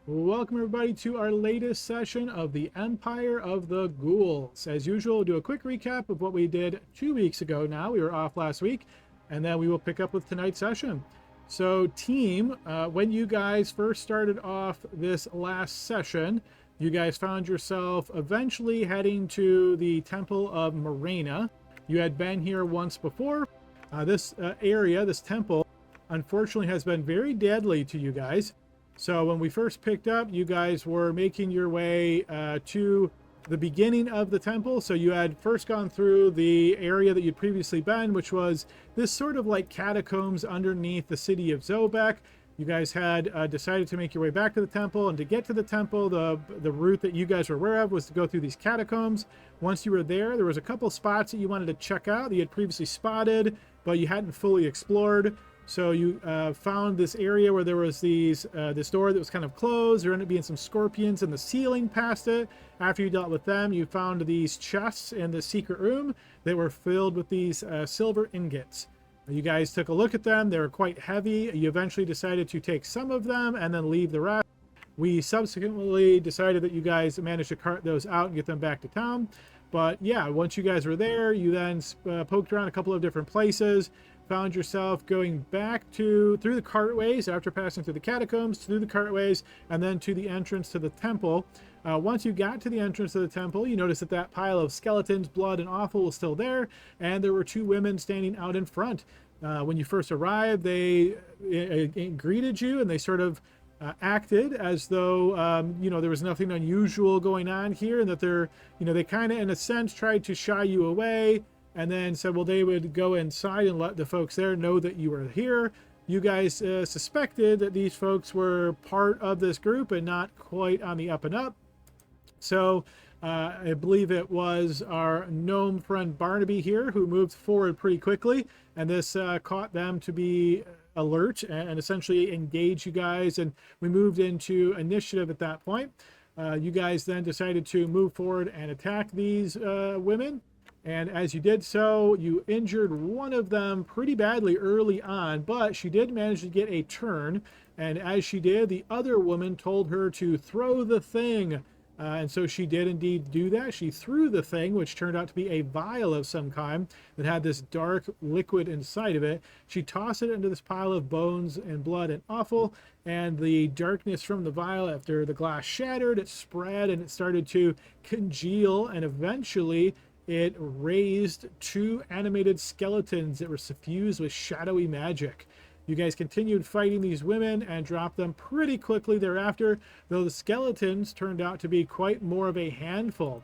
Welcome everybody to our latest session of the Empire of the Ghouls. As usual, we'll do a quick recap of what we did 2 weeks ago now. We were off last week, and then we will pick up with tonight's session. So team, when you guys first started off this last session, you guys found yourself eventually heading to the Temple of Morena. You had been here once before. This area, this temple, unfortunately has been very deadly to you guys. So when we first picked up, you guys were making your way to the beginning of the temple. So you had first gone through the area that you'd previously been, which was this sort of like catacombs underneath the city of Zobek. You guys had decided to make your way back to the temple, and to get to the temple, the route that you guys were aware of was to go through these catacombs. Once you were there was a couple spots that you wanted to check out that you had previously spotted, but you hadn't fully explored. So you found this area where there was this door that was kind of closed. There ended up being some scorpions in the ceiling past it. After you dealt with them, you found these chests in the secret room that were filled with these silver ingots. You guys took a look at them. They were quite heavy. You eventually decided to take some of them and then leave the rest. We subsequently decided that you guys managed to cart those out and get them back to town. But yeah, once you guys were there, you then poked around a couple of different places, found yourself going back through the cartways after passing through the catacombs, through the cartways, and then to the entrance to the temple. Once you got to the entrance of the temple, you noticed that that pile of skeletons, blood, and offal was still there, and there were two women standing out in front. When you first arrived, they greeted you, and they sort of acted as though there was nothing unusual going on here, and that they kind of in a sense tried to shy you away, and then said, well, they would go inside and let the folks there know that you were here. You guys suspected that these folks were part of this group and not quite on the up and up. So I believe it was our gnome friend Barnaby here who moved forward pretty quickly, and this caught them to be alert and essentially engage you guys, and we moved into initiative at that point. You guys then decided to move forward and attack these women, and as you did so, you injured one of them pretty badly early on, but she did manage to get a turn, and as she did, the other woman told her to throw the thing. And so she did indeed do that. She threw the thing, which turned out to be a vial of some kind that had this dark liquid inside of it. She tossed it into this pile of bones and blood and offal, and the darkness from the vial, after the glass shattered, it spread and it started to congeal, and eventually it raised two animated skeletons that were suffused with shadowy magic. You guys continued fighting these women and dropped them pretty quickly thereafter, though the skeletons turned out to be quite more of a handful.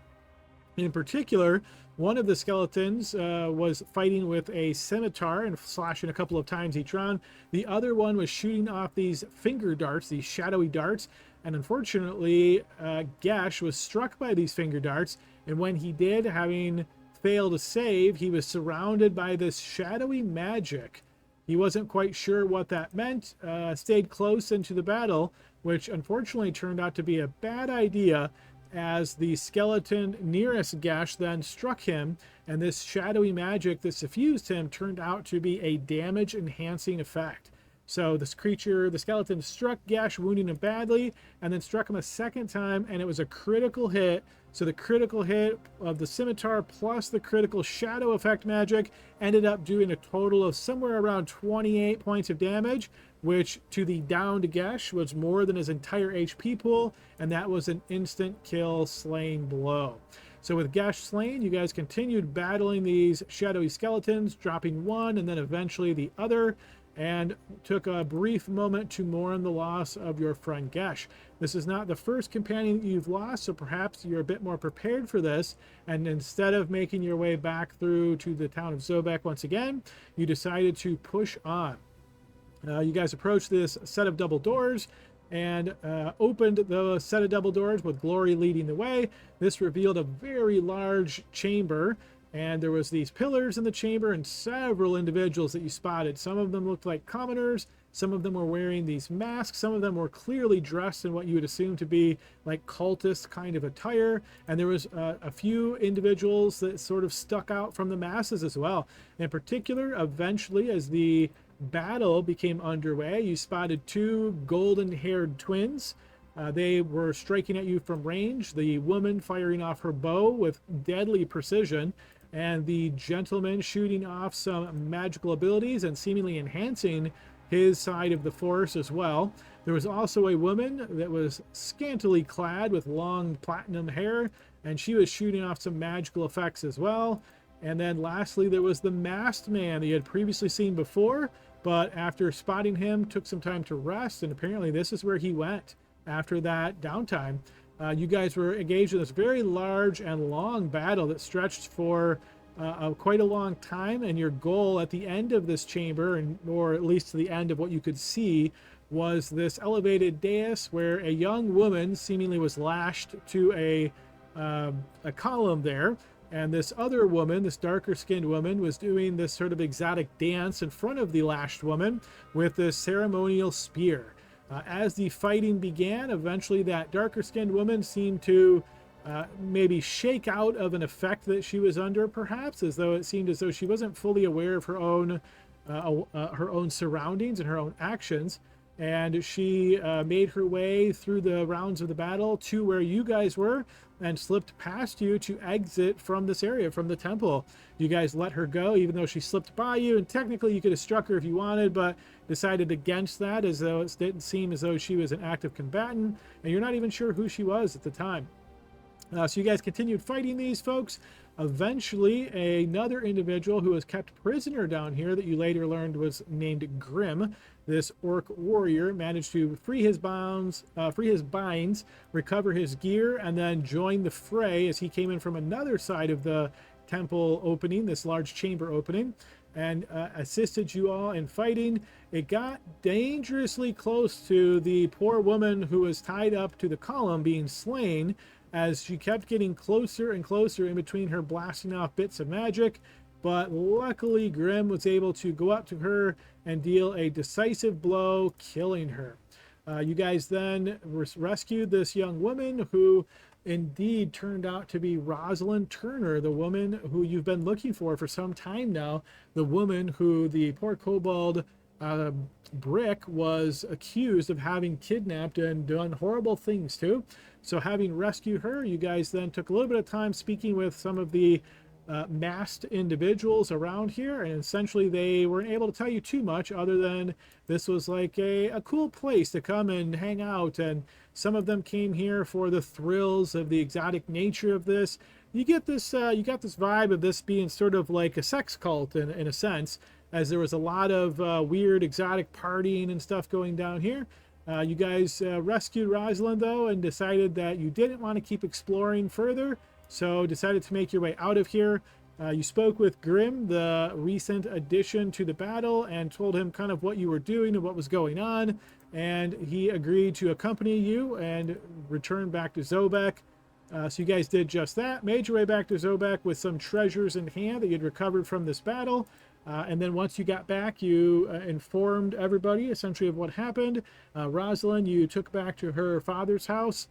In particular, one of the skeletons was fighting with a scimitar and slashing a couple of times each round. The other one was shooting off these finger darts, these shadowy darts, and unfortunately, Gesh was struck by these finger darts, and when he did, having failed to save, he was surrounded by this shadowy magic. He wasn't quite sure what that meant, stayed close into the battle, which unfortunately turned out to be a bad idea, as the skeleton nearest Gesh then struck him, and this shadowy magic that suffused him turned out to be a damage-enhancing effect. So this creature, the skeleton, struck Gesh, wounding him badly, and then struck him a second time, and it was a critical hit. So the critical hit of the scimitar plus the critical shadow effect magic ended up doing a total of somewhere around 28 points of damage, which to the downed Gesh was more than his entire HP pool, and that was an instant kill slain blow. So with Gesh slain, you guys continued battling these shadowy skeletons, dropping one and then eventually the other, and took a brief moment to mourn the loss of your friend Gesh. This is not the first companion that you've lost, so perhaps you're a bit more prepared for this, and instead of making your way back through to the town of Zobek once again, you decided to push on. You guys approached this set of double doors and opened the set of double doors with Glory leading the way. This revealed a very large chamber, and there was these pillars in the chamber and several individuals that you spotted. Some of them looked like commoners, some of them were wearing these masks, some of them were clearly dressed in what you would assume to be like cultist kind of attire, and there was a few individuals that sort of stuck out from the masses as well. In particular, eventually, as the battle became underway, you spotted two golden-haired twins They were striking at you from range, the woman firing off her bow with deadly precision, and the gentleman shooting off some magical abilities and seemingly enhancing his side of the force as well. There was also a woman that was scantily clad with long platinum hair, and she was shooting off some magical effects as well. And then lastly, there was the masked man that you had previously seen before, but after spotting him, took some time to rest, and apparently this is where he went after that downtime. You guys were engaged in this very large and long battle that stretched for quite a long time, and your goal at the end of this chamber, or at least to the end of what you could see, was this elevated dais where a young woman seemingly was lashed to a column there, and this other woman, this darker skinned woman, was doing this sort of exotic dance in front of the lashed woman with this ceremonial spear. As the fighting began, eventually that darker skinned woman seemed to maybe shake out of an effect that she was under, perhaps, as though it seemed as though she wasn't fully aware of her own surroundings and her own actions. And she made her way through the rounds of the battle to where you guys were and slipped past you to exit from this area, from the temple. You guys let her go, even though she slipped by you, and technically you could have struck her if you wanted, but decided against that, as though it didn't seem as though she was an active combatant, and you're not even sure who she was at the time. So you guys continued fighting these folks. Eventually, another individual who was kept prisoner down here that you later learned was named Grim, this orc warrior, managed to free his binds, recover his gear, and then join the fray as he came in from another side of the temple opening, this large chamber opening, and assisted you all in fighting. It got dangerously close to the poor woman who was tied up to the column being slain, as she kept getting closer and closer in between her blasting off bits of magic. But luckily, Grim was able to go up to her and deal a decisive blow, killing her. You guys then rescued this young woman who indeed turned out to be Rosalind Turner, the woman who you've been looking for some time now, the woman who the poor kobold Brick was accused of having kidnapped and done horrible things to. So having rescued her, you guys then took a little bit of time speaking with some of the masked individuals around here, and essentially they weren't able to tell you too much other than this was like a cool place to come and hang out, and some of them came here for the thrills of the exotic nature of this. You get this you got this vibe of this being sort of like a sex cult in a sense, as there was a lot of weird exotic partying and stuff going down here. You guys rescued Rosalind, though, and decided that you didn't want to keep exploring further, so decided to make your way out of here. You spoke with Grim, the recent addition to the battle, and told him kind of what you were doing and what was going on, and he agreed to accompany you and return back to Zobek. So you guys did just that, made your way back to Zobek with some treasures in hand that you'd recovered from this battle. And then once you got back, you informed everybody essentially of what happened. Rosalind, you took back to her father's house.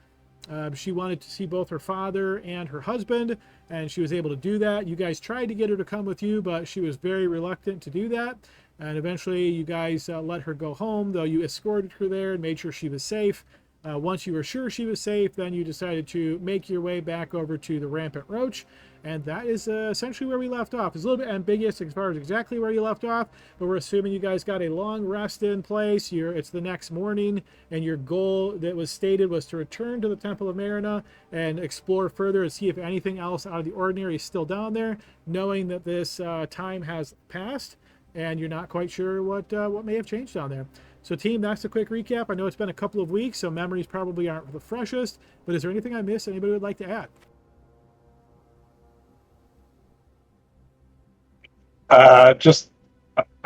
She wanted to see both her father and her husband, and she was able to do that. You guys tried to get her to come with you, but she was very reluctant to do that. And eventually you guys let her go home, though you escorted her there and made sure she was safe. Once you were sure she was safe, then you decided to make your way back over to the Rampant Roach. And that is essentially where we left off. It's a little bit ambiguous as far as exactly where you left off, but we're assuming you guys got a long rest in place. It's the next morning, and your goal that was stated was to return to the Temple of Marina and explore further and see if anything else out of the ordinary is still down there, knowing that this time has passed and you're not quite sure what may have changed down there. So team, that's a quick recap. I know it's been a couple of weeks, so memories probably aren't the freshest, but is there anything I missed anybody would like to add? I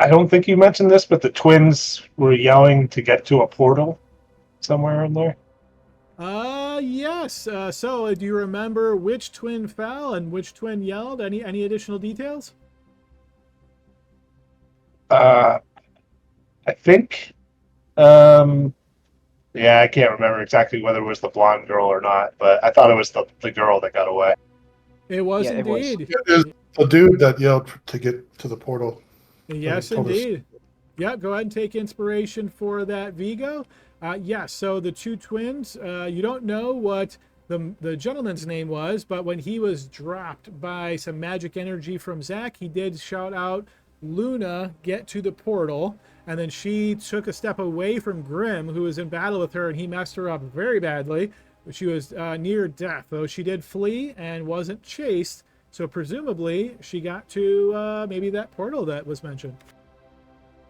don't think you mentioned this, but the twins were yelling to get to a portal somewhere in there. Yes. So do you remember which twin fell and which twin yelled? Any additional details? I think, yeah, I can't remember exactly whether it was the blonde girl or not, but I thought it was the girl that got away. It was indeed. It was the dude that yelled to get to the portal. Yes, indeed. Yeah, go ahead and take inspiration for that, Vigo. Yes, so the two twins, you don't know what the gentleman's name was, but when he was dropped by some magic energy from Zach, he did shout out, Luna, get to the portal. And then she took a step away from Grim, who was in battle with her, and he messed her up very badly. She was near death, though she did flee and wasn't chased. So presumably she got to maybe that portal that was mentioned.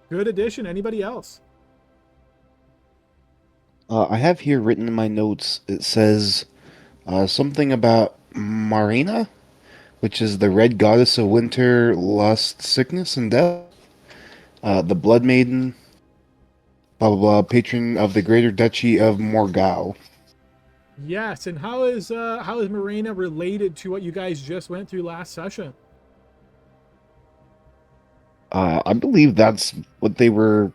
Good addition. Anybody else? I have here written in my notes, it says something about Marina, which is the red goddess of winter, lust, sickness, and death. The Blood Maiden, blah blah blah, patron of the Greater Duchy of Morgau. Yes, and how is Marina related to what you guys just went through last session? I believe that's what they were,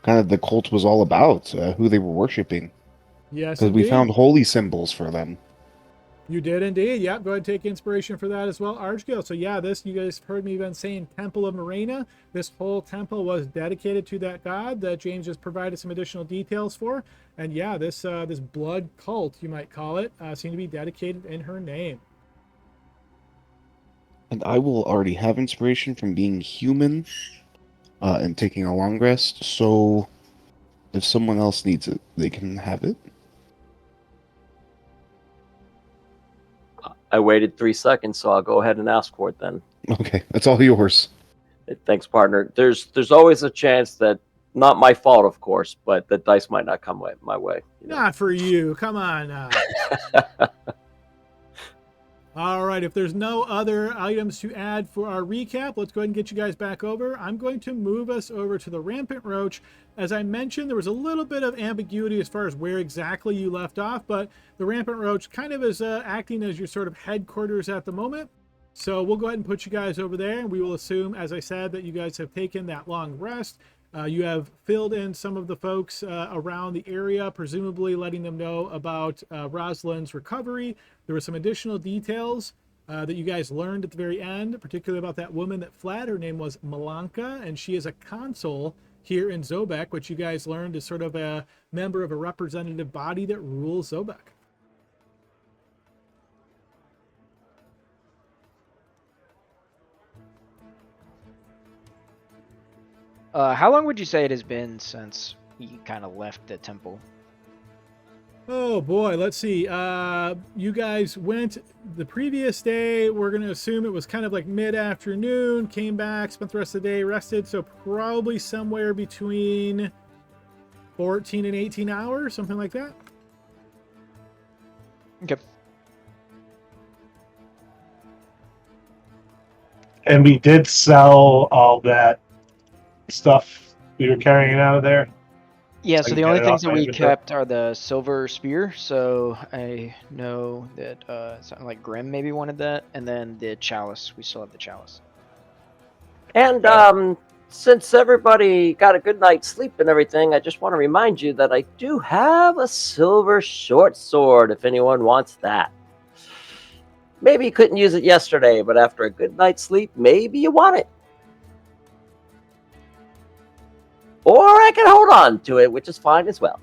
kind of the cult was all about, who they were worshiping. Yes, Because we indeed. found holy symbols for them. You did indeed. Yep, go ahead and take inspiration for that as well, Archgill. So yeah, this, you guys heard me been saying Temple of Marina. This whole temple was dedicated to that god that James just provided some additional details for. And yeah, this blood cult, you might call it, seemed to be dedicated in her name. And I will already have inspiration from being human and taking a long rest, so if someone else needs it, they can have it. I waited 3 seconds, so I'll go ahead and ask for it then. Okay, that's all yours. Thanks, partner. There's always a chance that, not my fault, of course, but the dice might not come my way. You know? Not for you. Come on now. All right, if there's no other items to add for our recap, let's go ahead and get you guys back over. I'm going to move us over to the Rampant Roach. As I mentioned, there was a little bit of ambiguity as far as where exactly you left off, but the Rampant Roach kind of is acting as your sort of headquarters at the moment. So we'll go ahead and put you guys over there, and we will assume, as I said, that you guys have taken that long rest. You have filled in some of the folks around the area, presumably letting them know about Rosalind's recovery. There were some additional details that you guys learned at the very end, particularly about that woman that fled. Her name was Malanka, and she is a consul here in Zobek, which you guys learned is sort of a member of a representative body that rules Zobek. How long would you say it has been since you kind of left the temple? Oh boy, let's see. You guys went the previous day. We're going to assume it was kind of like mid-afternoon, came back, spent the rest of the day, rested. So probably somewhere between 14 and 18 hours, something like that. Okay. And we did sell all that stuff we were carrying out of there. Yeah, I so can the get only it things off that my we inventory. kept are the silver spear, so I know that something like Grim maybe wanted that, and then the chalice. We still have the chalice. And since everybody got a good night's sleep and everything, I just want to remind you that I do have a silver short sword if anyone wants that. Maybe you couldn't use it yesterday, but after a good night's sleep, maybe you want it. Or I can hold on to it, which is fine as well.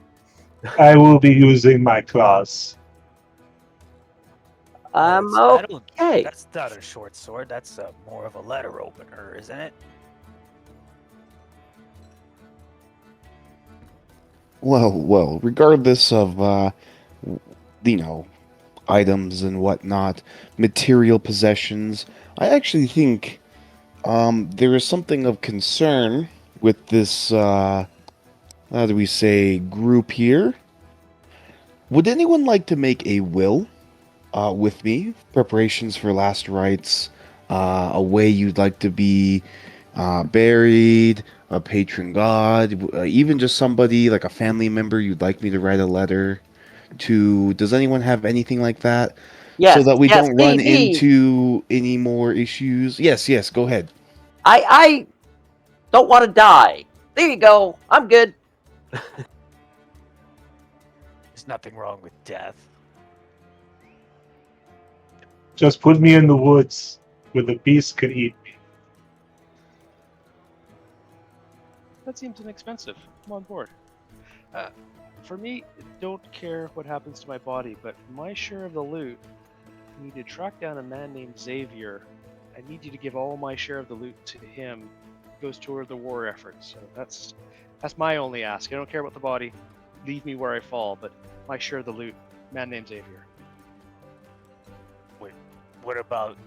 I will be using my claws. Okay. That's not a short sword. That's more of a letter opener, isn't it? Well, regardless of, items and whatnot, material possessions, I actually think there is something of concern with this, how do we say, group here. Would anyone like to make a will with me? Preparations for last rites, a way you'd like to be buried, a patron god, even just somebody like a family member you'd like me to write a letter to. Does anyone have anything like that? Yes, so that we don't run me. into any more issues. Yes, go ahead. I don't want to die. There you go. I'm good. There's nothing wrong with death. Just put me in the woods where the beast could eat me. That seems inexpensive. I'm on board. For me, don't care what happens to my body, but my share of the loot, I need to track down a man named Xavier. I need you to give all my share of the loot to him. It goes toward the war effort. So that's my only ask. I don't care about the body. Leave me where I fall, but my share of the loot, man named Xavier. Wait, what about,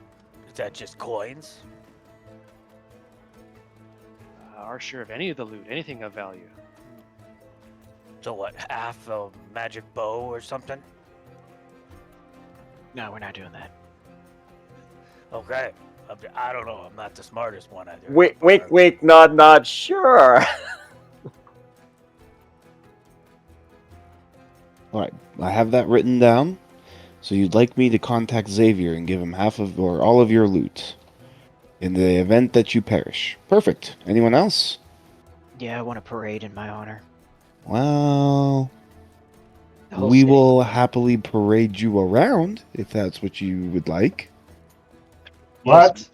is that just coins? Our share of any of the loot, anything of value. So what, half a magic bow or something? No, we're not doing that. Okay. I don't know. I'm not the smartest one either. Wink, nod, sure. All right, I have that written down. So you'd like me to contact Xavier and give him half of or all of your loot in the event that you perish. Perfect. Anyone else? Yeah, I want a parade in my honor. Well, The whole we state. will happily parade you around if that's what you would like. What?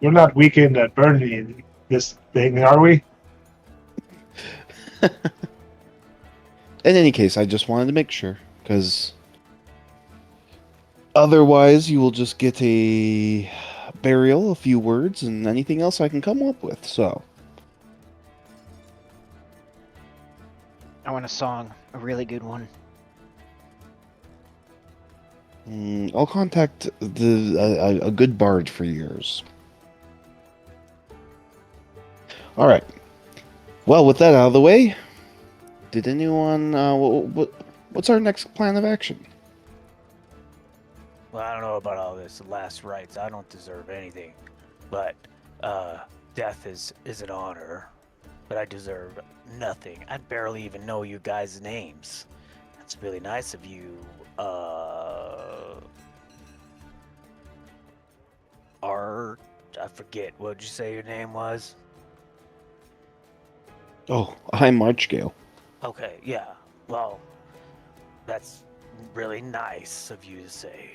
We're not weekend at Burnley in this thing, are we? In any case, I just wanted to make sure, because otherwise you will just get a burial, a few words, and anything else I can come up with. So, I want a song, a really good one. I'll contact a good bard for yours. All right. Well, with that out of the way, did anyone? What's our next plan of action? Well, I don't know about all this last rites. I don't deserve anything. But death is an honor. But I deserve nothing. I barely even know you guys' names. That's really nice of you. I forget. What did you say your name was? Oh, I'm Marchgale. Okay, yeah. Well, that's really nice of you to say.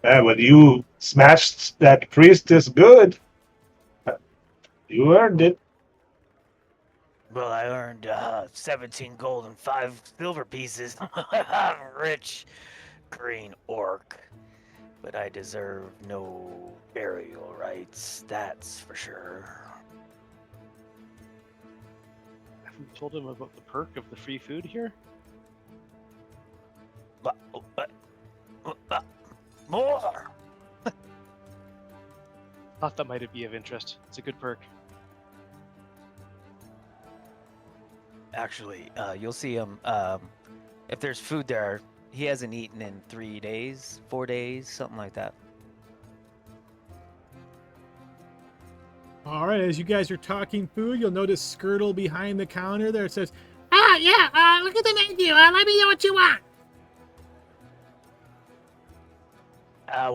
When you smashed that priestess good, you earned it. Well, I earned 17 gold and 5 silver pieces. Rich green orc. But I deserve no burial rights, that's for sure. Haven't you told him about the perk of the free food here? But, more! Thought that might be of interest. It's a good perk. Actually, you'll see him. If there's food there, he hasn't eaten in 3 days, 4 days, something like that. All right, as you guys are talking food, you'll notice Skirtle behind the counter there. It says, yeah, look at the menu. Let me know what you want.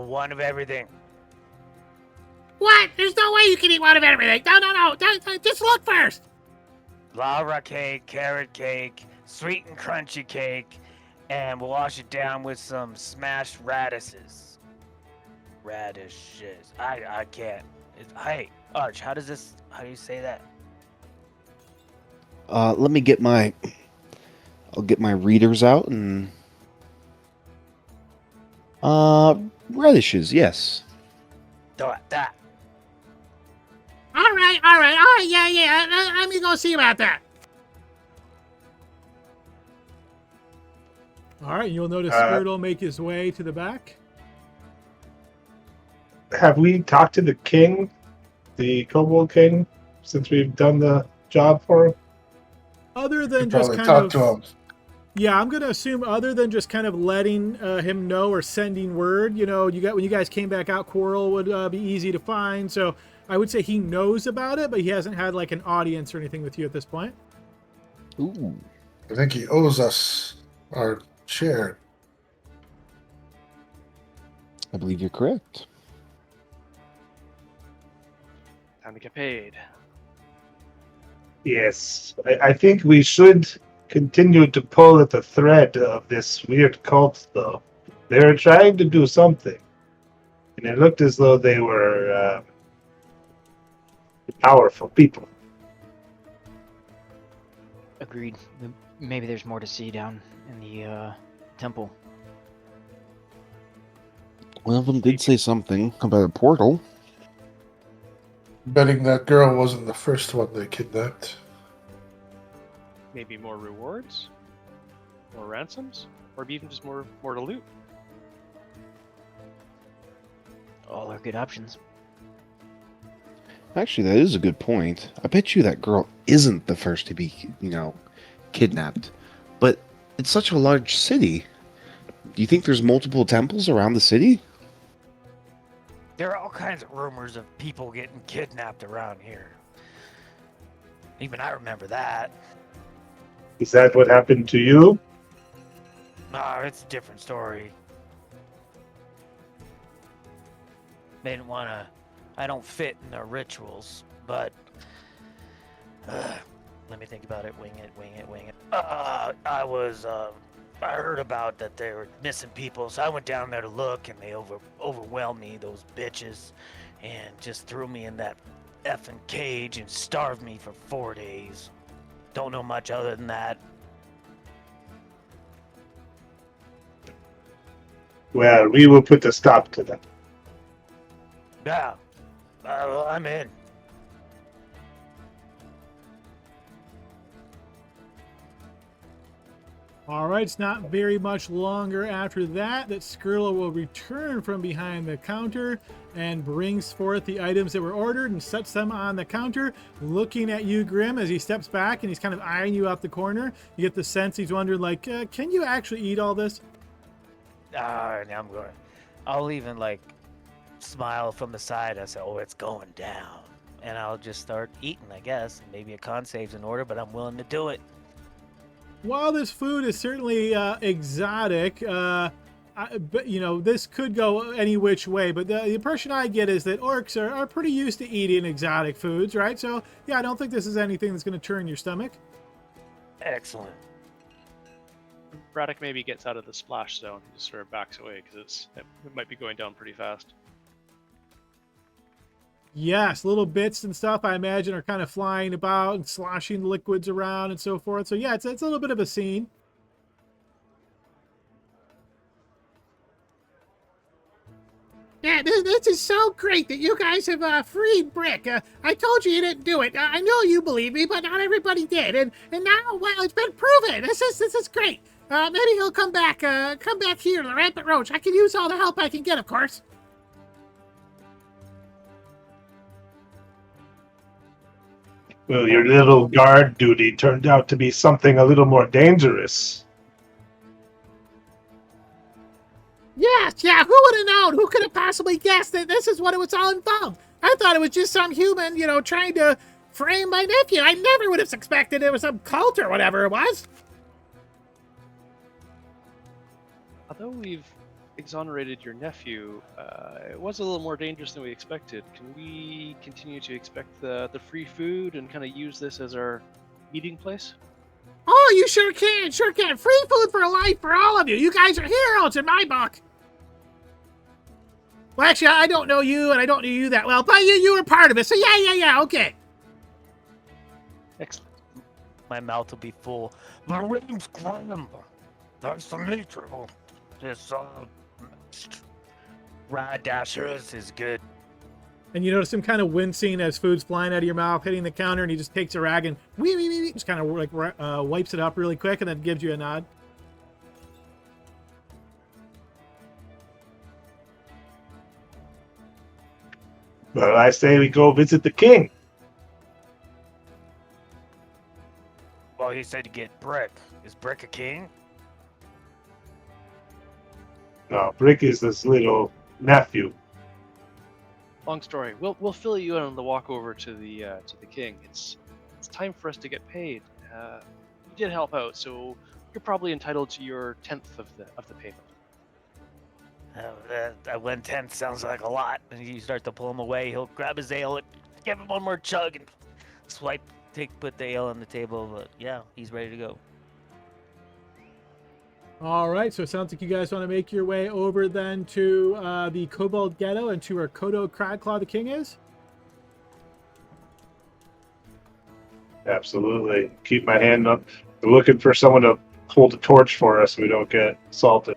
One of everything. What? There's no way you can eat one of everything. No. Just look first. Lava cake, carrot cake, sweet and crunchy cake, and we'll wash it down with some smashed radishes. Radishes. I can't. Hey, Arch, how do you say that? Let me get my. I'll get my readers out and. Radishes, yes. That. All right, yeah. Let me go see about that. All right, you'll notice Skirtle make his way to the back. Have we talked to the king, the Kobold King, since we've done the job for him? Other You than just probably kind talk of, to him. yeah, I'm gonna assume other than just kind of letting him know or sending word. You know, when you guys came back out, Coral would be easy to find. So I would say he knows about it, but he hasn't had like an audience or anything with you at this point. Ooh. I think he owes us our share. I believe you're correct. Time to get paid. Yes. I think we should continue to pull at the thread of this weird cult, though. They were trying to do something. And it looked as though they were powerful people. Agreed. Maybe there's more to see down in the temple. One of them did say something about a portal. Betting that girl wasn't the first one they kidnapped. Maybe more rewards, more ransoms, or even just more to loot. All are good options. Actually, that is a good point. I bet you that girl isn't the first to be, kidnapped. But it's such a large city. Do you think there's multiple temples around the city? There are all kinds of rumors of people getting kidnapped around here. Even I remember that. Is that what happened to you? Nah, it's a different story. They didn't want to. I don't fit in their rituals, but. Let me think about it. Wing it. I heard about that they were missing people, so I went down there to look, and they overwhelmed me, those bitches, and just threw me in that effing cage and starved me for 4 days. Don't know much other than that. Well, we will put a stop to that. Yeah, I'm in. All right, it's not very much longer after that Skirla will return from behind the counter and brings forth the items that were ordered and sets them on the counter, looking at you, Grim, as he steps back and he's kind of eyeing you out the corner. You get the sense he's wondering, like, can you actually eat all this? I'll even, smile from the side. I say, oh, it's going down. And I'll just start eating, I guess. Maybe a con save's in order, but I'm willing to do it. While this food is certainly exotic, this could go any which way, but the impression I get is that orcs are pretty used to eating exotic foods, right? So, yeah, I don't think this is anything that's going to turn your stomach. Excellent. Braddock maybe gets out of the splash zone and just sort of backs away because it might be going down pretty fast. Yes, little bits and stuff, I imagine, are kind of flying about and sloshing liquids around and so forth. So, yeah, it's a little bit of a scene. Yeah, this is so great that you guys have freed Brick. I told you didn't do it. I know you believe me, but not everybody did. And now, well, it's been proven. This is great. Maybe he'll come back here to the Rampant Roach. I can use all the help I can get, of course. Well, your little guard duty turned out to be something a little more dangerous. Yes, yeah, who would have known? Who could have possibly guessed that this is what it was all involved? I thought it was just some human, trying to frame my nephew. I never would have suspected it was some cult or whatever it was. Although we've exonerated your nephew, it was a little more dangerous than we expected. Can we continue to expect the free food and kind of use this as our meeting place? Oh, you sure can, Free food for life for all of you. You guys are heroes in my book. Well, actually, I don't know you, and I don't know you that well, but you were part of it, so yeah, okay. Excellent. My mouth will be full. My name's Grim. Nice to meet you. This, Ride Dashers is good. And you notice him kind of wincing as food's flying out of your mouth, hitting the counter, and he just takes a rag and just kind of wipes it up really quick and then gives you a nod. Well, I say we go visit the king. Well, he said to get Brick. Is Brick a king? No, Brick is this little nephew. Long story. We'll fill you in on the walk over to the king. It's time for us to get paid. You did help out, so you're probably entitled to your 10th of the payment. That 1/10 sounds like a lot. And you start to pull him away. He'll grab his ale and give him one more chug and put the ale on the table. But yeah, he's ready to go. All right, so it sounds like you guys want to make your way over then to the Kobold Ghetto and to where Kodo Cragclaw the King is. Absolutely. Keep my hand up. We're looking for someone to hold a torch for us so we don't get assaulted.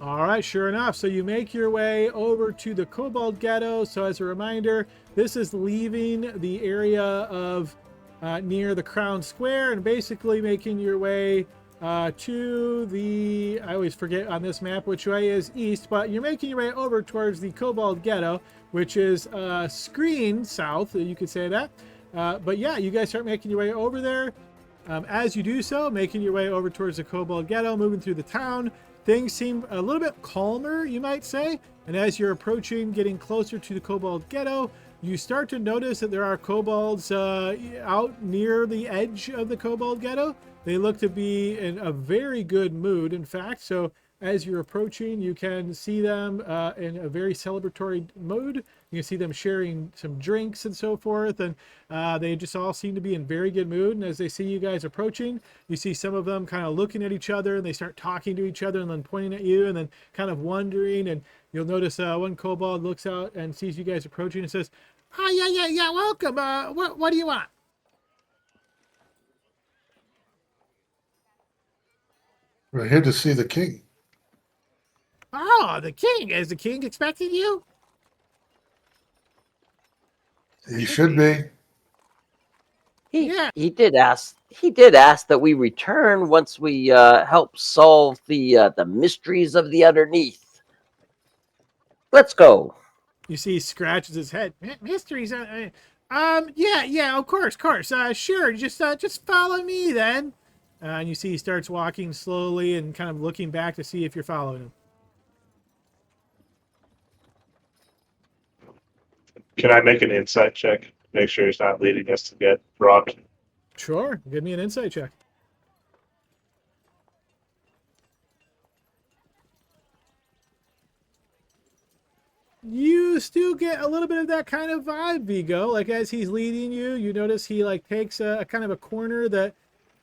All right, sure enough. So you make your way over to the Kobold Ghetto. So as a reminder, this is leaving the area of near the Crown Square and basically making your way to the, I always forget on this map which way is east, but you're making your way over towards the Kobold Ghetto, which is screen south, you could say that. But yeah, you guys start making your way over there. As you do so, making your way over towards the Kobold Ghetto, moving through the town, things seem a little bit calmer, you might say. And as you're approaching, getting closer to the Kobold Ghetto, you start to notice that there are kobolds out near the edge of the Kobold Ghetto. They look to be in a very good mood, in fact. So as you're approaching, you can see them in a very celebratory mood. You can see them sharing some drinks and so forth. And they just all seem to be in very good mood. And as they see you guys approaching, you see some of them kind of looking at each other and they start talking to each other and then pointing at you and then kind of wondering. And you'll notice one kobold looks out and sees you guys approaching and says, "Oh, yeah, welcome. What do you want?" We're here to see the king. Oh, the king. Is the king expecting you? He should be. He did ask that we return once we help solve the mysteries of the underneath. Let's go. You see he scratches his head. Mysteries. Yeah, of course. Sure, just follow me then. And you see he starts walking slowly and kind of looking back to see if you're following him. Can I make an insight check? Make sure he's not leading us to get robbed. Sure. Give me an insight check. You still get a little bit of that kind of vibe, Vigo. Like as he's leading you, you notice he like takes a kind of a corner that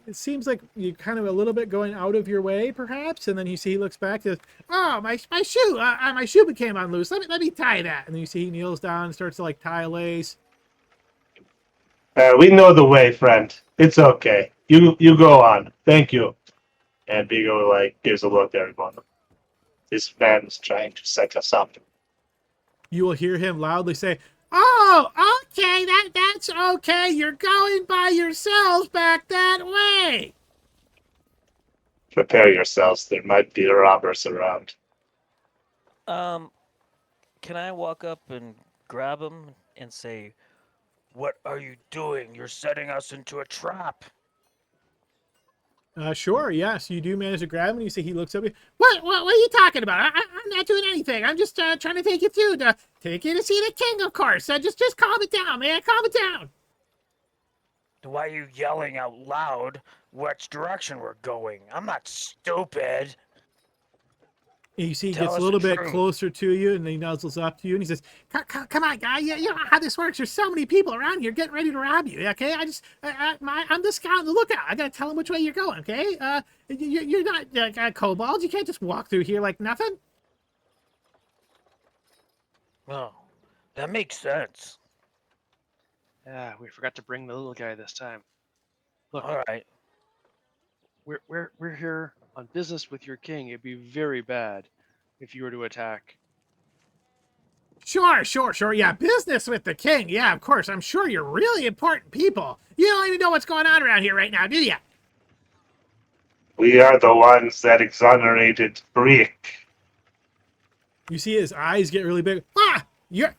it seems like you're kind of a little bit going out of your way, perhaps. And then you see he looks back and says, "Oh, my shoe. My shoe became unloose. Let me tie that." and then you see he kneels down and starts to like tie a lace. We know the way, friend. It's okay. You go on. Thank you. And Vigo like gives a look at everyone. This man's trying to set us up. You will hear him loudly say, "Oh, okay. That's okay. You're going by yourselves back that way." Prepare yourselves. There might be robbers around. Can I walk up and grab him and say, "What are you doing? You're setting us into a trap." Sure, yes. You do manage to grab him and you see he looks up at you. What are you talking about? I'm not doing anything. I'm just trying to take you through to take you to see the king, of course. Just calm it down, man. Calm it down. Why are you yelling out loud which direction we're going? I'm not stupid. You see he Tell gets a us little the bit truth. closer to you and he nuzzles up to you and he says, Come on, guy. You know how this works. There's so many people around here getting ready to rob you. Okay, I'm the scout and the lookout. I gotta tell them which way you're going. Okay, you're not kobolds. You can't just walk through here like nothing. Oh, that makes sense. Yeah, we forgot to bring the little guy this time. Look, All right. we're here on business with your king. It'd be very bad if you were to attack. Sure. Yeah, business with the king. Yeah, of course. I'm sure you're really important people. You don't even know what's going on around here right now, do you? We are the ones that exonerated Brick. you see his eyes get really big.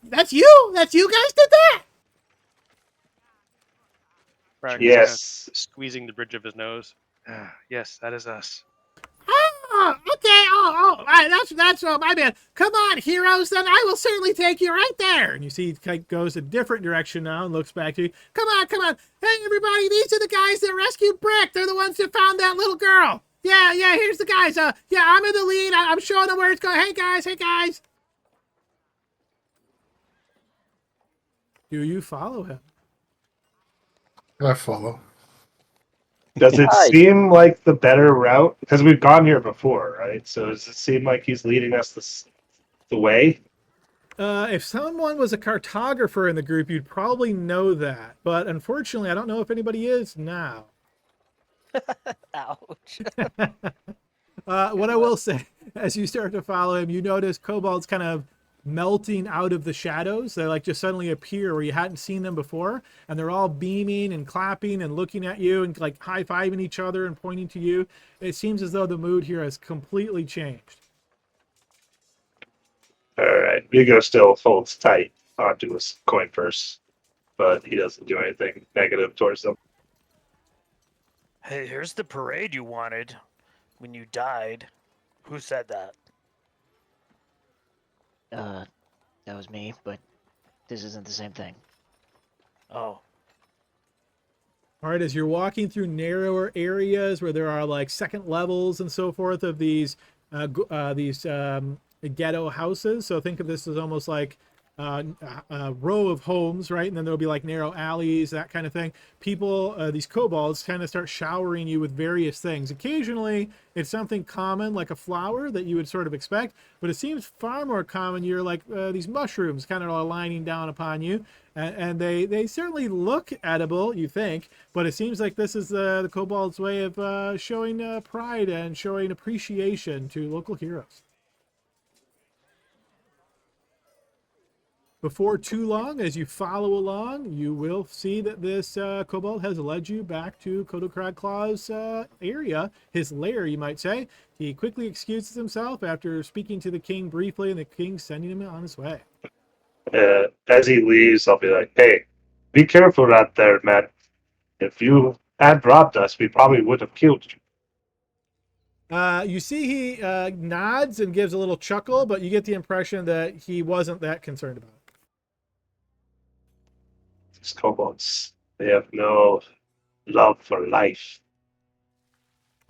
That's you? That's you guys did that? Bragg is Yes. kind of squeezing the bridge of his nose. Yes, that is us. Oh, okay. All right, that's my bad. Come on, heroes. Then I will certainly take you right there. And you see he goes a different direction now and looks back to you. Come on. Hey, everybody, these are the guys that rescued Brick. They're the ones that found that little girl. Yeah, here's the guys. Yeah, I'm in the lead. I'm showing them where it's going. Hey, guys. Do you follow him? I follow. Does it Hi. seem like the better route? Because we've gone here before, right? So does it seem like he's leading us the way? If someone was a cartographer in the group, you'd probably know that. But unfortunately, I don't know if anybody is now. Ouch. What I will say, as you start to follow him, you notice kobolds kind of melting out of the shadows. They like just suddenly appear where you hadn't seen them before, and they're all beaming and clapping and looking at you and like high-fiving each other and pointing to you. It seems as though the mood here has completely changed. All right, Vigo still holds tight onto his coin purse, but he doesn't do anything negative towards them. Hey, here's the parade you wanted when you died. Who said that? That was me, but this isn't the same thing. Oh, All right, as you're walking through narrower areas where there are like second levels and so forth of these ghetto houses. So think of this as almost like a row of homes, right? And then there'll be like narrow alleys, that kind of thing. People, these kobolds kind of start showering you with various things. Occasionally, it's something common like a flower that you would sort of expect, but it seems far more common. You're like these mushrooms kind of aligning down upon you. And they certainly look edible, you think, but it seems like this is the kobold's way of showing pride and showing appreciation to local heroes. Before too long, as you follow along, you will see that this kobold has led you back to Kodokrad area, his lair, you might say. He quickly excuses himself after speaking to the king briefly, and the king's sending him on his way. As he leaves, I'll be like, hey, be careful out there, man. If you had robbed us, we probably would have killed you. You see he nods and gives a little chuckle, but you get the impression that he wasn't that concerned about it. These kobolds, they have no love for life.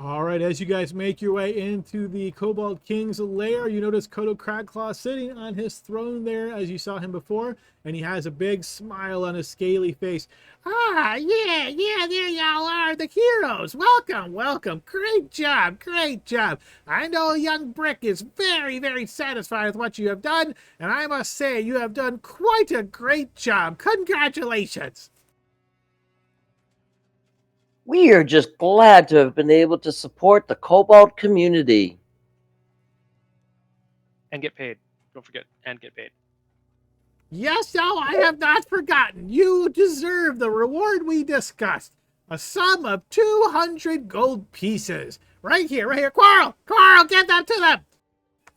All right, as you guys make your way into the Kobold King's lair, you notice Kodo Cragclaw sitting on his throne there as you saw him before, and he has a big smile on his scaly face. Ah, yeah, there y'all are, the heroes. Welcome. Great job. I know young Brick is very, very satisfied with what you have done, and I must say you have done quite a great job. Congratulations. We are just glad to have been able to support the Kobold community. And get paid. Don't forget, and get paid. Yes, no, I have not forgotten. You deserve the reward we discussed. A sum of 200 gold pieces. Right here. Quarrel, get that to them.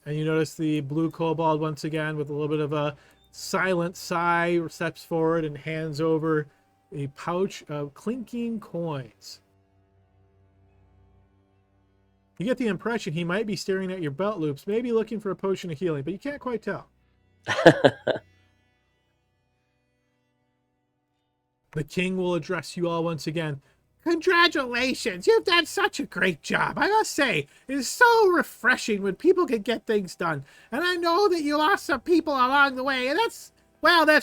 And you notice the blue kobold once again with a little bit of a silent sigh steps forward and hands over a pouch of clinking coins. You get the impression he might be staring at your belt loops, maybe looking for a potion of healing, but you can't quite tell. The king will address you all once again. Congratulations, you've done such a great job. I must say, it is so refreshing when people can get things done. And I know that you lost some people along the way, and that's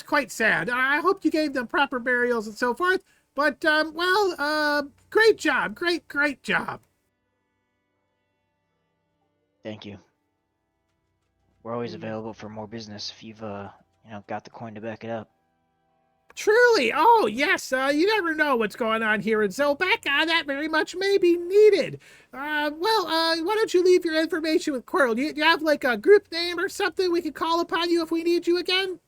quite sad. I hope you gave them proper burials and so forth. But, great job. Great job. Thank you. We're always available for more business if you've, got the coin to back it up. Truly. Oh, yes. You never know what's going on here in Zobek. That very much may be needed. Why don't you leave your information with Quirrell? Do you have, like, a group name or something we could call upon you if we need you again?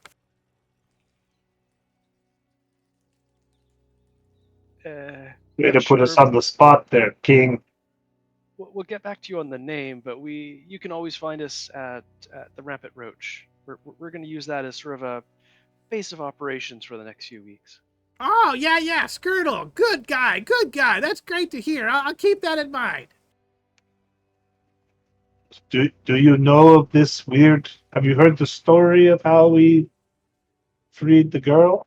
Way to put us on the spot there, King. We'll get back to you on the name, but you can always find us at the Rampant Roach. We're going to use that as sort of a base of operations for the next few weeks. Oh, yeah, Skirtle. Good guy. That's great to hear. I'll keep that in mind. Do you know of this weird... Have you heard the story of how we freed the girl?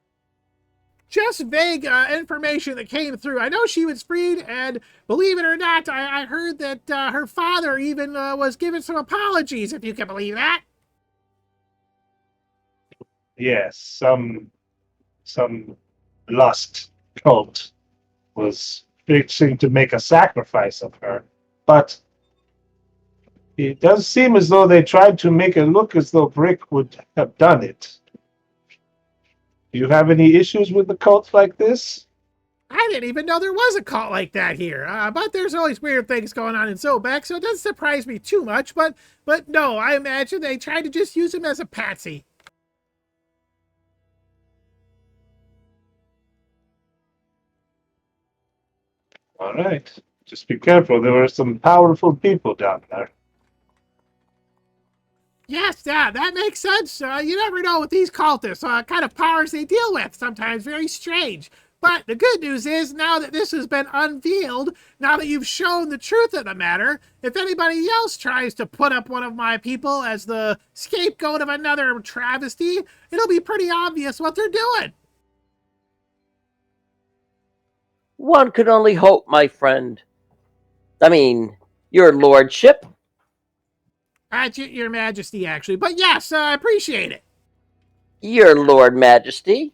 Just vague information that came through. I know she was freed, and believe it or not, I heard that her father even was given some apologies, if you can believe that. Yes, some lust cult was fixing to make a sacrifice of her. But It does seem as though they tried to make it look as though Brick would have done it. Do you have any issues with the cult like this? I didn't even know there was a cult like that here. But there's always weird things going on in Zobek, so it doesn't surprise me too much. But no, I imagine they tried to just use him as a patsy. All right. Just be careful. There were some powerful people down there. Yes, that makes sense. You never know with these cultists, kind of powers they deal with. Sometimes very strange. But the good news is, now that this has been unveiled, now that you've shown the truth of the matter, if anybody else tries to put up one of my people as the scapegoat of another travesty, it'll be pretty obvious what they're doing. One could only hope, my friend. I mean, your lordship. Your Majesty, actually. But yes, I appreciate it. Your Lord Majesty.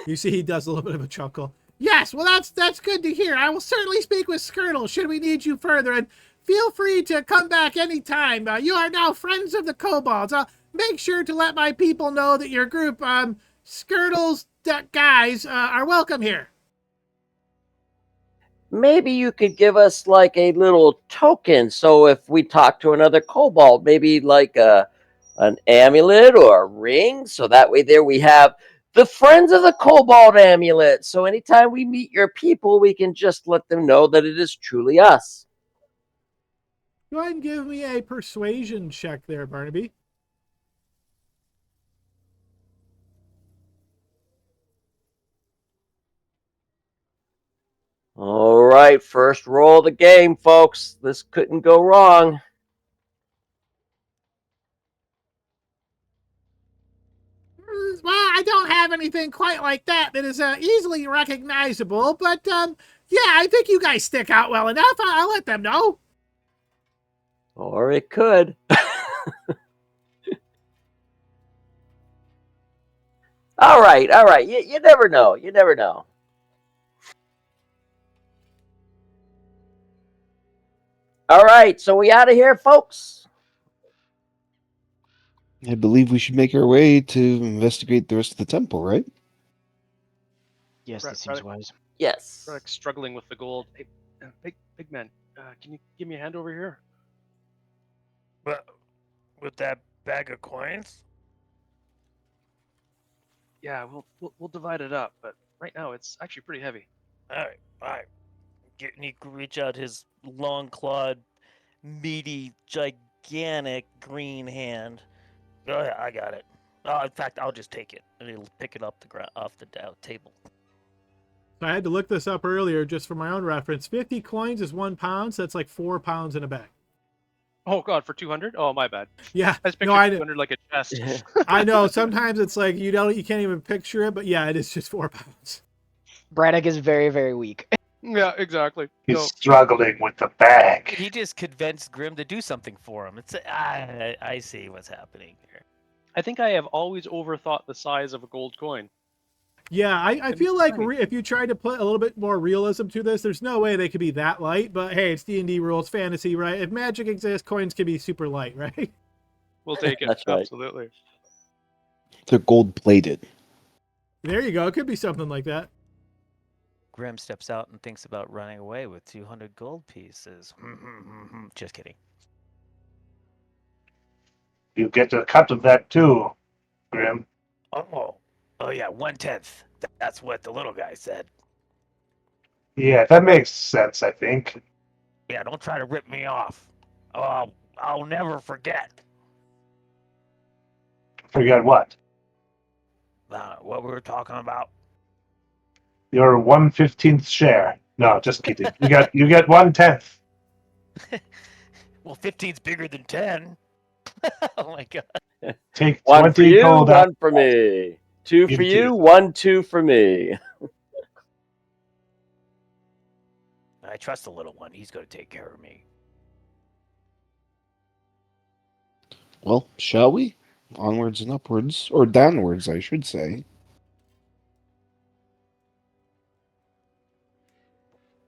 You see, he does a little bit of a chuckle. Yes, well, that's good to hear. I will certainly speak with Skirtle should we need you further, and feel free to come back anytime. You are now friends of the Kobolds. Make sure to let my people know that your group, Skirtle's guys, are welcome here. Maybe you could give us like a little token, so if we talk to another kobold, maybe like an amulet or a ring, so that way there we have the Friends of the Kobold amulet. So anytime we meet your people, we can just let them know that it is truly us. Go ahead and give me a persuasion check there, Barnaby. All right, first roll of the game, folks. This couldn't go wrong. Well, I don't have anything quite like that is easily recognizable, but yeah, I think you guys stick out well enough. I'll let them know. Or it could. All right. You never know. You never know. All right, so we out of here, folks. I believe we should make our way to investigate the rest of the temple, right? Yes, that seems wise. Yes. Radek's struggling with the gold. Hey, big man, can you give me a hand over here? But with that bag of coins? Yeah, we'll divide it up, but right now it's actually pretty heavy. All right. He could reach out his long-clawed, meaty, gigantic green hand. Oh yeah, I got it. In fact, I'll just take it, and he'll pick it up off the table. So I had to look this up earlier just for my own reference. 50 coins is 1 pound, so that's like 4 pounds in a bag. Oh God, for 200? Oh, my bad. Yeah, I was picturing 200 like a chest. I know. Sometimes it's like you can't even picture it, but yeah, it is just 4 pounds. Braddock is very, very weak. Yeah, exactly. He's struggling with the bag. He just convinced Grim to do something for him. I see what's happening here. I think I have always overthought the size of a gold coin. Yeah, I feel like if you tried to put a little bit more realism to this, there's no way they could be that light. But hey, it's D&D rules, fantasy, right? If magic exists, coins can be super light, right? We'll take it. That's right. Absolutely. They're gold plated. There you go. It could be something like that. Grim steps out and thinks about running away with 200 gold pieces. Just kidding. You get a cut of that too, Grim. Oh yeah, 1/10. That's what the little guy said. Yeah, that makes sense, I think. Yeah, don't try to rip me off. Oh, I'll never forget. Forget what? What we were talking about. Your 1/15th share. No, just kidding. You get 1/10. Well, 15's bigger than 10. Oh my god. Take 20 One for you, gold out. one for me. Two for You you, too. 1, 2 for me. I trust the little one. He's going to take care of me. Well, shall we? Onwards and upwards. Or downwards, I should say.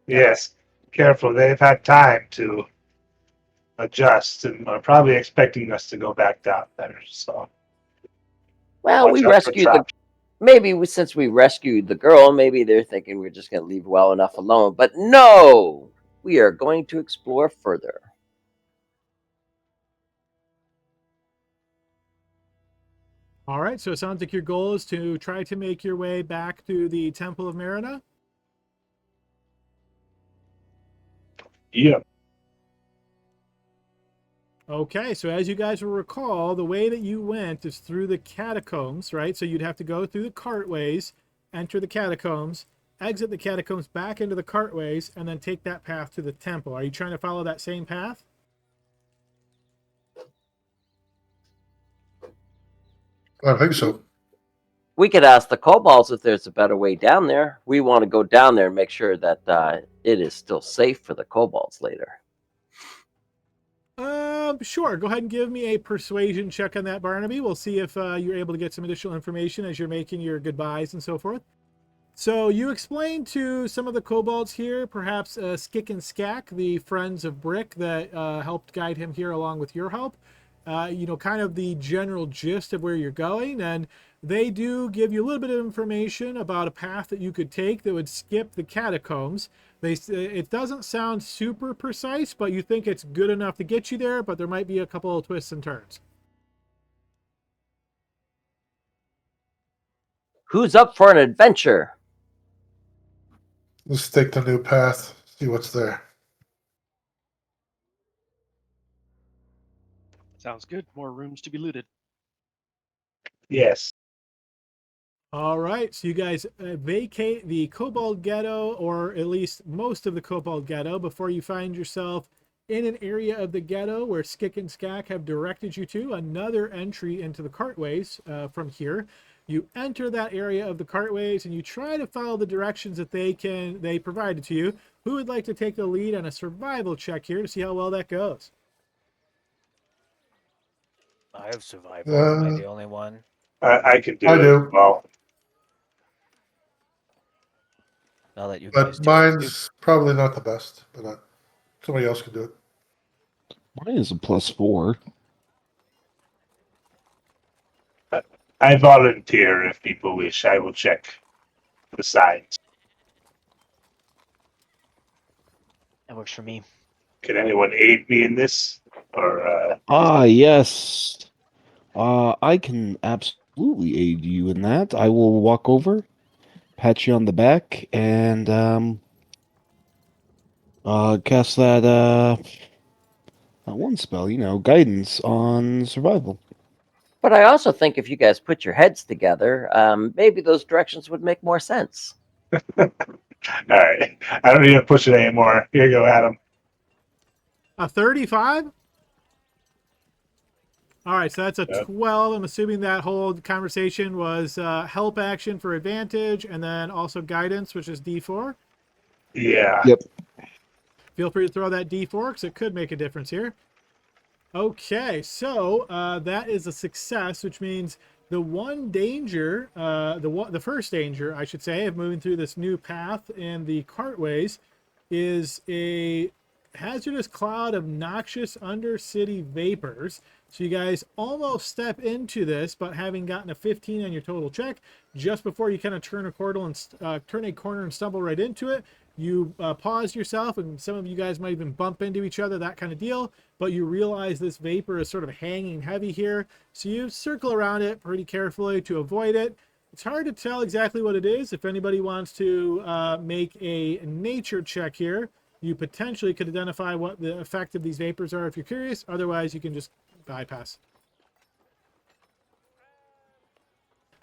Yes. Careful, they've had time to adjust and are probably expecting us to go back down there. So Well, watch we out for rescued the. traps. Maybe since we rescued the girl, maybe they're thinking we're just going to leave well enough alone. But no, we are going to explore further. All right, so it sounds like your goal is to try to make your way back to the Temple of Marina. Yeah. Okay, so as you guys will recall, the way that you went is through the catacombs, right? So you'd have to go through the cartways, enter the catacombs, exit the catacombs back into the cartways, and then take that path to the temple. Are you trying to follow that same path? I think so. We could ask the kobolds if there's a better way down there. We want to go down there and make sure that it is still safe for the kobolds later. Sure. Go ahead and give me a persuasion check on that, Barnaby. We'll see if you're able to get some additional information as you're making your goodbyes and so forth. So you explained to some of the kobolds here, perhaps Skick and Skack, the friends of Brick that helped guide him here along with your help, kind of the general gist of where you're going. And they do give you a little bit of information about a path that you could take that would skip the catacombs. It doesn't sound super precise, but you think it's good enough to get you there, but there might be a couple of twists and turns. Who's up for an adventure? Let's take the new path, see what's there. Sounds good. More rooms to be looted. Yes. All right, so you guys vacate the Kobold Ghetto, or at least most of the Kobold Ghetto, before you find yourself in an area of the ghetto where Skick and Skack have directed you to, another entry into the cartways from here. You enter that area of the cartways and you try to follow the directions that they provided to you. Who would like to take the lead on a survival check here to see how well that goes? I have survival. Am I Uh, the only one? I can do I it. do. Well, I'll let you guys But do it. mine's probably not the best, but somebody else can do it. Mine is a +4. I volunteer if people wish. I will check the signs. That works for me. Can anyone aid me in this? Or Yes. I can absolutely aid you in that. I will walk over, pat you on the back, and cast that one spell, guidance on survival. But I also think if you guys put your heads together, maybe those directions would make more sense. all right, I don't need to push it anymore. Here you go, Adam. A 35? All right, so that's a 12. I'm assuming that whole conversation was help action for advantage and then also guidance, which is D4. Yeah. Yep. Feel free to throw that D4 because it could make a difference here. Okay, so that is a success, which means the one danger, the first danger, I should say, of moving through this new path in the cartways is a hazardous cloud of noxious undercity vapors. So you guys almost step into this, but having gotten a 15 on your total check, just before you kind of turn a corner and stumble right into it, you pause yourself, and some of you guys might even bump into each other, that kind of deal. But you realize this vapor is sort of hanging heavy here, so you circle around it pretty carefully to avoid it. It's hard to tell exactly what it is. If anybody wants to make a nature check here, you potentially could identify what the effect of these vapors are if you're curious. Otherwise, you can just bypass.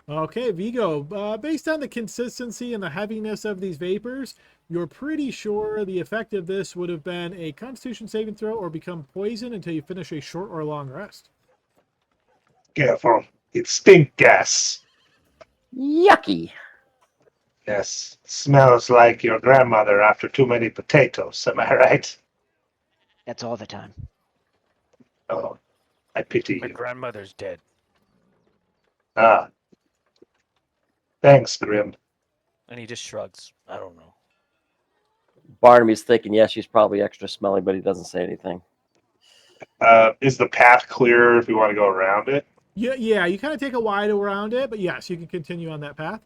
Okay, Vigo, based on the consistency and the heaviness of these vapors, you're pretty sure the effect of this would have been a Constitution saving throw or become poison until you finish a short or long rest. Careful. It's stink gas. Yucky. Yes. Smells like your grandmother after too many potatoes. Am I right? That's all the time. Oh, I pity My you. grandmother's dead. Ah. Thanks, Grim. And he just shrugs. I don't know. Barnaby's thinking, yes, she's probably extra smelly, but he doesn't say anything. Is the path clear if we want to go around it? Yeah, you kind of take a wide around it, but yes, you can continue on that path.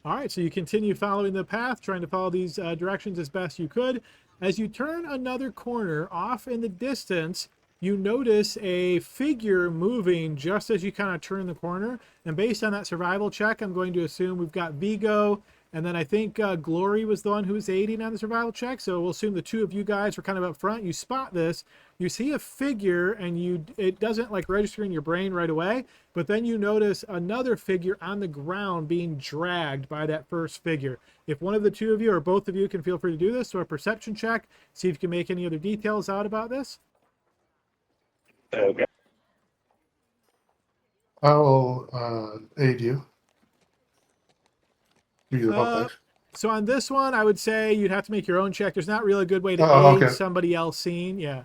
All right, so you continue following the path, trying to follow these directions as best you could. As you turn another corner off in the distance, you notice a figure moving just as you kind of turn the corner. And based on that survival check, I'm going to assume we've got Vigo, and then I think Glory was the one who was aiding on the survival check. So we'll assume the two of you guys were kind of up front. You spot this, you see a figure, and it doesn't like register in your brain right away. But then you notice another figure on the ground being dragged by that first figure. If one of the two of you or both of you can feel free to do this, so a perception check, see if you can make any other details out about this. Okay. I'll aid you. Give you the help dice. So on this one, I would say you'd have to make your own check. There's not really a good way to Oh, aid okay. somebody else seeing. Yeah.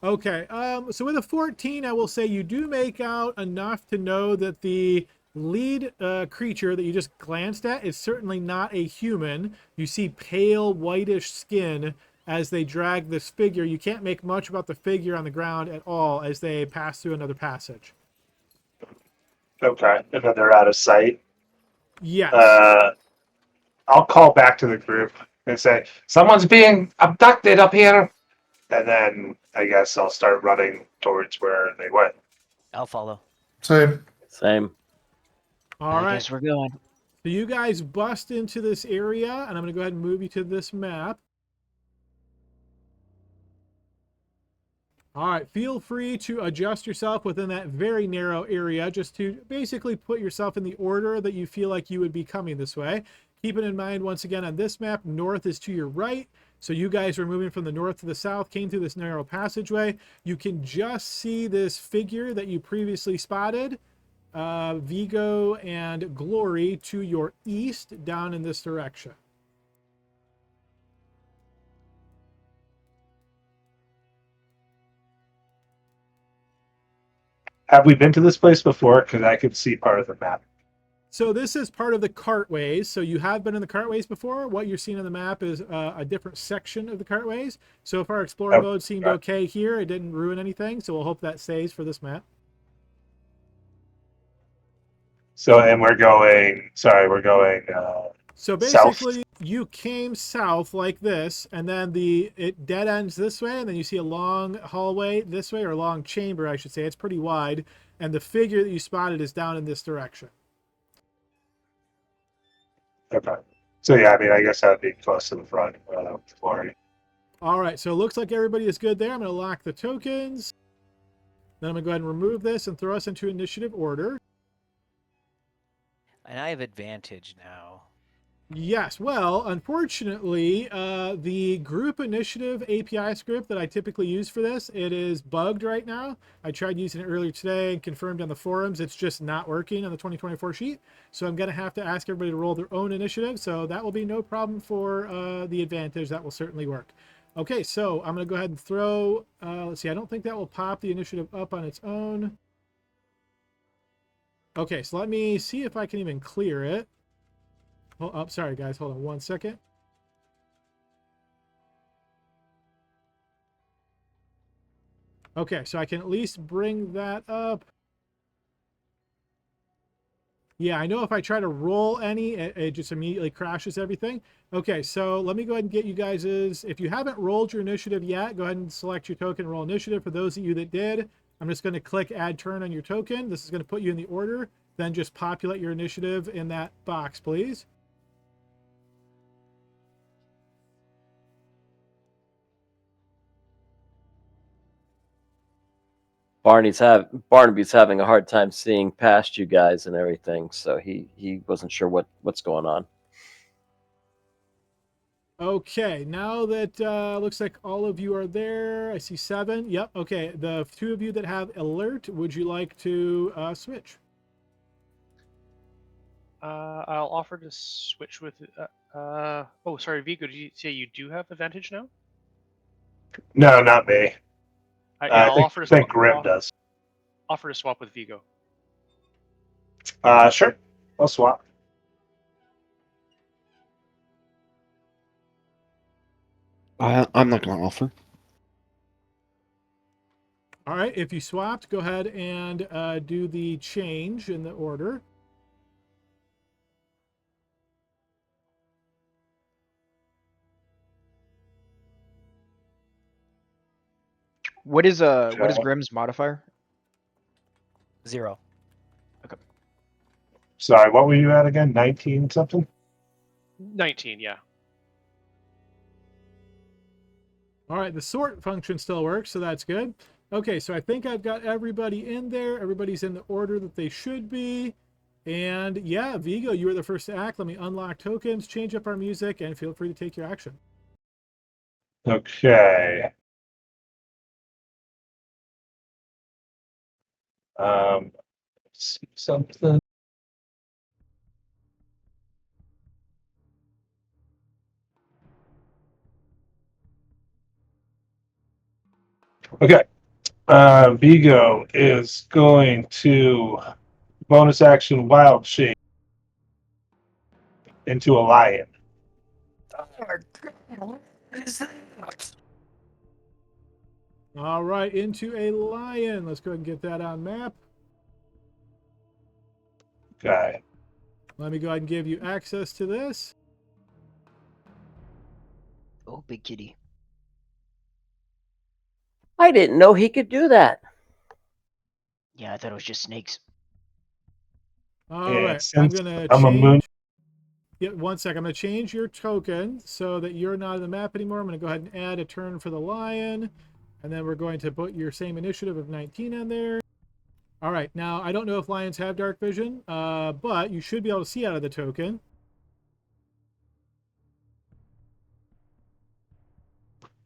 Okay. So with a 14, I will say you do make out enough to know that the lead creature that you just glanced at is certainly not a human. You see pale whitish skin as they drag this figure. You can't make much about the figure on the ground at all as they pass through another passage. Okay. And then they're out of sight. Yes. I'll call back to the group and say, someone's being abducted up here. And then I guess I'll start running towards where they went. I'll follow. Same. Same. All I right. guess we're going. So you guys bust into this area, and I'm going to go ahead and move you to this map. All right, feel free to adjust yourself within that very narrow area just to basically put yourself in the order that you feel like you would be coming this way. Keeping in mind, once again, on this map, north is to your right. So you guys are moving from the north to the south, came through this narrow passageway. You can just see this figure that you previously spotted, Vigo and Glory, to your east down in this direction. Have we been to this place before? Because I could see part of the map. So this is part of the cartways. So you have been in the cartways before. What you're seeing on the map is a different section of the cartways. So far, explorer mode seemed okay here. It didn't ruin anything. So we'll hope that stays for this map. So, and we're going, So south. basically, you came south like this, and then it dead ends this way, and then you see a long hallway this way, or a long chamber, I should say. It's pretty wide, and the figure that you spotted is down in this direction. Okay. So yeah, I mean, I guess I'd be close to the front. Glory. All right, so it looks like everybody is good there. I'm going to lock the tokens. Then I'm going to go ahead and remove this and throw us into initiative order. And I have advantage now. Yes, well, unfortunately, the group initiative API script that I typically use for this, it is bugged right now. I tried using it earlier today and confirmed on the forums. It's just not working on the 2024 sheet. So I'm going to have to ask everybody to roll their own initiative. So that will be no problem for the advantage. That will certainly work. Okay, so I'm going to go ahead and throw, let's see, I don't think that will pop the initiative up on its own. Okay, so let me see if I can even clear it. Oh, sorry, guys. Hold on one second. Okay, so I can at least bring that up. Yeah, I know if I try to roll any, it just immediately crashes everything. Okay, so let me go ahead and get you guys', if you haven't rolled your initiative yet, go ahead and select your token, roll initiative. For those of you that did, I'm just going to click add turn on your token. This is going to put you in the order. Then just populate your initiative in that box, please. Barnaby's having a hard time seeing past you guys and everything, so he wasn't sure what's going on. Okay, now that looks like all of you are there. I see 7. Yep, okay. The 2 of you that have alert, would you like to switch? I'll offer to switch with. Oh, sorry, Vigo. Did you say you do have advantage now? No, not me. I'll offer to think Grim does. Offer to swap with Vigo. Sure. I'll swap. I'm not going to offer. All right, if you swapped, go ahead and do the change in the order. What is Okay. Grimm's modifier? 0. Sorry, what were you at again? 19 something? 19, yeah. All right, the sort function still works, so that's good. Okay, so I think I've got everybody in there. Everybody's in the order that they should be. And yeah, Vigo, you were the first to act. Let me unlock tokens, change up our music, and feel free to take your action. Okay. See something. Okay. Vigo is going to bonus action wild shape into a lion. What is that? All right, into a lion. Let's go ahead and get that on map. Okay. Let me go ahead and give you access to this. Oh, big kitty. I didn't know he could do that. Yeah, I thought it was just snakes. All And right, I'm since going to I'm a moon. change. Yeah, one sec. I'm going to change your token so that you're not on the map anymore. I'm going to go ahead and add a turn for the lion. And then we're going to put your same initiative of 19 in there. All right, now I don't know if lions have dark vision, but you should be able to see out of the token.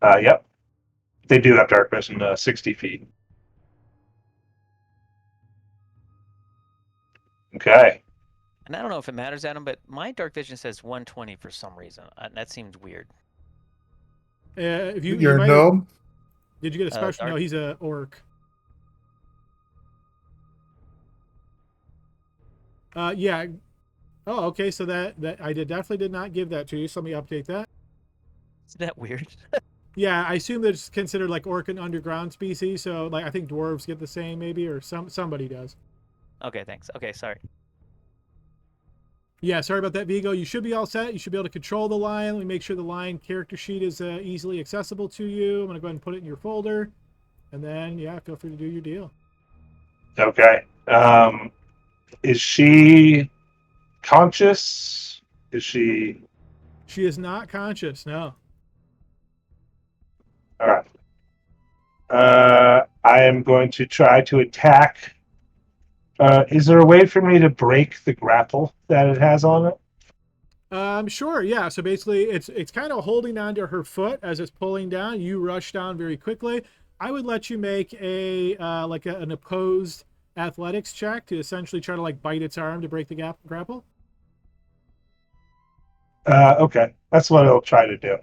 Yep. They do have dark vision, 60 feet. Okay. And I don't know if it matters, Adam, but my dark vision says 120 for some reason. That seems weird. If you You're a might gnome? did you get a special? dark- No, he's a orc. Yeah. Oh, okay. So that I definitely did not give that to you. So let me update that. Isn't that weird? Yeah, I assume that's considered like orc and underground species. So like I think dwarves get the same maybe, or somebody does. Okay, thanks. Okay, sorry. Yeah, sorry about that, Vigo. You should be all set. You should be able to control the lion. Let me make sure the lion character sheet is easily accessible to you. I'm going to go ahead and put it in your folder. And then, yeah, feel free to do your deal. Okay. Is she conscious? Is she? She is not conscious, no. All right. I am going to try to attack. Is there a way for me to break the grapple that it has on it? Sure, yeah. So basically, it's kind of holding on to her foot as it's pulling down. You rush down very quickly. I would let you make an opposed athletics check to essentially try to like bite its arm to break the grapple. Okay, that's what I'll try to do.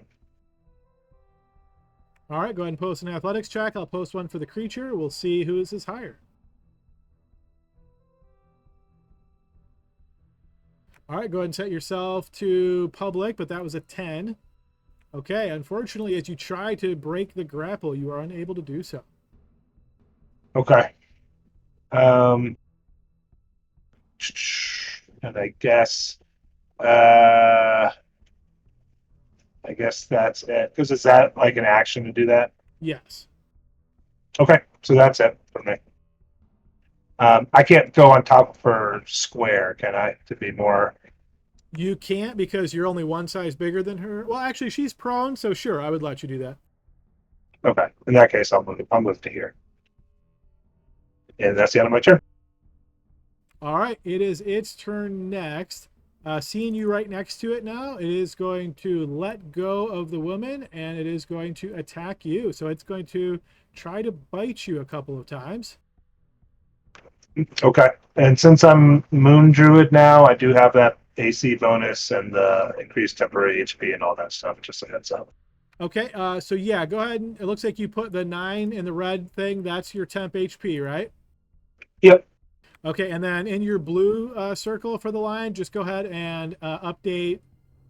All right, go ahead and post an athletics check. I'll post one for the creature. We'll see who is higher. All right, go ahead and set yourself to public, but that was a 10. Okay, unfortunately, as you try to break the grapple, you are unable to do so. Okay. And I guess that's it. Because is that like an action to do that? Yes. Okay, so that's it for me. I can't go on top of her square, can I? To be more. You can't because you're only one size bigger than her. Well, actually, she's prone, so sure, I would let you do that. Okay, in that case, I'll move to here. And that's the end of my turn. All right, it is its turn next. Seeing you right next to it now, it is going to let go of the woman and it is going to attack you. So it's going to try to bite you a couple of times. Okay, and since I'm Moon Druid now, I do have that AC bonus and the increased temporary HP and all that stuff. Just a heads up. Okay, so yeah, go ahead. And it looks like you put the 9 in the red thing. That's your temp HP, right? Yep. Okay, and then in your blue circle for the line, just go ahead and update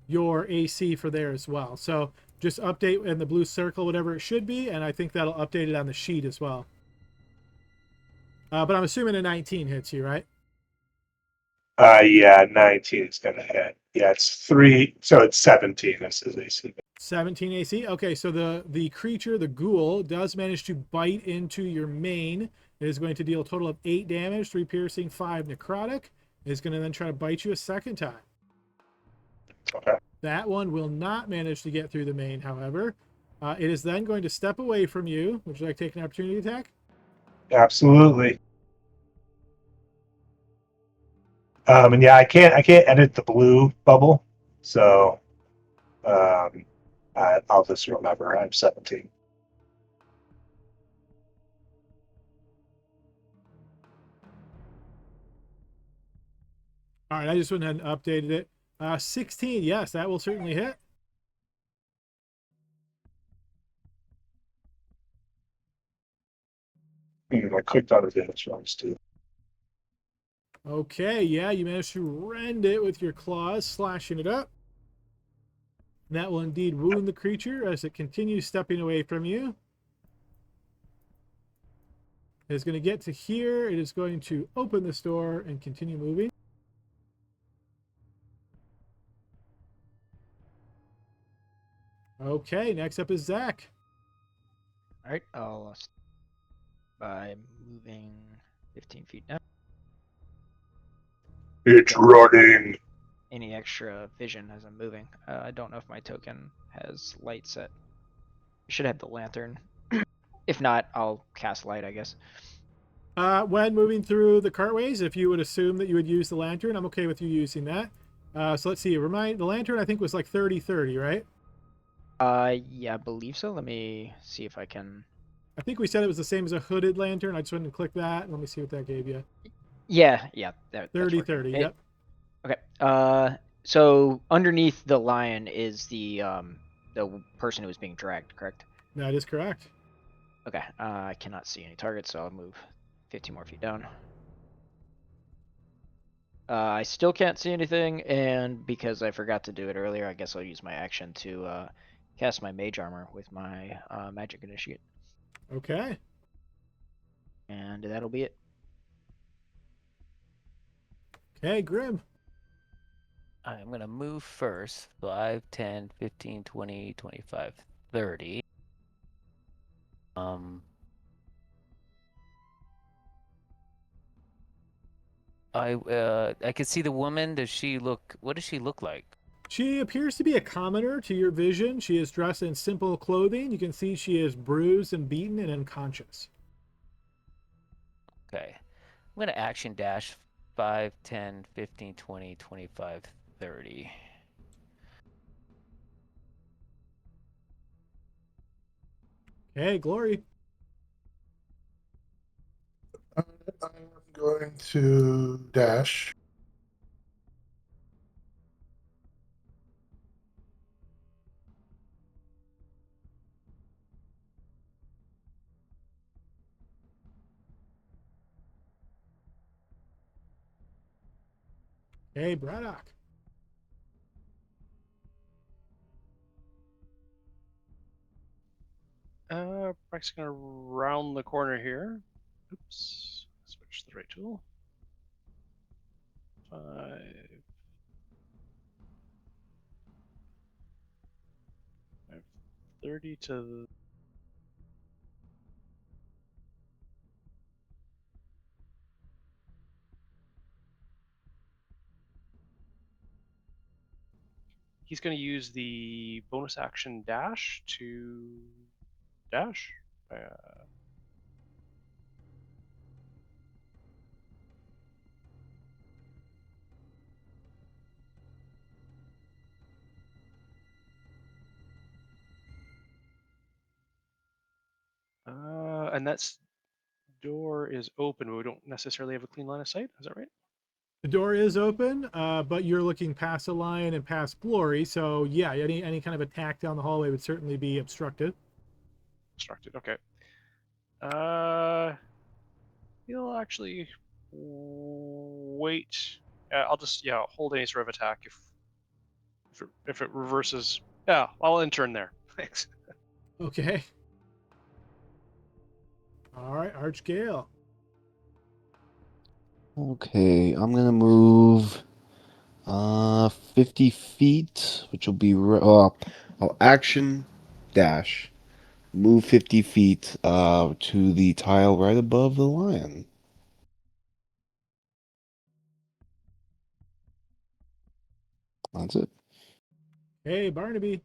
your AC for there as well. So just update in the blue circle whatever it should be, and I think that'll update it on the sheet as well. But I'm assuming a 19 hits you, right? Yeah, 19 is gonna hit. Yeah, it's 3, so it's 17. This is AC. 17 AC. Okay, so the creature, the ghoul, does manage to bite into your main. It is going to deal a total of 8 damage, 3 piercing, 5 necrotic. It is going to then try to bite you a second time. Okay. That one will not manage to get through the main, however. It is then going to step away from you. Would you like to take an opportunity attack? Absolutely. And yeah, I can't edit the blue bubble, so I'll just remember I'm 17. All right, I just went ahead and updated it. 16, yes, that will certainly hit. I clicked on the damage ones too. Okay, yeah, you managed to rend it with your claws, slashing it up. And that will indeed wound the creature as it continues stepping away from you. It is going to get to here. It is going to open this door and continue moving. Okay, next up is Zach. All right, I'll by moving 15 feet down. It's running. Any extra vision as I'm moving. I don't know if my token has light set. I should have the lantern. If not, I'll cast light, I guess. When moving through the cartways, if you would assume that you would use the lantern, I'm okay with you using that. So let's see. Remind the lantern, I think, was like 30-30, right? Yeah, I believe so. Let me see if I can. I think we said it was the same as a hooded lantern. I just went and click that. Let me see what that gave you. Yeah, that's 30-30, yep. Okay. So underneath the lion is the person who was being dragged, correct? That is correct. Okay. I cannot see any targets, so I'll move 15 more feet down. I still can't see anything, and because I forgot to do it earlier, I guess I'll use my action to cast my mage armor with my magic initiate. Okay. And that'll be it. Okay, Grim. I'm going to move first. 5, 10, 15, 20, 25, 30. I could see the woman. What does she look like? She appears to be a commoner to your vision. She is dressed in simple clothing. You can see she is bruised and beaten and unconscious. Okay. I'm going to action dash 5, 10, 15, 20, 25, 30. Okay, Glory. I'm going to dash. Hey, Braddock. Breck's gonna round the corner here. Oops. Switch to the right tool. 5. 30 to. He's going to use the bonus action dash to dash. And that's door is open, but we don't necessarily have a clean line of sight. Is that right? The door is open, but you're looking past the lion and past Glory. So yeah, any kind of attack down the hallway would certainly be obstructed. Obstructed. Okay. He'll actually wait. I'll just hold any sort of attack if If it reverses, yeah, I'll intern there. Thanks. Okay. All right, Archgale. Okay, I'm gonna move 50 feet, which will be I'll action dash move 50 feet to the tile right above the lion. That's it. Hey, Barnaby.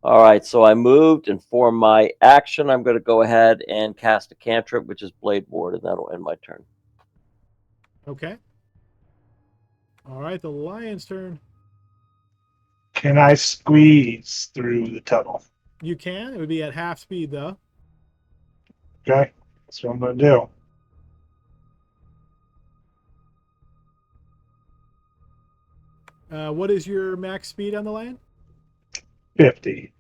All right, so I moved, and for my action, I'm going to go ahead and cast a cantrip, which is Blade Ward, and that'll end my turn. Okay. All right, the lion's turn. Can I squeeze through the tunnel? You can. It would be at half speed, though. Okay, that's what I'm gonna do. What is your max speed on the lion? 50.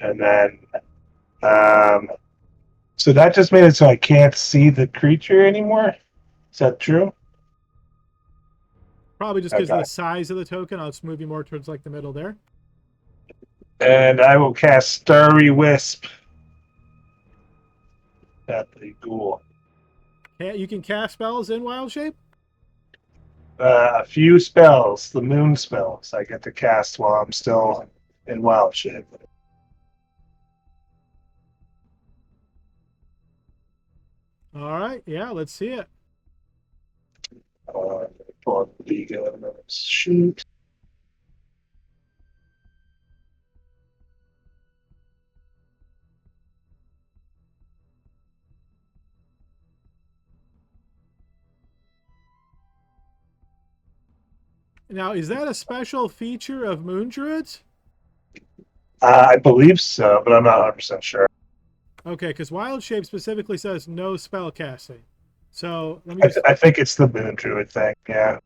And then, so that just made it so I can't see the creature anymore. Is that true? Probably just because of Okay. the size of the token. I'll just move you more towards like the middle there. And I will cast Starry Wisp at the ghoul. You can cast spells in wild shape. A few spells, the moon spells, I get to cast while I'm still in wild shape. All right. Yeah, let's see it. Pull up the shoot. Now, is that a special feature of Moon Druids? I believe so, but I'm not 100% sure. Okay, because Wild Shape specifically says no spell casting. So let me just. I think it's the moon druid thing, yeah.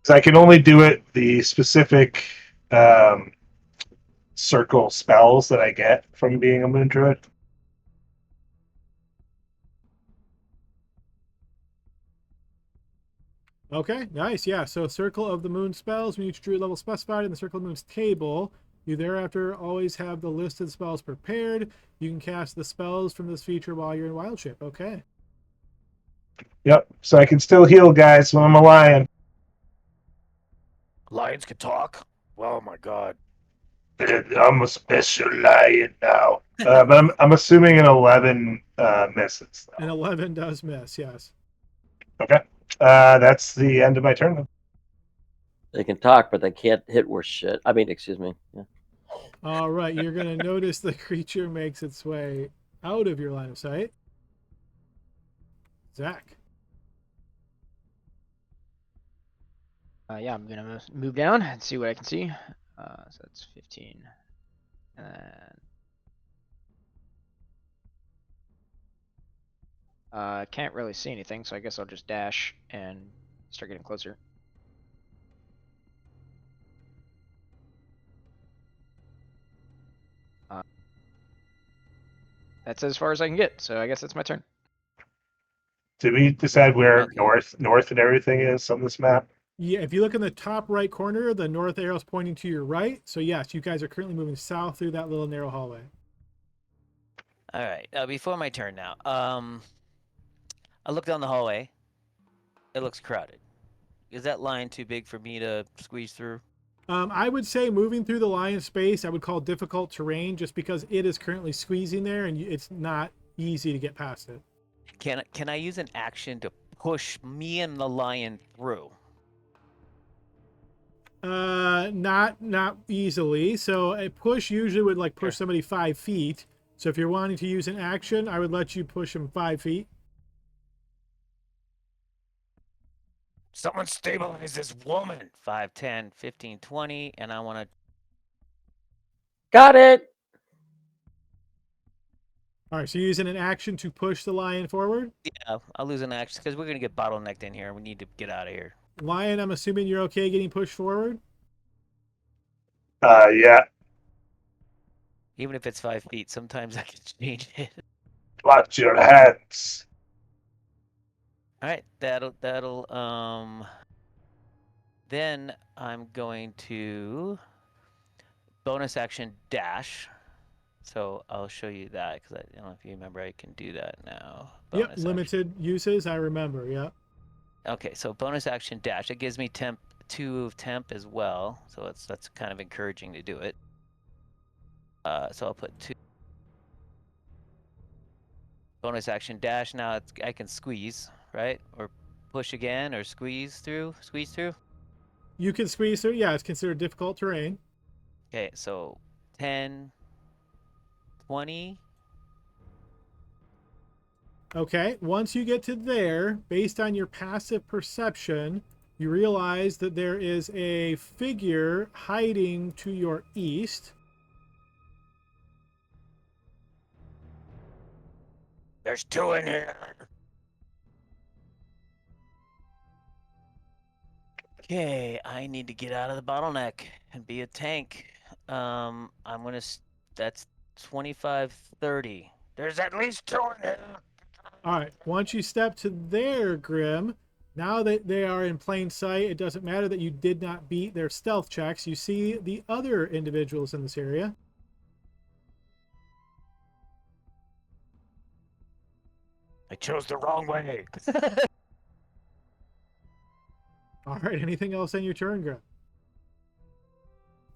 Because I can only do it the specific circle spells that I get from being a moon druid. Okay, nice. Yeah, so Circle of the Moon spells, when each druid level specified in the Circle of the Moon's table, you thereafter always have the listed spells prepared. You can cast the spells from this feature while you're in Wild Shape. Okay. Yep, so I can still heal guys when I'm a lion. Lions can talk. Oh my god. I'm a special lion now. But I'm assuming an 11 misses. An 11 does miss, yes. Okay. That's the end of my turn. They can talk, but they can't hit worse shit. I mean, excuse me. Yeah. All right, you're going to notice the creature makes its way out of your line of sight. Zach. Yeah, I'm gonna move down and see what I can see. So that's 15. And can't really see anything, so I guess I'll just dash and start getting closer. That's as far as I can get, so I guess it's my turn. Did we decide where Okay. north and everything is on this map? Yeah, if you look in the top right corner, the north arrow is pointing to your right. So yes, you guys are currently moving south through that little narrow hallway. All right. Before my turn now. I look down the hallway. It looks crowded. Is that line too big for me to squeeze through? I would say moving through the lion space, I would call difficult terrain just because it is currently squeezing there and it's not easy to get past it. Can I use an action to push me and the lion through? Not easily. So a push usually would like push somebody 5 feet. So if you're wanting to use an action, I would let you push him 5 feet. Someone stabilize this woman. 5, 10, 15, 20, and I want to. Got it. All right, so you're using an action to push the lion forward. Yeah, I'll lose an action because we're gonna get bottlenecked in here. We need to get out of here. Lion, I'm assuming you're okay getting pushed forward. Yeah. Even if it's 5 feet, sometimes I can change it. Watch your hands. All right, that'll. Then I'm going to bonus action dash. So I'll show you that because I don't know if you remember. I can do that now. Yep, Bonus action. limited uses. I remember. Yep. Okay, so bonus action dash. It gives me 2 of temp as well. So that's kind of encouraging to do it. So I'll put 2. Bonus action dash. Now I can squeeze, right? Or push again, or squeeze through. Squeeze through. You can squeeze through. Yeah, it's considered difficult terrain. Okay, so 10, 20. Okay, once you get to there, based on your passive perception, you realize that there is a figure hiding to your east. There's 2 in here. Okay, I need to get out of the bottleneck and be a tank. I'm gonna. That's 25, 30. There's at least 2 in here. All right, once you step to there, Grim, now that they are in plain sight, it doesn't matter that you did not beat their stealth checks. You see the other individuals in this area. I chose the wrong way. All right, anything else on your turn, Grim?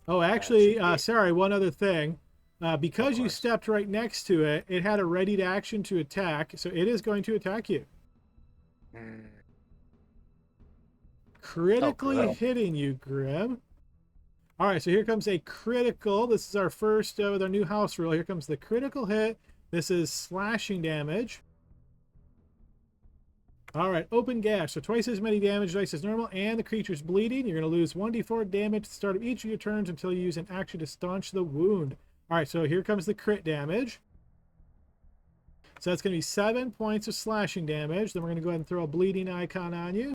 Oh, actually, sorry, one other thing. Because you stepped right next to it, it had a ready to action to attack, so it is going to attack you. Critically hitting you, Grim. All right, so here comes a critical. This is our first with our new house rule. Here comes the critical hit. This is slashing damage. All right, open gash. So twice as many damage dice as normal, and the creature's bleeding. You're going to lose 1d4 damage at the start of each of your turns until you use an action to staunch the wound. All right, so here comes the crit damage. So that's going to be 7 points of slashing damage. Then we're going to go ahead and throw a bleeding icon on you.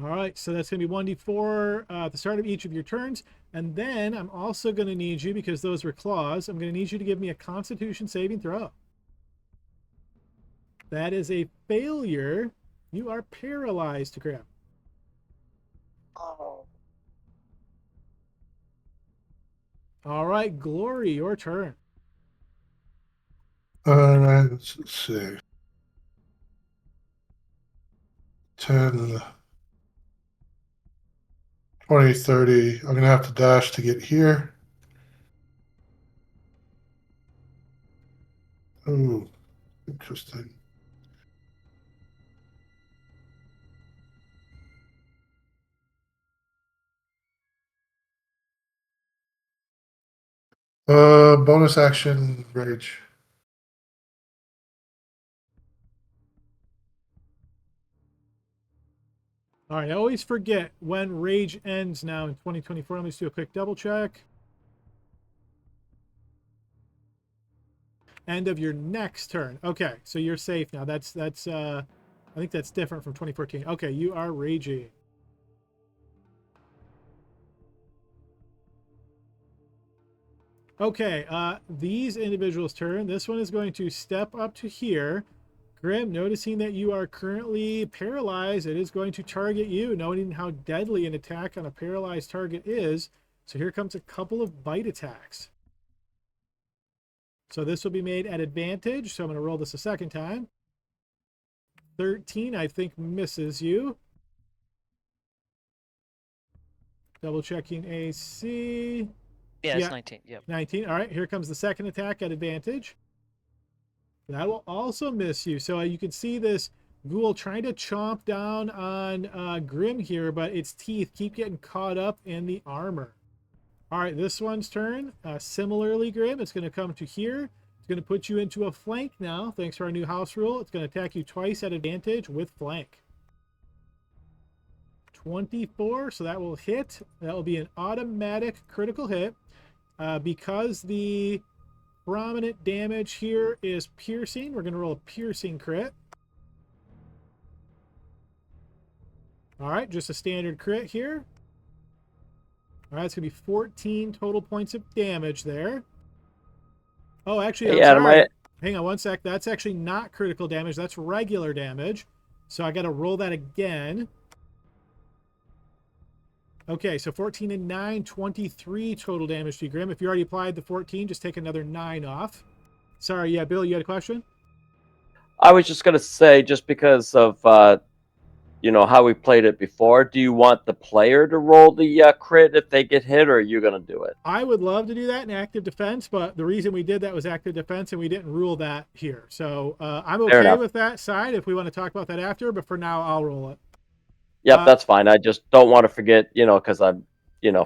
All right, so that's going to be 1d4 at the start of each of your turns. And then I'm also going to need you, because those were claws, I'm going to need you to give me a Constitution saving throw. That is a failure. You are paralyzed, Grim. Oh. All right, Glory, your turn. Let's see. 10, 20, 30. I'm going to have to dash to get here. Oh, interesting. Bonus action, rage. All right, I always forget when Rage ends now in 2024. Let me just do a quick double check. End of your next turn. Okay, so you're safe now. That's I think that's different from 2014. Okay, you are raging. Okay, these individuals' turn. This one is going to step up to here. Grim, noticing that you are currently paralyzed, it is going to target you, knowing how deadly an attack on a paralyzed target is. So here comes a couple of bite attacks. So this will be made at advantage. So I'm going to roll this a second time. 13, I think, misses you. Double checking AC. Yeah, it's 19. Yep. 19. All right, here comes the second attack at advantage. That will also miss you. So you can see this ghoul trying to chomp down on Grim here, but its teeth keep getting caught up in the armor. All right, this one's turn. Similarly, Grim, it's going to come to here. It's going to put you into a flank now, thanks to our new house rule. It's going to attack you twice at advantage with flank. 24, so that will hit. That will be an automatic critical hit. Because the prominent damage here is piercing, we're going to roll a piercing crit. All right, just a standard crit here. All right, it's going to be 14 total points of damage there. Oh, actually, Hey, I'm Adam, sorry. Hang on one sec. That's actually not critical damage. That's regular damage. So I got to roll that again. Okay, so 14 and 9, 23 total damage to you, Grim. If you already applied the 14, just take another 9 off. Sorry, yeah, Bill, you had a question? I was just gonna say, just because of how we played it before, do you want the player to roll the crit if they get hit, or are you gonna do it? I would love to do that in active defense, but the reason we did that was active defense, and we didn't rule that here. So I'm Fair okay enough. with that side if we want to talk about that after, but for now, I'll roll it. Yep, that's fine. I just don't want to forget, because I'm,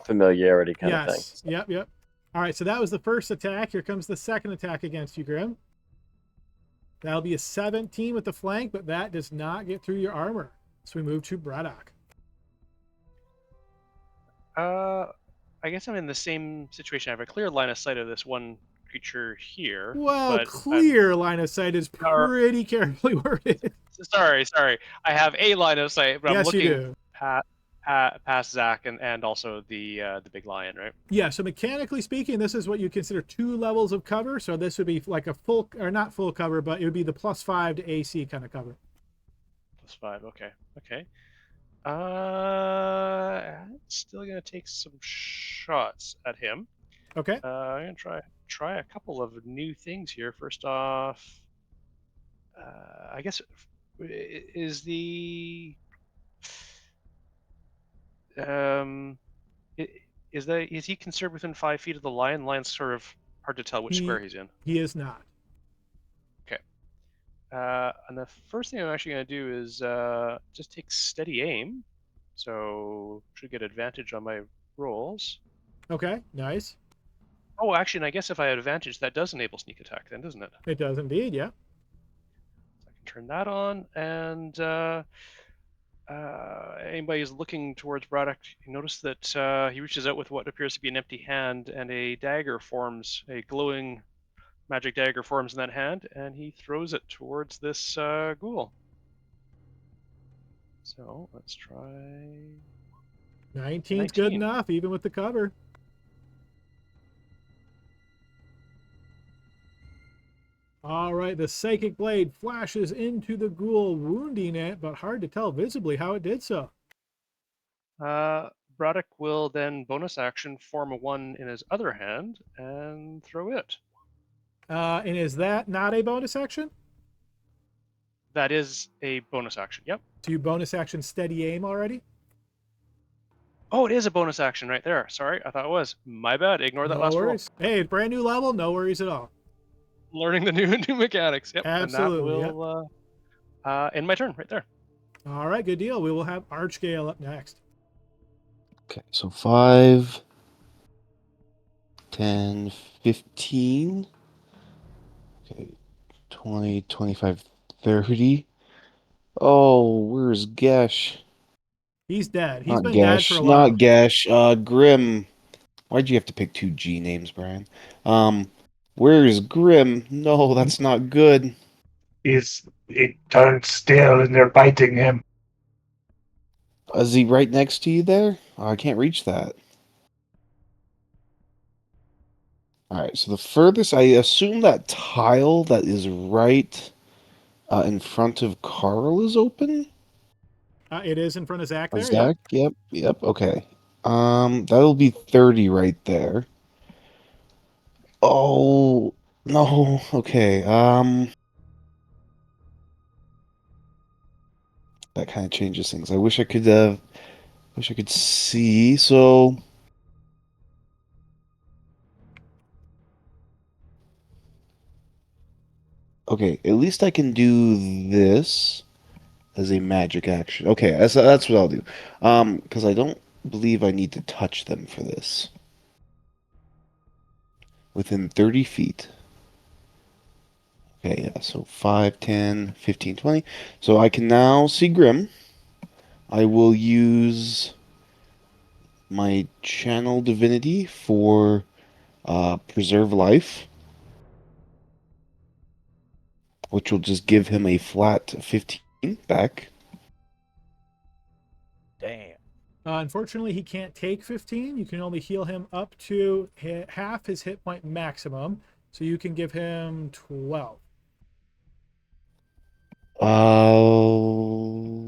familiarity kind of thing. Yes. Yep. All right, so that was the first attack. Here comes the second attack against you, Grim. That'll be a 17 with the flank, but that does not get through your armor. So we move to Braddock. I guess I'm in the same situation. I have a clear line of sight of this one creature here. Well, but clear line of sight is pretty carefully worded. Sorry. I have a line of sight, but Yes, I'm you looking do. past Zach and also the big lion, right? Yeah, so mechanically speaking, this is what you consider 2 levels of cover. So this would be like a full, or not full cover, but it would be the +5 to AC kind of cover. +5, okay. Still gonna take some shots at him. Okay. I'm gonna try a couple of new things here. First off, I guess is the is he conserved within 5 feet of the lion? Lion's sort of hard to tell which square he's in. He is not. Okay. And the first thing I'm actually going to do is just take steady aim. So should get advantage on my rolls. Okay, nice. Oh, actually, and I guess if I had advantage, that does enable sneak attack then, doesn't it? It does indeed, yeah. So I can turn that on, and anybody who's looking towards Braddock, you notice that he reaches out with what appears to be an empty hand, and a dagger forms, a glowing magic dagger forms in that hand, and he throws it towards this ghoul. So let's try. 19's good enough, even with the cover. All right, the Psychic Blade flashes into the ghoul, wounding it, but hard to tell visibly how it did so. Braddock will then bonus action form a 1 in his other hand and throw it. And is that not a bonus action? That is a bonus action, yep. Do you bonus action steady aim already? Oh, it is a bonus action right there. Sorry, I thought it was. My bad. Ignore that last worries. roll. Hey, brand new level, no worries at all. Learning the new mechanics. Yep. Absolutely. And that will end my turn right there. All right, good deal. We will have Archgale up next. Okay, so 5, 10, 15. Okay, 20, 25, 30. Oh, where's Gesh? He's dead. He's Not been Gesh, dead for a while. not Gesh. Grim. Why'd you have to pick 2 G names, Brian? Where's Grim? No, that's not good. It turned still and they're biting him. Is he right next to you there? Oh, I can't reach that. Alright, so the furthest, I assume that tile that is right in front of Carl is open? It is in front of Zach there. Zach? Yep, okay. That'll be 30 right there. Oh, no, okay, that kind of changes things. I wish I could see, so... Okay, at least I can do this as a magic action. Okay, that's what I'll do. Because I don't believe I need to touch them for this. Within 30 feet. Okay, yeah, so 5, 10, 15, 20. So I can now see Grim. I will use my channel divinity for Preserve Life, which will just give him a flat 15 back. Damn. Unfortunately, he can't take 15. You can only heal him up to half his hit point maximum. So you can give him 12.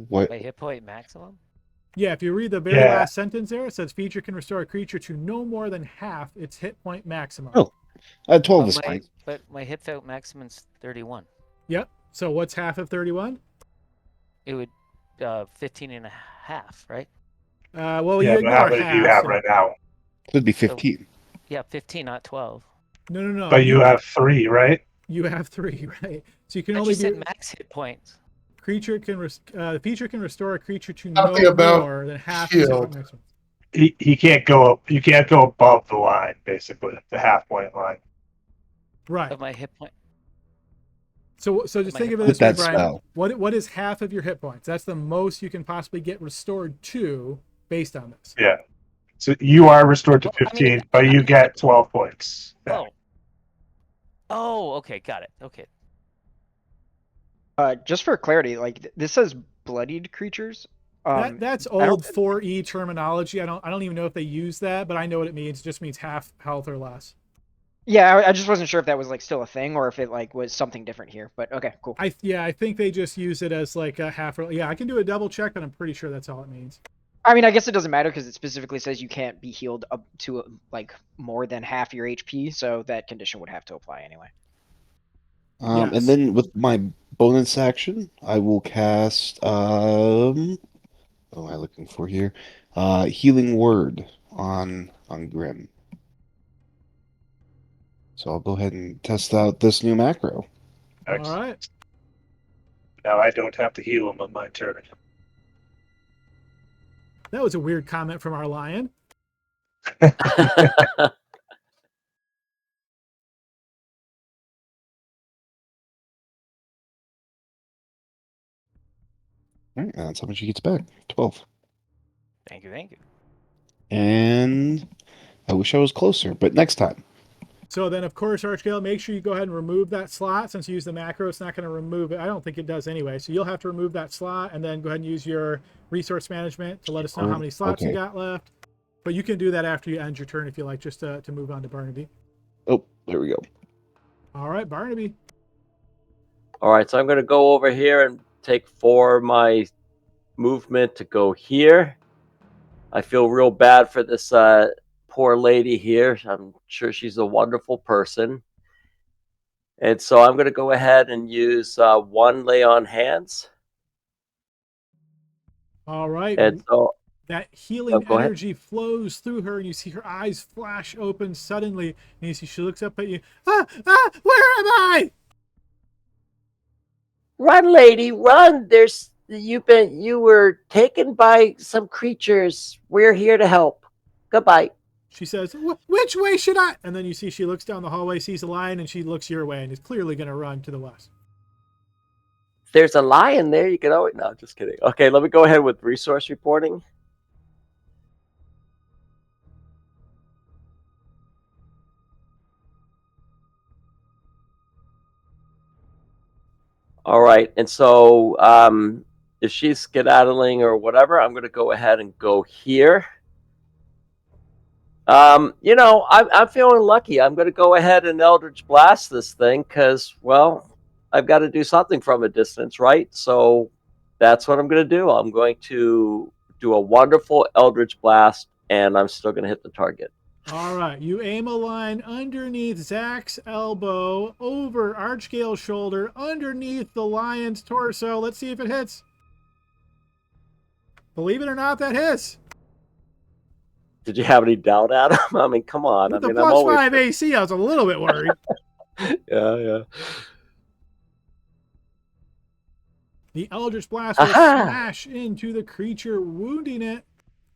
What? My hit point maximum? Yeah, if you read the very Yeah. last sentence there, it says feature can restore a creature to no more than half its hit point maximum. Oh, 12 is fine. But my hit point maximum's 31. Yep. So what's half of 31? It would 15 and a half, right? Well, Yeah, you but ignore how many do you half. have So... right now? Could be 15. Yeah, 15, not 12. No. But you have 3, right? You have 3, right? So you can I only just be said max hit points. creature can the feature can restore a creature to Talking no about more than half its hit point healed. maximum. He can't go up. You can't go above the line, basically, the half point line. Right. Of my hit point. So just think of it With this way, that Brian. spell. What is half of your hit points? That's the most you can possibly get restored to based on this. Yeah. So you are restored to Well, I mean, 15, but you get 12 points. Oh. Oh, okay, got it. Okay. Just for clarity, like this says bloodied creatures. That's I don't- old 4E terminology. I don't even know if they use that, but I know what it means. It just means half health or less. Yeah, I just wasn't sure if that was like still a thing or if it like was something different here. But okay, cool. I think they just use it as like a half. Yeah, I can do a double check, but I'm pretty sure that's all it means. I mean, I guess it doesn't matter because it specifically says you can't be healed up to like more than half your HP, so that condition would have to apply anyway. Yes. And then with my bonus action, I will cast what am I looking for here? Healing Word on Grim. So I'll go ahead and test out this new macro. All Excellent. right. Now I don't have to heal him on my turn. That was a weird comment from our lion. All right, that's how much he gets back. 12. Thank you, thank you. And I wish I was closer, but next time. So then, of course, Archgale, make sure you go ahead and remove that slot. Since you use the macro, it's not going to remove it. I don't think it does anyway. So you'll have to remove that slot and then go ahead and use your resource management to let us know how many slots you got left. But you can do that after you end your turn if you like, just to move on to Barnaby. Oh, there we go. All right, Barnaby. All right, so I'm going to go over here and take 4 of my movement to go here. I feel real bad for this poor lady here. I'm sure she's a wonderful person. And so I'm going to go ahead and use 1 lay on hands. All right. And so that healing go ahead. energy flows through her, and you see her eyes flash open suddenly. And you see she looks up at you. Where am I? Run, lady, run! You were taken by some creatures. We're here to help. Goodbye. She says, which way should I? And then you see she looks down the hallway, sees a lion, and she looks your way and is clearly going to run to the west. If there's a lion there, you can always... No, just kidding. Okay, let me go ahead with resource reporting. All right, and so if she's skedaddling or whatever, I'm going to go ahead and go here. I'm feeling lucky. I'm going to go ahead and Eldritch Blast this thing because, well, I've got to do something from a distance, right? So that's what I'm going to do. I'm going to do a wonderful Eldritch Blast, and I'm still going to hit the target. All right, you aim a line underneath Zach's elbow, over Archgale's shoulder, underneath the lion's torso. Let's see if it hits. Believe it or not, that hits. Did you have any doubt, Adam? I mean, come on. With I the mean, plus 5 AC, I was a little bit worried. Yeah. The Eldritch Blast will smash into the creature, wounding it.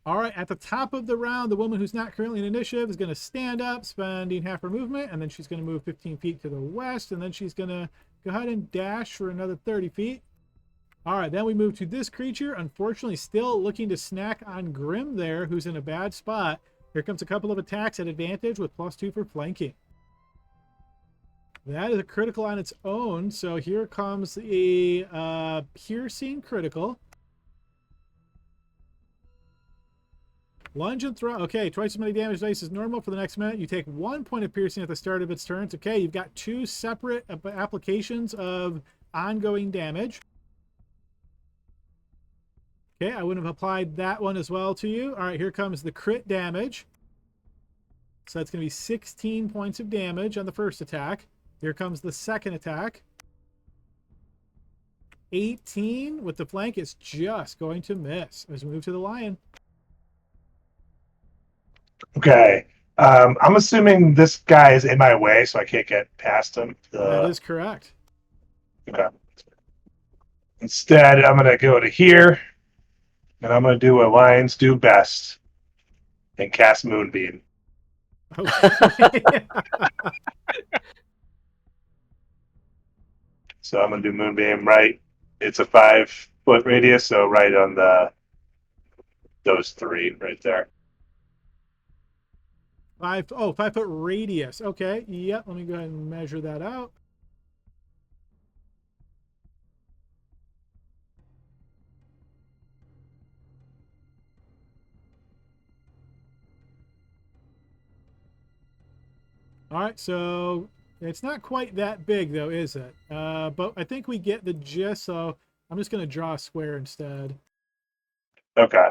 All right, at the top of the round, the woman who's not currently in initiative is going to stand up, spending half her movement, and then she's going to move 15 feet to the west, and then she's going to go ahead and dash for another 30 feet. All right, then we move to this creature, unfortunately still looking to snack on Grim there, who's in a bad spot. Here comes a couple of attacks at advantage with +2 for flanking. That is a critical on its own. So here comes a piercing critical. Lunge and throw. Okay, twice as many damage dice as normal for the next minute. You take 1 point of piercing at the start of its turns. Okay, you've got 2 separate applications of ongoing damage. Okay, I would have applied that one as well to you. All right, here comes the crit damage. So that's going to be 16 points of damage on the first attack. Here comes the second attack. 18 with the flank. It's just going to miss as we move to the lion. Okay. I'm assuming this guy is in my way, so I can't get past him. That is correct. Okay. Instead, I'm going to go to here, and I'm going to do what lions do best and cast Moonbeam. Okay. So I'm going to do Moonbeam right. It's a 5-foot radius, so right on those 3 right there. 5-foot radius. Okay. Yep. Let me go ahead and measure that out. All right. So it's not quite that big, though, is it? But I think we get the gist. So I'm just going to draw a square instead. Okay.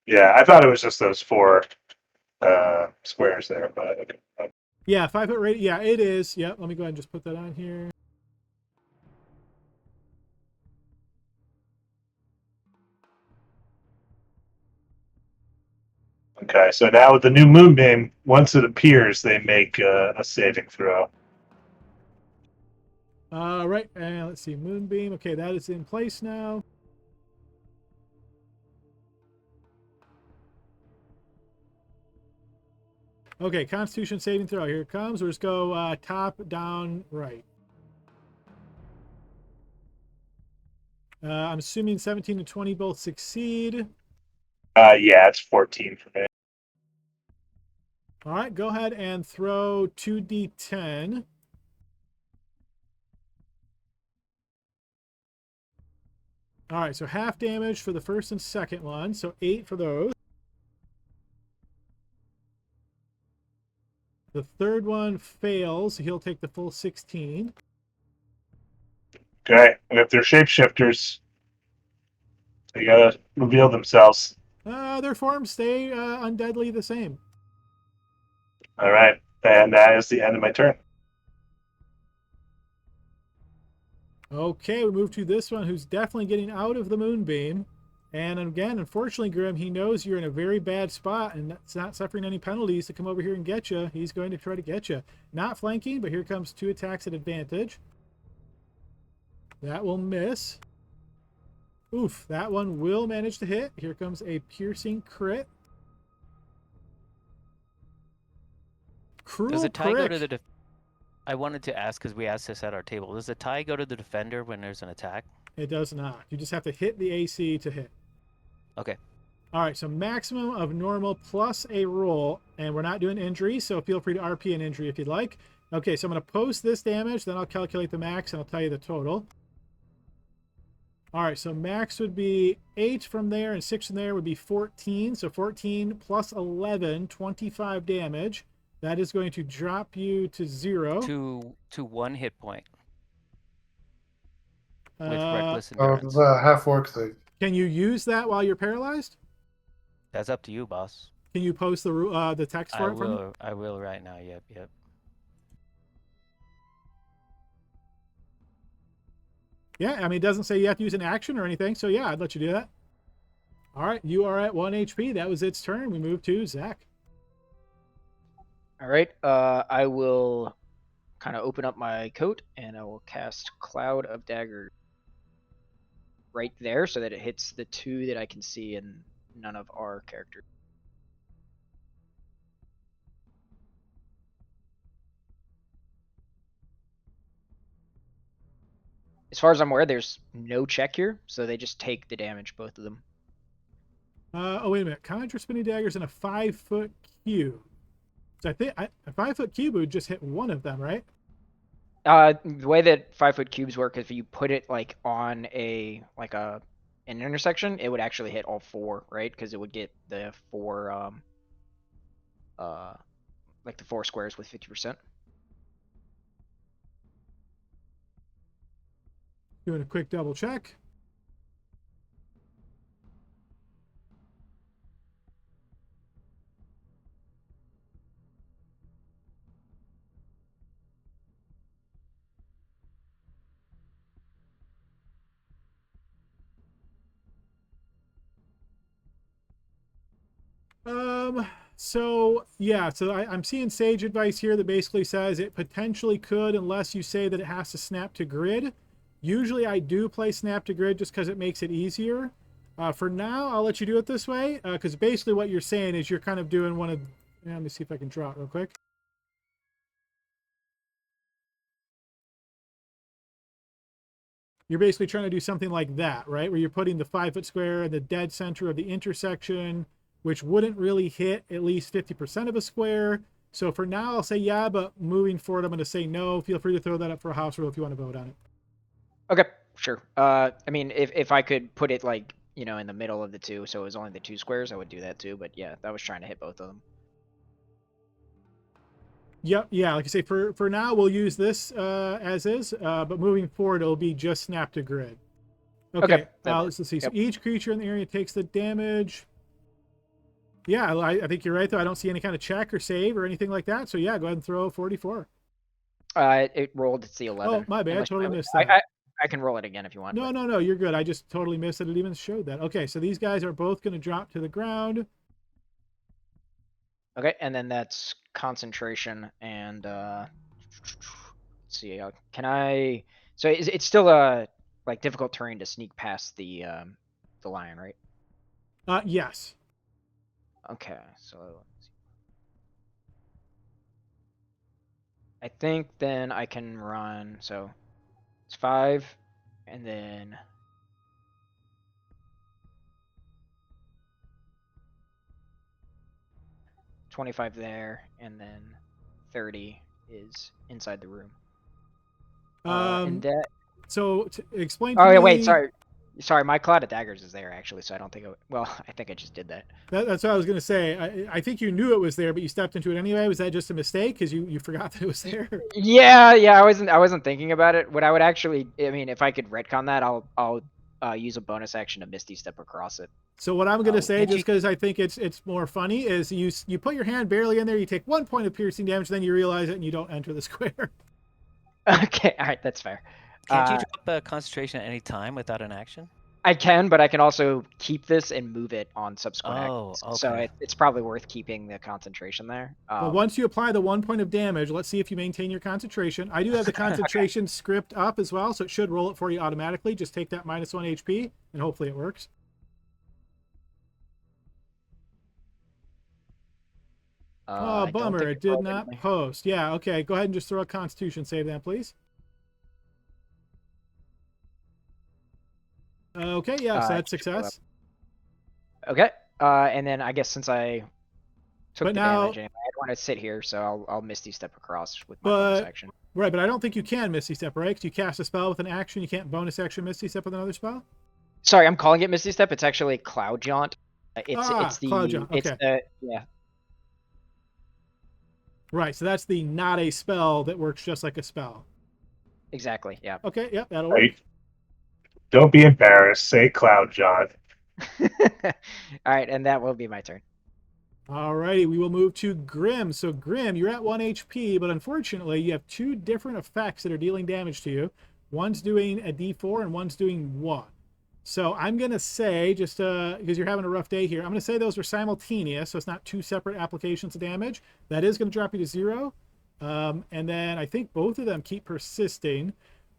Yeah, I thought it was just those 4 squares there, but okay. Yeah, 5-foot radius. Yeah, it is. Yep. Let me go ahead and just put that on here. Okay, so now with the new Moonbeam, once it appears, they make a saving throw. Right. And let's see. Moonbeam. Okay, that is in place now. Okay, Constitution saving throw. Here it comes. We'll just go top, down, right. I'm assuming 17 and 20 both succeed. Yeah, it's 14 for me. All right, go ahead and throw 2d10. All right, so half damage for the first and second one, so 8 for those. The third one fails, so he'll take the full 16. Okay, and if they're shapeshifters, they gotta reveal themselves. Their forms stay undeadly the same. All right, and that is the end of my turn. Okay, we move to this one who's definitely getting out of the Moonbeam. And again, unfortunately, Grim, he knows you're in a very bad spot and it's not suffering any penalties to come over here and get you. He's going to try to get you. Not flanking, but here comes 2 attacks at advantage. That will miss. Oof, that one will manage to hit. Here comes a piercing crit. Cruel Does a tie go prick. to the I wanted to ask, because we asked this at our table, does a tie go to the defender when there's an attack? It does not. You just have to hit the AC to hit. Okay. All right, so maximum of normal plus a roll, and we're not doing injury, so feel free to RP an injury if you'd like. Okay, so I'm going to post this damage, then I'll calculate the max, and I'll tell you the total. All right, so max would be 8 from there, and 6 from there would be 14. So 14 plus 11, 25 damage. That is going to drop you to 0. To 1 hit point with Uh, reckless Oh, endurance. the half orc thing. Can you use that while you're paralyzed? That's up to you, boss. Can you post the text for it for me? I will right now. Yep. Yeah, I mean, it doesn't say you have to use an action or anything, so yeah, I'd let you do that. All right, you are at 1 HP. That was its turn. We move to Zach. All right. I will kind of open up my coat and I will cast Cloud of Daggers right there so that it hits the 2 that I can see and none of our characters. As far as I'm aware, there's no check here, so they just take the damage, both of them. Oh, wait a minute. Conjure spinning daggers in a 5-foot cube. So I think a 5-foot cube would just hit one of them, right? The way that 5-foot cubes work, if you put it like on an intersection, it would actually hit all four, right? Because it would get the four like the four squares with 50%. Doing a quick double check. So yeah, so I'm seeing sage advice here that basically says it potentially could, unless you say that it has to snap to grid. Usually I do play snap to grid just because it makes it easier. For now, I'll let you do it this way, because basically what you're saying is you're kind of doing one of, let me see if I can draw it real quick. You're basically trying to do something like that, right? Where you're putting the 5-foot square in the dead center of the intersection, which wouldn't really hit at least 50% of a square. So for now, I'll say yeah, but moving forward, I'm going to say no. Feel free to throw that up for a house rule if you want to vote on it. Okay, sure. I mean, if I could put it like, in the middle of the two, so it was only the 2 squares, I would do that too. But yeah, I was trying to hit both of them. Yep, yeah, like I say, for now, we'll use this as is, but moving forward, it'll be just snap to grid. Okay, let's see. Yep. So each creature in the area takes the damage. Yeah, I think you're right, though. I don't see any kind of check or save or anything like that. So yeah, go ahead and throw 44. It rolled. It's the 11. Oh, my bad. I totally missed that. I can roll it again if you want. No, you're good. I just totally missed that it even showed that. Okay, so these guys are both going to drop to the ground. Okay, and then that's concentration and let's see. Can I? So it's still like difficult terrain to sneak past the lion, right? Yes. Okay, so I think then I can run. So it's 5, and then 25 there, and then 30 is inside the room. And that. So explain to me. Oh yeah, wait, sorry. My cloud of daggers is there actually, so I don't think. I think I just did that. That's what I was gonna say. I think you knew it was there, but you stepped into it anyway. Was that just a mistake because you forgot that it was there? Yeah. I wasn't thinking about it. What I would actually, I mean, if I could retcon that, I'll use a bonus action to Misty Step across it. So what I'm gonna say, just because I think it's more funny, is you put your hand barely in there, you take 1 point of piercing damage, then you realize it and you don't enter the square. Okay, all right, that's fair. Can't you drop a concentration at any time without an action? I can, but I can also keep this and move it on subsequent actions. Okay. So it's probably worth keeping the concentration there. Well, once you apply the 1 point of damage, let's see if you maintain your concentration. I do have the concentration script up as well, so it should roll it for you automatically. Just take that -1 HP, and hopefully it works. Oh, bummer. It did not post. Yeah, okay. Go ahead and just throw a Constitution save then, please. Okay, yeah, so that's success. Okay, and then I guess since I took the damage anyway, I want to sit here, so I'll Misty Step across with my bonus action. Right, but I don't think you can Misty Step, right? Because you cast a spell with an action, you can't bonus action Misty Step with another spell? Sorry, I'm calling it Misty Step. It's actually Cloud Jaunt. It's the Cloud Jaunt. Okay. Yeah. Right, so that's the not a spell that works just like a spell. Exactly, yeah. Okay, yep, that'll work. Don't be embarrassed. Say Cloud John. All right, and that will be my turn. All righty, we will move to Grim. So Grim, you're at 1 HP, but unfortunately you have 2 different effects that are dealing damage to you. One's doing a D4 and one's doing 1. So I'm going to say, just because you're having a rough day here, I'm going to say those are simultaneous, so it's not 2 separate applications of damage. That is going to drop you to 0. And then I think both of them keep persisting.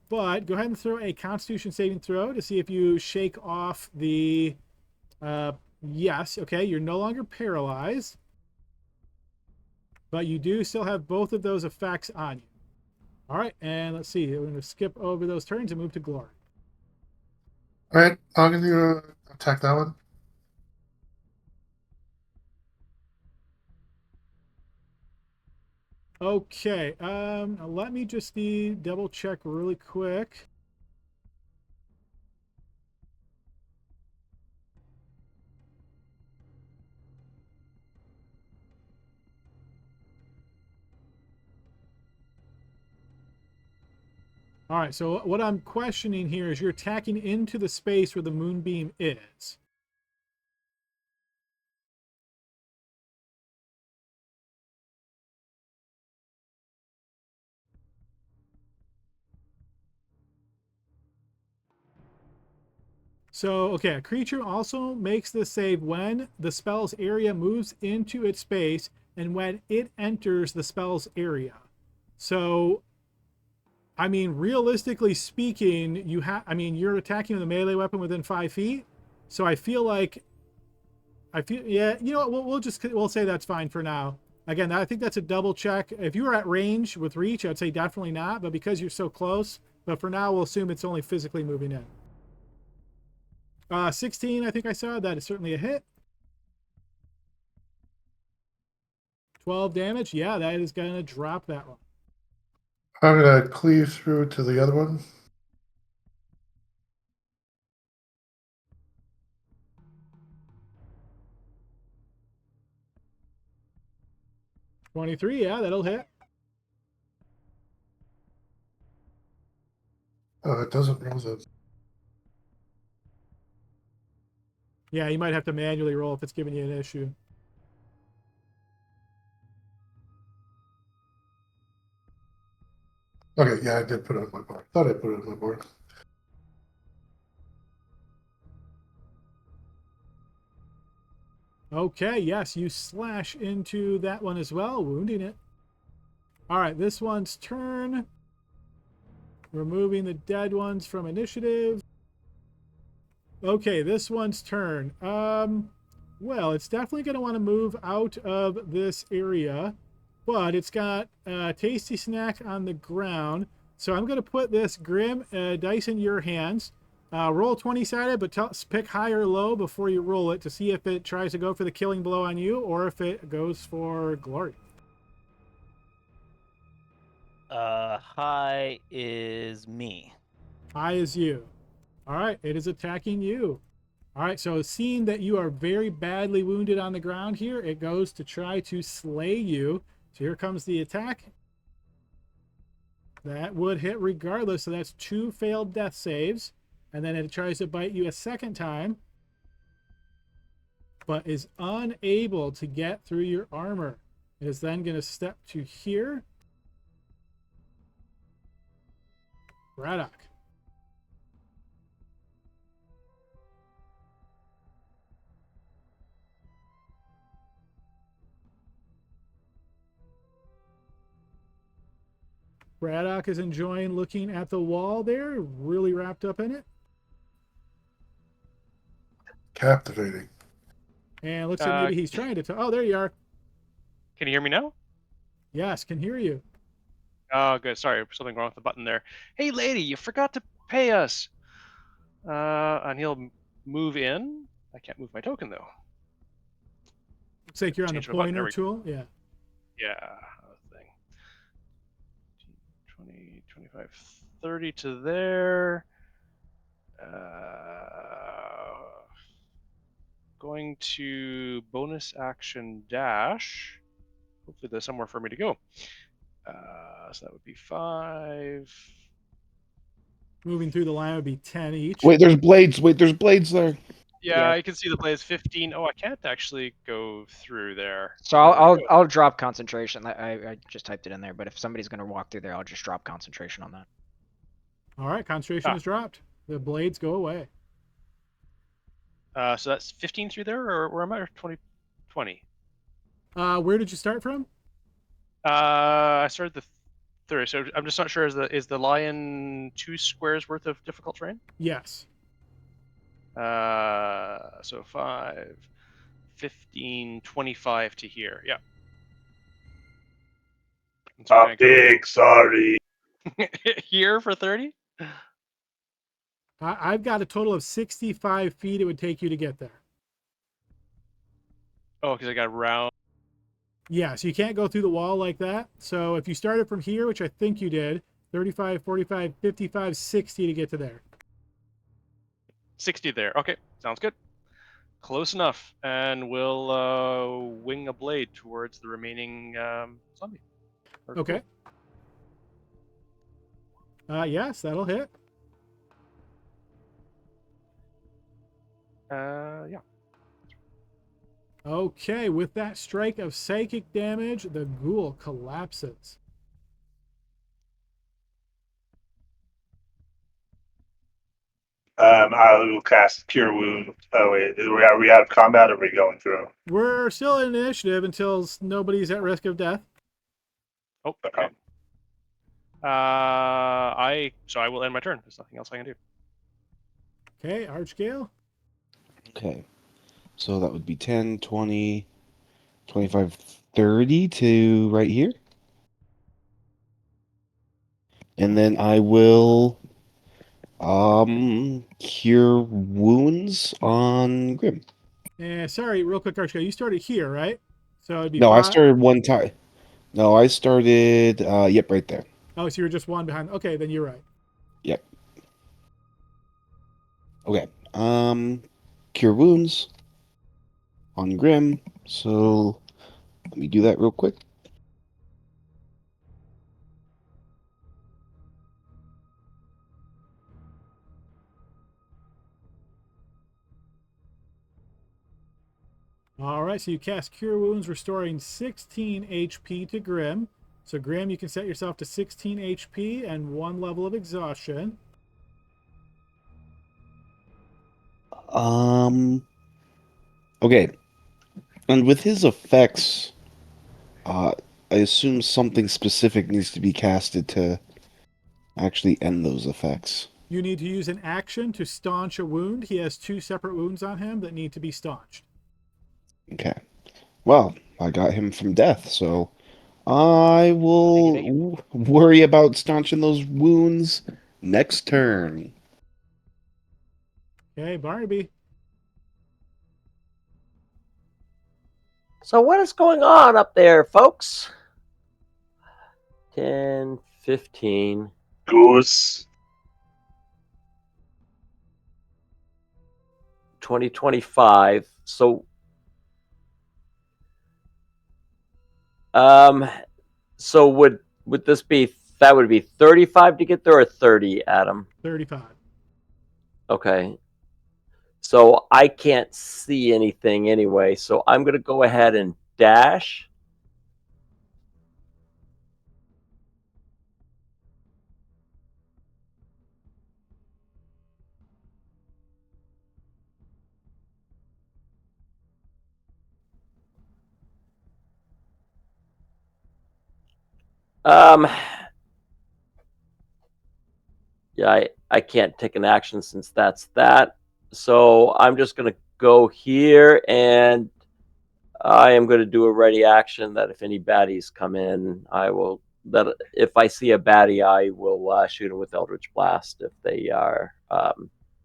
But go ahead and throw a Constitution saving throw to see if you shake off the... yes, okay, you're no longer paralyzed. But you do still have both of those effects on you. All right, and let's see. We're going to skip over those turns and move to Glory. All right, I'm going to attack that one. Okay. Now let me just double check really quick. All right, so what I'm questioning here is you're attacking into the space where the moonbeam is. So, okay, a creature also makes the save when the spell's area moves into its space and when it enters the spell's area. So, I mean, realistically speaking, you're attacking with a melee weapon within 5 feet. So yeah, you know what, we'll say that's fine for now. Again, I think that's a double check. If you were at range with reach, I'd say definitely not, but because you're so close, but for now, we'll assume it's only physically moving in. 16, I think I saw. That is certainly a hit. 12 damage. Yeah, that is going to drop that one. I'm gonna cleave through to the other one. $23, yeah, that'll hit. It doesn't roll the. Yeah, you might have to manually roll if it's giving you an issue. Okay, yeah, I did put it on my board. Thought I put it on my board. Okay, yes, you slash into that one as well, wounding it. All right, this one's turn. Removing the dead ones from initiative. Okay, this one's turn. Well, it's definitely going to want to move out of this area, but it's got a tasty snack on the ground. So I'm going to put this Grim dice in your hands. Roll 20-sided, but pick high or low before you roll it to see if it tries to go for the killing blow on you or if it goes for glory. High is me. High is you. All right, it is attacking you. All right, so seeing that you are very badly wounded on the ground here, it goes to try to slay you. So here comes the attack. That would hit regardless, so that's 2 failed death saves. And then it tries to bite you a second time, but is unable to get through your armor. It is then going to step to here. Braddock. Braddock is enjoying looking at the wall there, really wrapped up in it. Captivating. And looks like maybe he's trying to... Oh, there you are. Can you hear me now? Yes, can hear you. Oh, good. Sorry, something wrong with the button there. Hey, lady, you forgot to pay us. And he'll move in. I can't move my token, though. Looks like you're on the Change my button. pointer tool. Yeah. Yeah. Thing. 20, 25, 30 to there. Going to bonus action dash. Hopefully there's somewhere for me to go. So that would be 5. Moving through the line would be 10 each. Wait, there's blades. Wait, there's blades there. Yeah, you can see the blades 15. Oh, I can't actually go through there. So I'll drop concentration. I just typed it in there, but if somebody's gonna walk through there, I'll just drop concentration on that. All right, concentration is dropped. The blades go away. So that's 15 through there, or where am I? 20? Where did you start from? I started the 30, so I'm just not sure. Is the lion 2 squares worth of difficult terrain? Yes. So 5, 15, 25 to here. Yeah. I'm big, sorry. Here for 30? I've got a total of 65 feet it would take you to get there. Oh, because I got round. Yeah, so you can't go through the wall like that. So if you started from here, which I think you did, 35, 45, 55, 60 to get to there. 60 there. Okay, sounds good. Close enough, and we'll wing a blade towards the remaining zombie. Or Okay. Yes, that'll hit. Yeah. Okay, with that strike of psychic damage, the ghoul collapses. I will cast Cure Wound. Oh wait, are we out of combat or are we going through? We're still in initiative until nobody's at risk of death. Oh. Okay. Okay. I will end my turn. There's nothing else I can do. Okay, Archgale. Okay. So that would be 10, 20, 25, 30 to right here. And then I will cure wounds on Grim. Sorry, real quick, Archgale. You started here, right? So it'd be No, I 5. started one time. No, I started yep, right there. Oh, so you were just one behind. Okay, then you're right. Yep. Okay. Cure wounds on Grim. So let me do that real quick. All right, so you cast Cure Wounds, restoring 16 HP to Grim. So Grim, you can set yourself to 16 HP and 1 level of exhaustion. Okay. And with his effects, I assume something specific needs to be casted to actually end those effects. You need to use an action to staunch a wound. He has 2 separate wounds on him that need to be staunched. Okay. Well, I got him from death, so I will worry about staunching those wounds next turn. Okay, Barnaby. So what is going on up there, folks? 10, 15. Goose. 2025. So would this be, that would be 35 to get there, or 30, Adam? 35. Okay. So I can't see anything anyway, so I'm going to go ahead and dash. Yeah, I can't take an action since that's that. So I'm just going to go here, and I am going to do a ready action that if any baddies come in, that if I see a baddie, I will shoot them with Eldritch Blast if they are.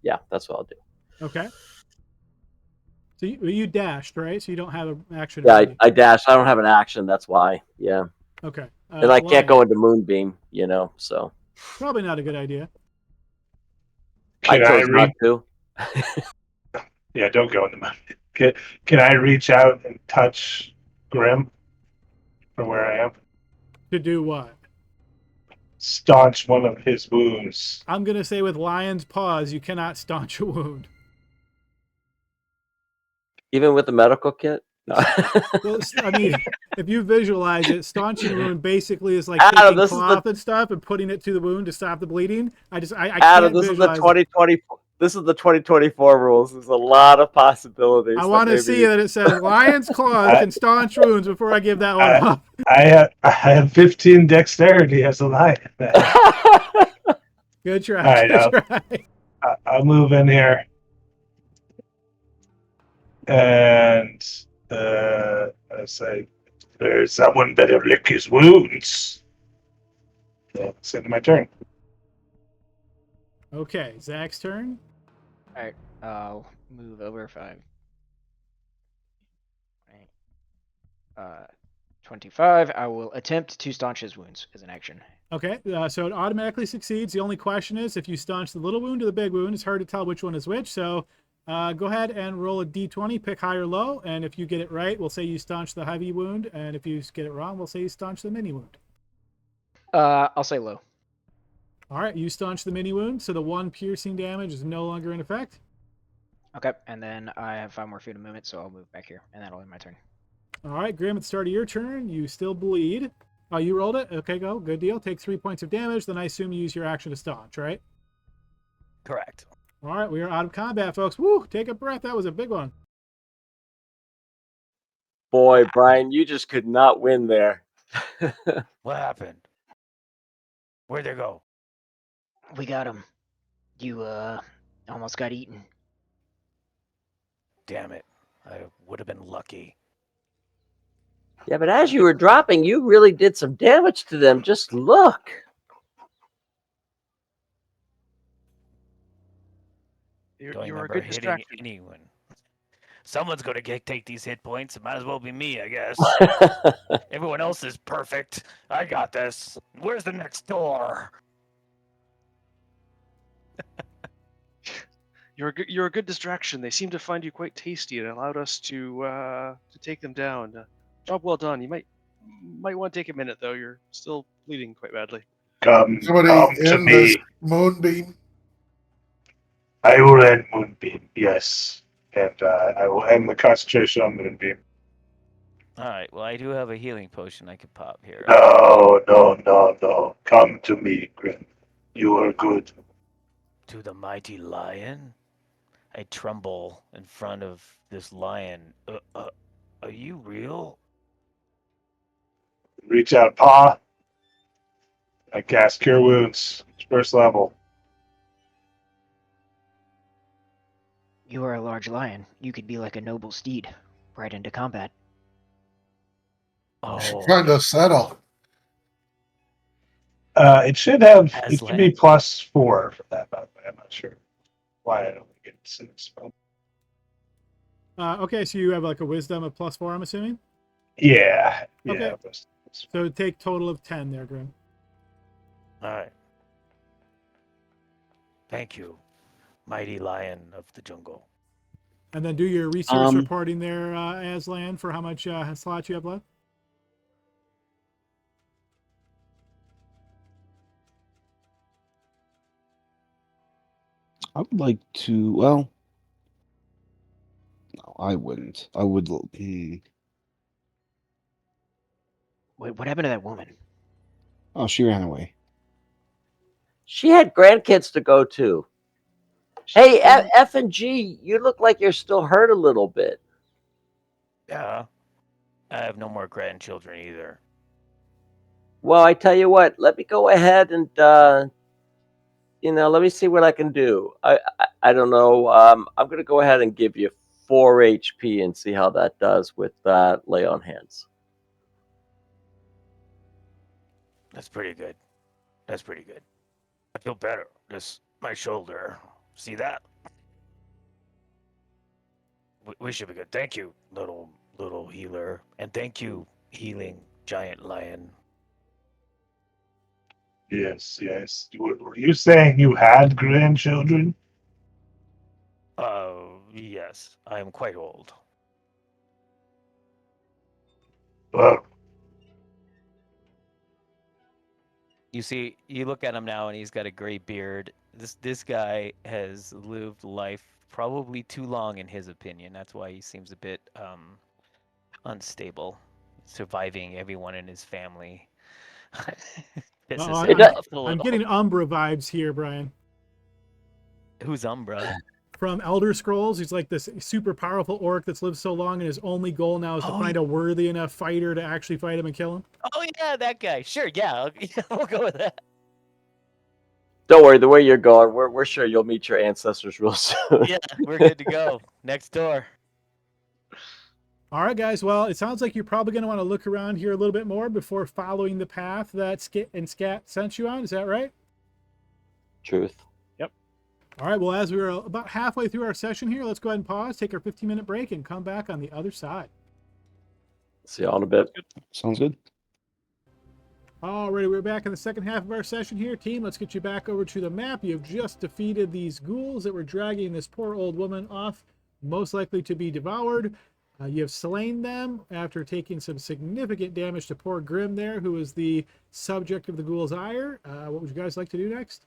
Yeah, that's what I'll do. Okay. So you dashed, right? So you don't have an action. Yeah, I dashed. I don't have an action. That's why. Yeah. Okay. And I can't go into Moonbeam, so. Probably not a good idea. I chose not to. Yeah, don't go in the mountain. Can I reach out and touch Grim from where I am? To do what? Staunch one of his wounds. I'm going to say with Lion's Paws, you cannot staunch a wound. Even with the medical kit? No. Well, I mean, if you visualize it, staunching a wound basically is like Adam, taking cloth and stuff and putting it to the wound to stop the bleeding. I Adam, can't this is the visualize 2024. This is the 2024 rules. There's a lot of possibilities. I want to see that it says Lion's Claws can staunch wounds before I give that one up. I have 15 dexterity as a lion. Good try. All right, Good try. I'll move in here. And I say, there's someone better lick his wounds. That's the end of my turn. Okay, Zach's turn. All right, I'll move over 5. Right. 25. I will attempt to staunch his wounds as an action. Okay, so it automatically succeeds. The only question is if you staunch the little wound or the big wound. It's hard to tell which one is which. So go ahead and roll a d20, pick high or low. And if you get it right, we'll say you staunch the heavy wound. And if you get it wrong, we'll say you staunch the mini wound. I'll say low. All right, you staunch the mini wound. So the 1 piercing damage is no longer in effect. Okay, and then I have 5 more feet of movement, so I'll move back here, and that'll end my turn. All right, Grim, at the start of your turn, you still bleed. Oh, you rolled it? Okay, go. Good deal. Take 3 points of damage. Then I assume you use your action to staunch, right? Correct. All right, we are out of combat, folks. Woo, take a breath. That was a big one. Boy, Brian, you just could not win there. What happened? Where'd they go? We got him. You, almost got eaten. Damn it. I would have been lucky. Yeah, but as you were dropping, you really did some damage to them. Just look. Don't You're a remember good hitting distraction. anyone. Someone's going to take these hit points. It might as well be me, I guess. Everyone else is perfect. I got this. Where's the next door? You're a good distraction. They seem to find you quite tasty and allowed us to take them down. Job well done. You might want to take a minute though. You're still bleeding quite badly. Somebody to in this me. moonbeam. I will end Moonbeam, yes. And I will end the concentration on Moonbeam. All right. Well, I do have a healing potion I could pop here. No. Come to me, Grim. You are good. To the mighty lion? I tremble in front of this lion. Are you real? Reach out, paw. I cast Cure Wounds. First level. You are a large lion. You could be like a noble steed, right into combat. Oh, Trying to settle. It should have. It Aslan. should be +4 for that, by the way. I'm not sure why I don't get 6. Okay, so you have like a wisdom of +4, I'm assuming? Yeah. Okay. Yeah. So take total of 10 there, Grim. all right. Thank you, mighty lion of the jungle. And then do your resource reporting there, Aslan, for how much slots you have left. I would like to. Well, no, I wouldn't. I would. Wait, what happened to that woman? Oh, she ran away. She had grandkids to go to. Hey, F and G, you look like you're still hurt a little bit. Yeah. I have no more grandchildren either. Well, I tell you what, let me go ahead and let me see what I can do. I don't know. I'm gonna go ahead and give you 4 HP and see how that does with lay on hands. That's pretty good. That's pretty good. I feel better. Just my shoulder. See that? We should be good. Thank you, little healer, and thank you, healing giant lion. Yes. Were you saying you had grandchildren? Yes, I am quite old. Well, You see, you look at him now, and he's got a gray beard. This guy has lived life probably too long, in his opinion. That's why he seems a bit unstable, surviving everyone in his family. I'm getting Umbra vibes here, Brian. Who's Umbra? From Elder Scrolls, he's like this super powerful orc that's lived so long, and his only goal now is to find a worthy enough fighter to actually fight him and kill him. Oh yeah, that guy. Sure, yeah, we'll go with that. Don't worry, the way you're going, we're sure you'll meet your ancestors real soon. Yeah, we're good to go. Next door. All right, guys. Well, it sounds like you're probably going to want to look around here a little bit more before following the path that Skit and Scat sent you on. Is that right? Truth. All right. Well, as we're about halfway through our session here, let's go ahead and pause, take our 15-minute break, and come back on the other side. See you all in a bit. Sounds good. Alrighty, we're back in the second half of our session here. Team, let's get you back over to the map. You have just defeated these ghouls that were dragging this poor old woman off, most likely to be devoured. You have slain them after taking some significant damage to poor Grim there, who is the subject of the ghoul's ire. What would you guys like to do next?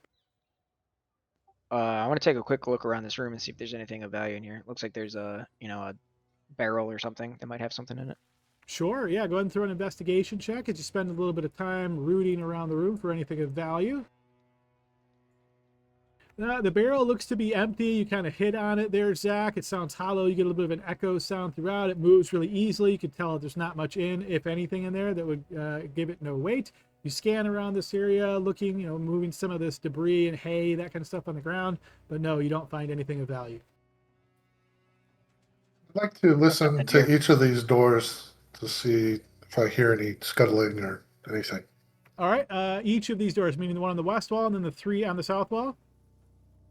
I want to take a quick look around this room and see if there's anything of value in here. Looks like there's a barrel or something that might have something in it. Sure, yeah, go ahead and throw an investigation check as you spend a little bit of time rooting around the room for anything of value. The barrel looks to be empty. You kind of hit on it there, Zach. It sounds hollow. You get a little bit of an echo sound throughout. It moves really easily. You can tell there's not much in, if anything, in there that would give it no weight. You scan around this area looking, moving some of this debris and hay, that kind of stuff on the ground. But no, you don't find anything of value. I'd like to listen to each of these doors to see if I hear any scuttling or anything. All right, each of these doors, meaning the one on the west wall and then the three on the south wall?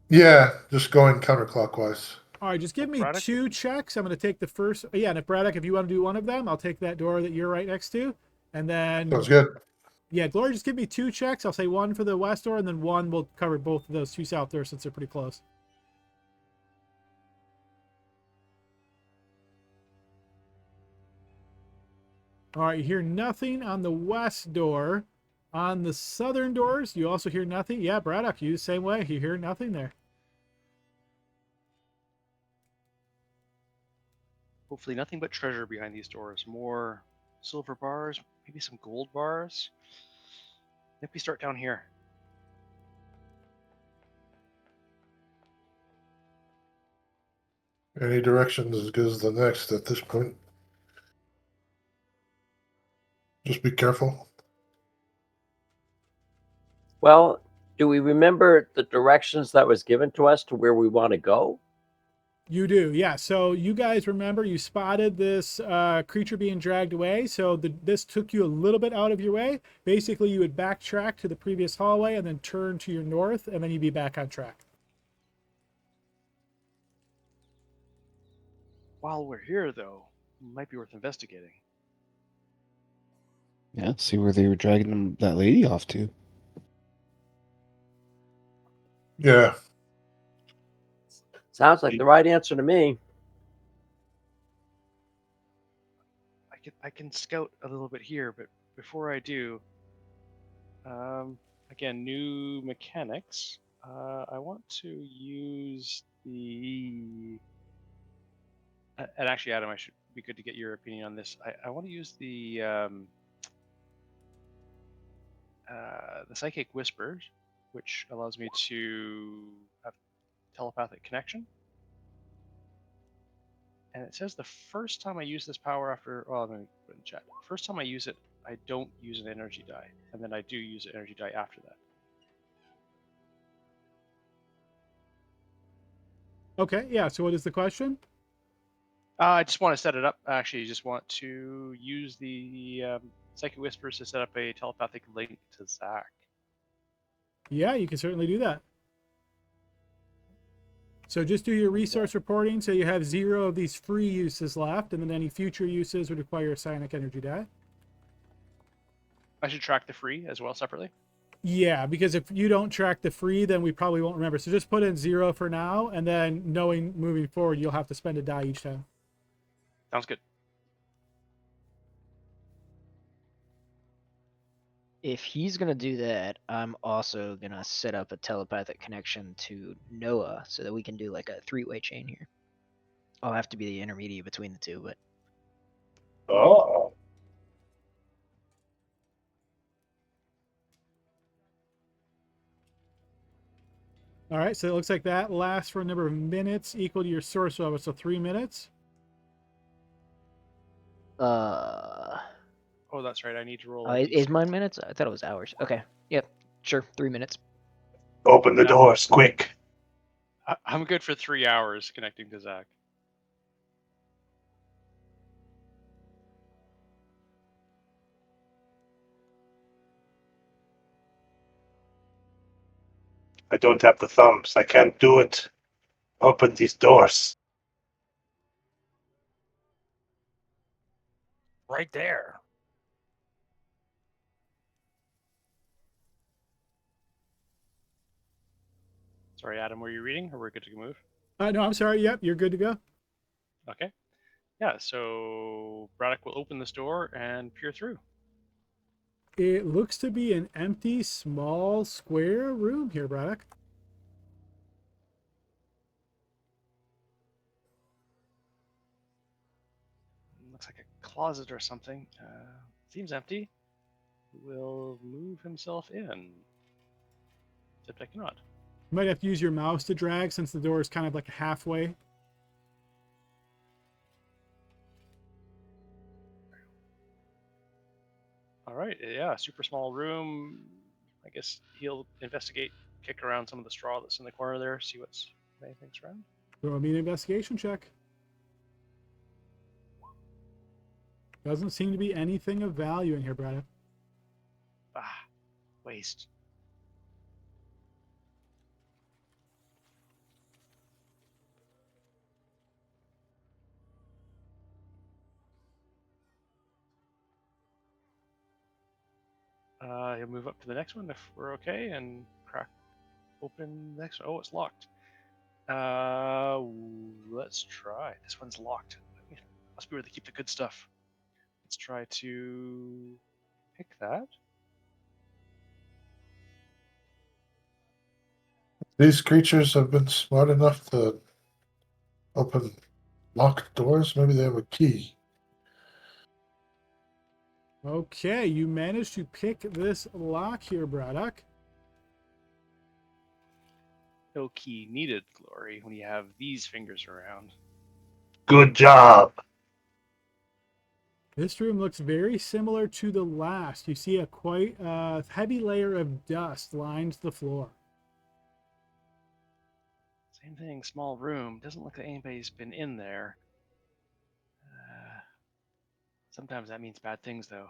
Yeah, just going counterclockwise. All right, just give me Braddock? 2 checks. I'm going to take the first. Yeah, and if Braddock, if you want to do one of them, I'll take that door that you're right next to. And then, Sounds good. yeah, Glory, just give me 2 checks. I'll say 1 for the west door, and then 1 will cover both of those 2 south doors since they're pretty close. All right, you hear nothing on the west door. On the southern doors, you also hear nothing. Yeah, Braddock, you the same way. You hear nothing there. Hopefully nothing but treasure behind these doors. More silver bars, maybe some gold bars. Maybe start down here. Any direction is as good as the next at this point. Just be careful. Well, do we remember the directions that was given to us to where we want to go? You do, yeah. So you guys remember you spotted this creature being dragged away. So this took you a little bit out of your way. Basically, you would backtrack to the previous hallway and then turn to your north, and then you'd be back on track. While we're here, though, it might be worth investigating. Yeah, see where they were dragging that lady off to. Yeah. Sounds like the right answer to me. I can scout a little bit here, but before I do, again, new mechanics. I want to use the. And actually, Adam, I should be good to get your opinion on this. I want to use the psychic whispers, which allows me to have telepathic connection. And it says the first time I use this power after, well, let me put it in chat. First time I use it, I don't use an energy die, and then I do use an energy die after that. Okay, yeah. So what is the question? I just want to set it up. Actually, I just want to use the Psychic Whispers to set up a telepathic link to Zach. Yeah, you can certainly do that. So just do your resource reporting so you have 0 of these free uses left, and then any future uses would require a psionic energy die. I should track the free as well separately. Yeah, because if you don't track the free, then we probably won't remember. So just put in 0 for now, and then knowing moving forward, you'll have to spend a die each time. Sounds good. If he's gonna do that, I'm also gonna set up a telepathic connection to Noah so that we can do like a 3-way chain here. I'll have to be the intermediate between the two, but Oh. All right, so it looks like that lasts for a number of minutes equal to your source level, so 3 minutes. Oh, that's right. I need to roll. is mine minutes? I thought it was hours. Okay, yep, sure, 3 minutes. Open the doors, quick. I'm good for 3 hours connecting to Zach. I don't have the thumbs. I can't do it. Open these doors. right there. Sorry, Adam, were you reading, or we're good to move? No, I'm sorry. Yep, you're good to go. Okay. Yeah, so Braddock will open this door and peer through. It looks to be an empty, small, square room here, Braddock. Looks like a closet or something. Seems empty. Will move himself in. Except I cannot. You might have to use your mouse to drag since the door is kind of like halfway. All right, yeah, super small room. I guess he'll investigate, kick around some of the straw that's in the corner there, see what's anything's around. Throw me an investigation check. Doesn't seem to be anything of value in here, Braddock. Ah, waste. He'll move up to the next one if we're okay and crack open the next one. Oh, it's locked. Let's try. This one's locked. Must be where they keep the good stuff. Let's try to pick that. These creatures have been smart enough to open locked doors. Maybe they have a key. Okay, you managed to pick this lock here, Braddock. No key needed, Glory, when you have these fingers around. Good job. This room looks very similar to the last. You see a quite heavy layer of dust lines the floor. Same thing, small room. Doesn't look like anybody's been in there. Sometimes that means bad things, though.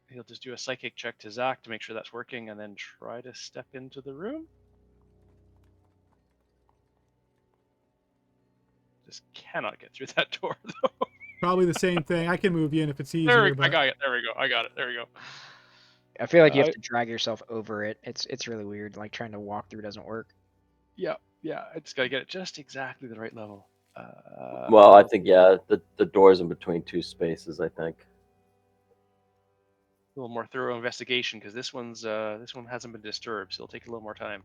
He'll just do a psychic check to Zach to make sure that's working and then try to step into the room. Just cannot get through that door, though. Probably the same thing. I can move you in if it's easier. I got it. There we go. I got it. There we go. I feel like you have to drag yourself over it. It's really weird. Like trying to walk through doesn't work. Yeah. I just gotta get it just exactly the right level. Well, I think the door's in between two spaces. I think. A little more thorough investigation because this one hasn't been disturbed, so it'll take a little more time.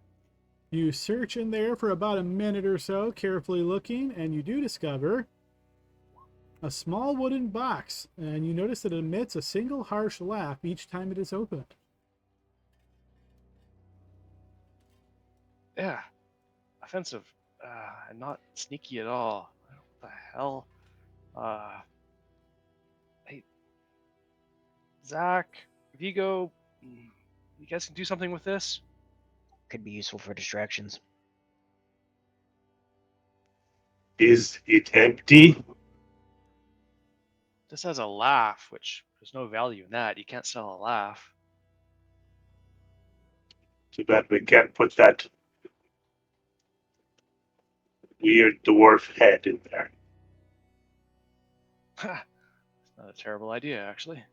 You search in there for about a minute or so, carefully looking, and you do discover a small wooden box, and you notice that it emits a single harsh laugh each time it is opened. Yeah, offensive, and not sneaky at all. What the hell? Hey, Zach, Vigo, you guys can do something with this? Could be useful for distractions. Is it empty? This has a laugh, which there's no value in that. You can't sell a laugh. Too bad we can't put that weird dwarf head in there. Ha! It's not a terrible idea, actually.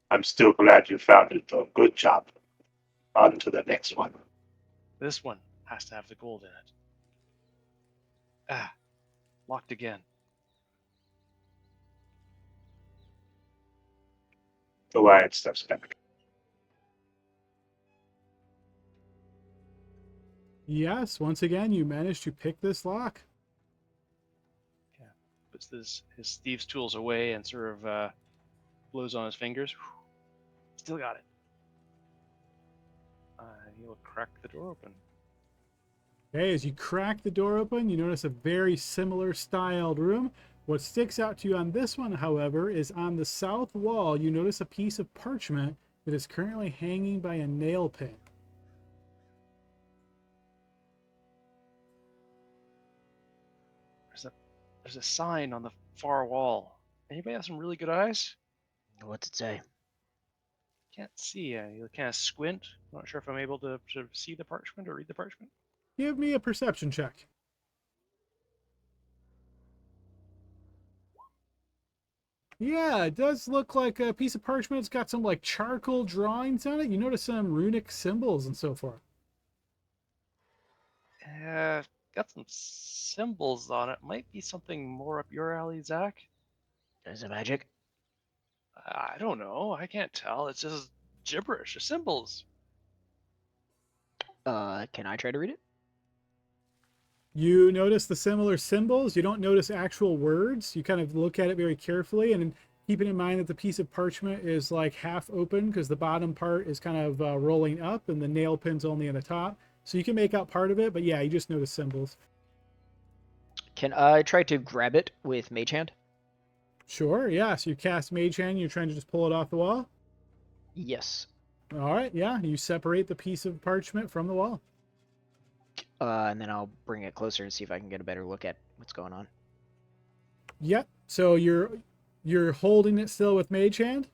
I'm still glad you found it, though. Good job. On to the next one. This one has to have the gold in it. Ah, locked again. The lion steps back. Yes, once again, you managed to pick this lock. Yeah, puts his thieves' tools away and sort of blows on his fingers. Still got it. He'll crack the door open. Okay, as you crack the door open, you notice a very similar styled room. What sticks out to you on this one, however, is on the south wall, you notice a piece of parchment that is currently hanging by a nail pin. There's a sign on the far wall. Anybody have some really good eyes? What's it say? Can't see. You kind of squint. I'm not sure if I'm able to see the parchment or read the parchment. Give me a perception check. Yeah, it does look like a piece of parchment. It's got some like charcoal drawings on it. You notice some runic symbols and so forth. Got some symbols on it. Might be something more up your alley, Zach. Is it magic? I don't know. I can't tell. It's just gibberish. The symbols. Can I try to read it? You notice the similar symbols. You don't notice actual words. You kind of look at it very carefully, and keeping in mind that the piece of parchment is like half open because the bottom part is kind of rolling up and the nail pin's only on the top. So you can make out part of it, but yeah, you just notice symbols. Can I try to grab it with Mage Hand? Sure, yeah. So you cast Mage Hand, you're trying to just pull it off the wall? Yes. All right, yeah. You separate the piece of parchment from the wall. And then I'll bring it closer and see if I can get a better look at what's going on. Yep. So you're holding it still with Mage Hand?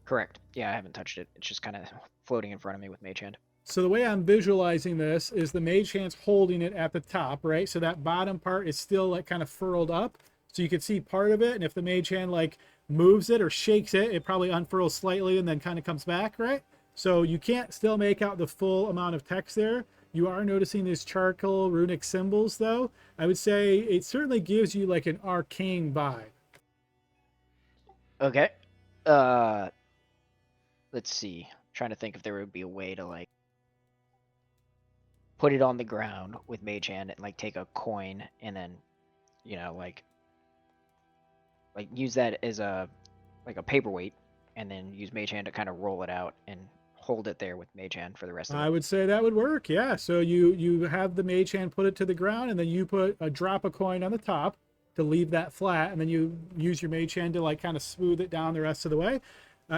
Correct. Yeah, I haven't touched it. It's just kind of floating in front of me with Mage Hand. So the way I'm visualizing this is the Mage Hand's holding it at the top, right? So that bottom part is still like kind of furled up. So you can see part of it. And if the Mage Hand like moves it or shakes it, it probably unfurls slightly and then kind of comes back, right? So you can't still make out the full amount of text there. You are noticing these charcoal runic symbols, though. I would say it certainly gives you like an arcane vibe. Okay. Let's see. I'm trying to think if there would be a way to like put it on the ground with Mage Hand and like take a coin and then, you know, like use that as a paperweight and then use Mage Hand to kind of roll it out and hold it there with Mage Hand for the rest of it. I would say that would work, yeah. So you have the Mage Hand put it to the ground, and then you put a drop a coin on the top to leave that flat, and then you use your Mage Hand to like kind of smooth it down the rest of the way.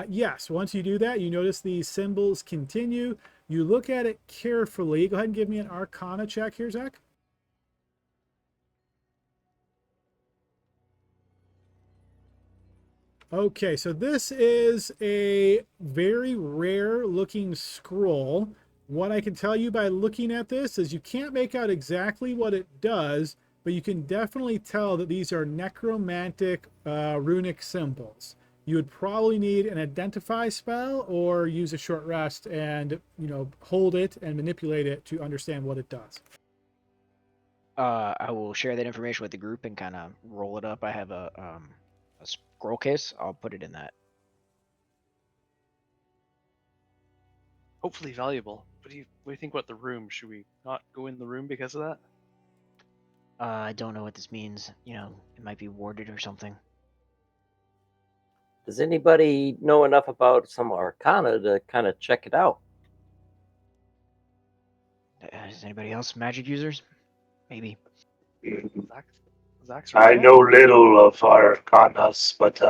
Yes, once you do that, you notice these symbols continue. You look at it carefully. Go ahead and give me an Arcana check here, Zach. Okay, so this is a very rare looking scroll. What I can tell you by looking at this is you can't make out exactly what it does, but you can definitely tell that these are necromantic runic symbols. You would probably need an identify spell or use a short rest and, you know, hold it and manipulate it to understand what it does. I will share that information with the group and kind of roll it up. I have a scroll case. I'll put it in that. Hopefully valuable. What do you think about the room? Should we not go in the room because of that? I don't know what this means. You know, it might be warded or something. Does anybody know enough about some Arcana to kind of check it out? Is anybody else magic users? Maybe. Zach's I right. know little of Arcanas, but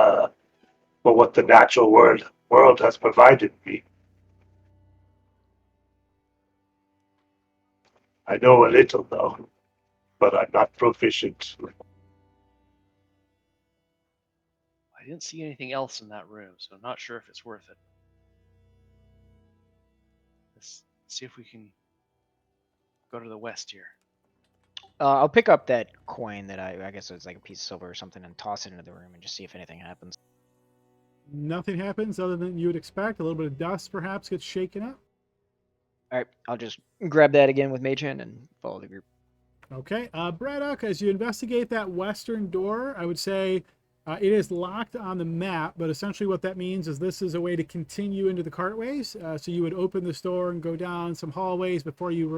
what the natural world has provided me. I know a little, though, but I'm not proficient. I didn't see anything else in that room, so I'm not sure if it's worth it. Let's see if we can go to the west here. I'll pick up that coin that I guess it's like a piece of silver or something and toss it into the room and just see if anything happens. Nothing happens other than you would expect. A little bit of dust perhaps gets shaken up. All right, I'll just grab that again with Mage Hand and follow the group. Okay, Braddock, as you investigate that western door, I would say it is locked on the map, but essentially what that means is this is a way to continue into the cartways. So you would open this door and go down some hallways before you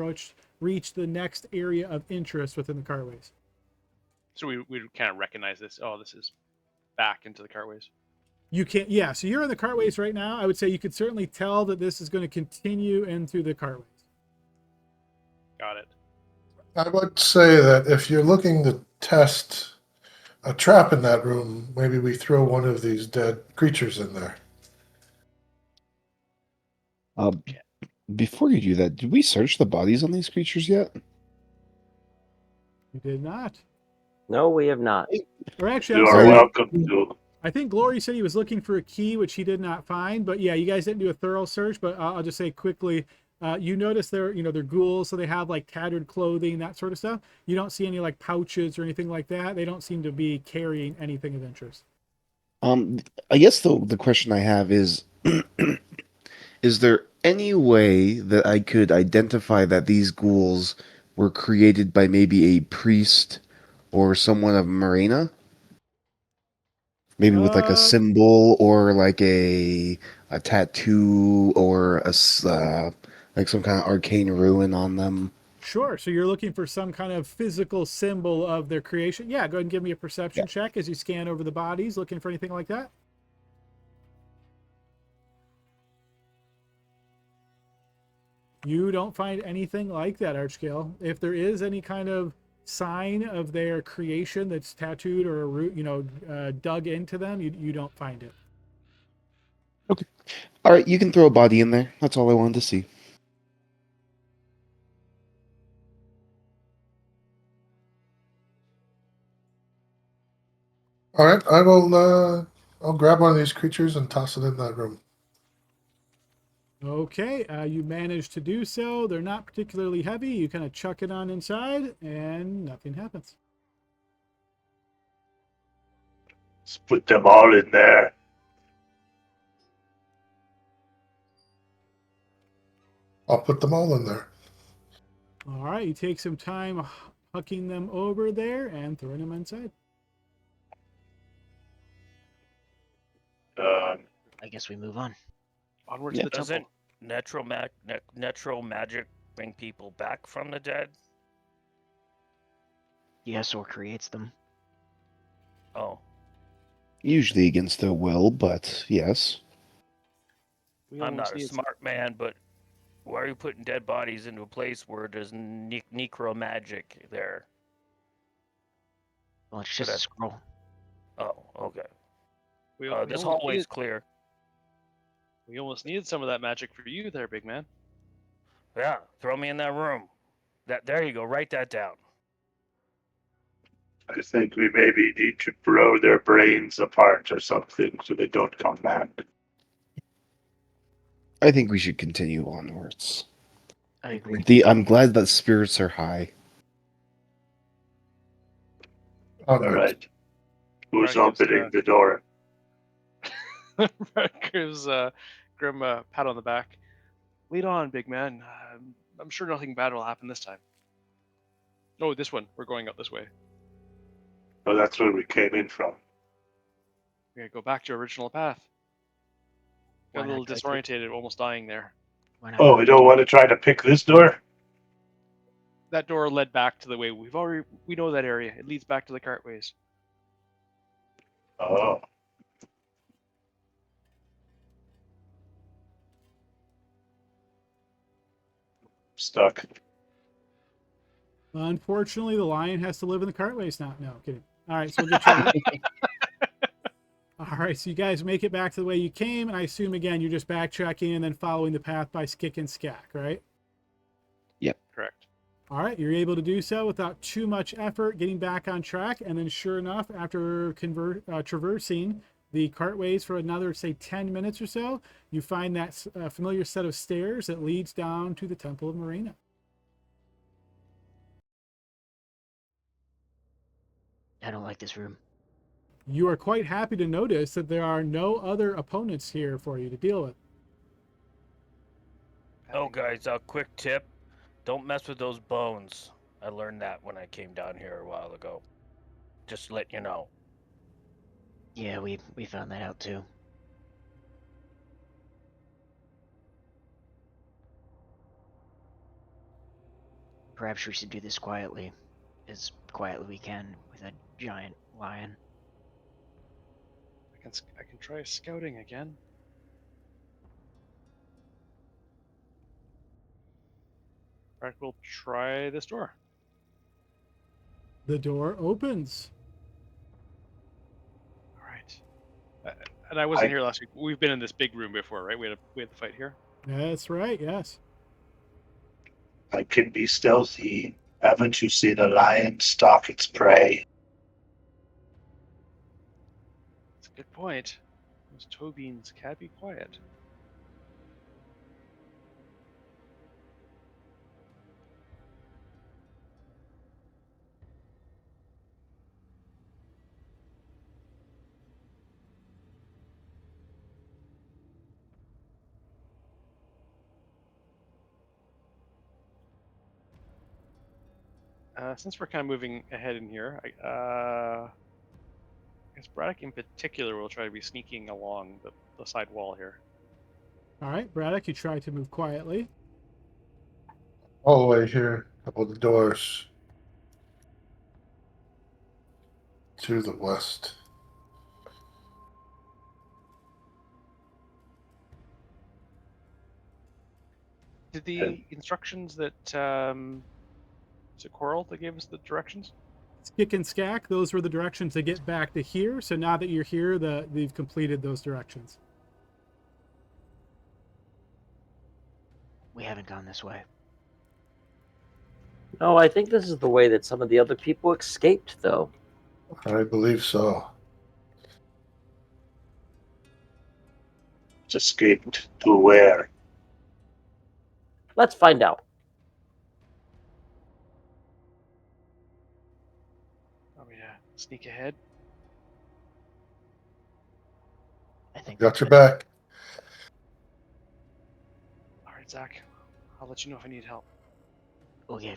reach the next area of interest within the cartways. So we kind of recognize this. Oh, this is back into the cartways. You can't, yeah, so you're in the cartways right now. I would say you could certainly tell that this is going to continue into the cartways. Got it. I would say that if you're looking to test a trap in that room, maybe we throw one of these dead creatures in there. Before you do that, did we search the bodies on these creatures yet? You did not. No, we have not. Or actually, You I'm are sorry. welcome to. I think Glory said he was looking for a key, which he did not find. But yeah, you guys didn't do a thorough search. But I'll just say quickly, You notice they're ghouls, so they have like tattered clothing, that sort of stuff. You don't see any like pouches or anything like that. They don't seem to be carrying anything of interest. Um, I guess the question I have is there any way that I could identify that these ghouls were created by maybe a priest or someone of Marina? Maybe with like a Uh, symbol or like a tattoo or like some kind of arcane ruin on them. sure. So you're looking for some kind of physical symbol of their creation. Yeah, go ahead and give me a perception Yeah. check as you scan over the bodies, looking for anything like that. You don't find anything like that, Archgale. If there is any kind of sign of their creation that's tattooed or dug into them, you don't find it. Okay. All right, you can throw a body in there. That's all I wanted to see. All right, I will. I'll grab one of these creatures and toss it in that room. Okay, you managed to do so. They're not particularly heavy. You kind of chuck it on inside, and nothing happens. Let's put them all in there. I'll put them all in there. All right, you take some time hucking them over there and throwing them inside. I guess we move on. Onward Yeah. to the Doesn't temple. natural magic bring people back from the dead? Yes, or creates them. Oh, Usually against their will, but yes. We I'm almost not a need smart man, but why are you putting dead bodies into a place where there's necro magic there? Well, it's just a that's- scroll. Oh, okay. We, This hallway's clear. we almost needed some of that magic for you there, big man. Yeah, throw me in that room. There you go. Write that down. I think we maybe need to blow their brains apart or something so they don't come back. I think we should continue onwards. I agree. I'm glad that spirits are high. All Onward. right. Who's Right, gives, opening the door? gives Grim a pat on the back. Lead on, big man. I'm sure nothing bad will happen this time. Oh, this one. We're going up this way. Oh, that's where we came in from. We gotta go back to original path. Got Why a little not try to- disorientated, almost dying there. Why not? Oh, we don't want to try to pick this door? That door led back to the way we know that area. It leads back to the cartways. Oh. Stuck. Unfortunately, the lion has to live in the cartways now. No, kidding. All right, so we'll get you. All right, so you guys make it back to the way you came, and I assume again you're just backtracking and then following the path by Skick and Skack, right? Correct. All right, you're able to do so without too much effort, getting back on track, and then sure enough, after traversing the cartways for another, say, 10 minutes or so, you find that familiar set of stairs that leads down to the Temple of Marina. I don't like this room. You are quite happy to notice that there are no other opponents here for you to deal with. Oh, guys, a quick tip. Don't mess with those bones. I learned that when I came down here a while ago. Just to let you know. Yeah, we found that out too. Perhaps we should do this quietly, as quietly we can with a giant lion. I can try scouting again. Alright, we'll try this door. The door opens. Alright. And I wasn't here last week. We've been in this big room before, right? We had the fight here. That's right, yes. I can be stealthy. Haven't you seen a lion stalk its prey? That's a good point. Those toe beans can be quiet. Since we're kind of moving ahead in here, I guess Braddock in particular will try to be sneaking along the side wall here. All right, Braddock, you try to move quietly. All the way here, couple of the doors to the west. Did the instructions that is it Coral that gave us the directions? Skick and Skack, those were the directions to get back to here. So now that you're here, they've completed those directions. We haven't gone this way. No, I think this is the way that some of the other people escaped, though. I believe so. Just escaped to where? Let's find out. Oh yeah, sneak ahead. I think Got your back. All right, Zach. I'll let you know if I need help. Okay.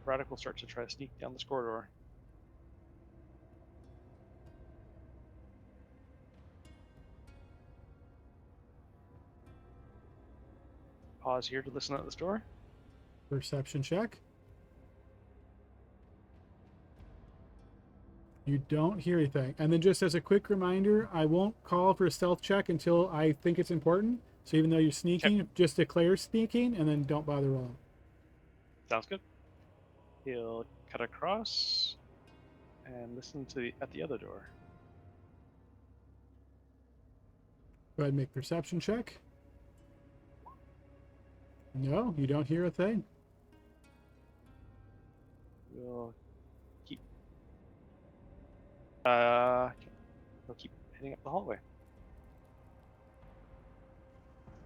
Braddock will start to try to sneak down this corridor. Pause here to listen at this door. Perception check. You don't hear anything. And then just as a quick reminder, I won't call for a stealth check until I think it's important. So even though you're sneaking, just declare sneaking and then don't bother rolling. Sounds good. He'll cut across and listen to at the other door. Go ahead and make perception check. No, you don't hear a thing. We'll keep. We'll keep heading up the hallway.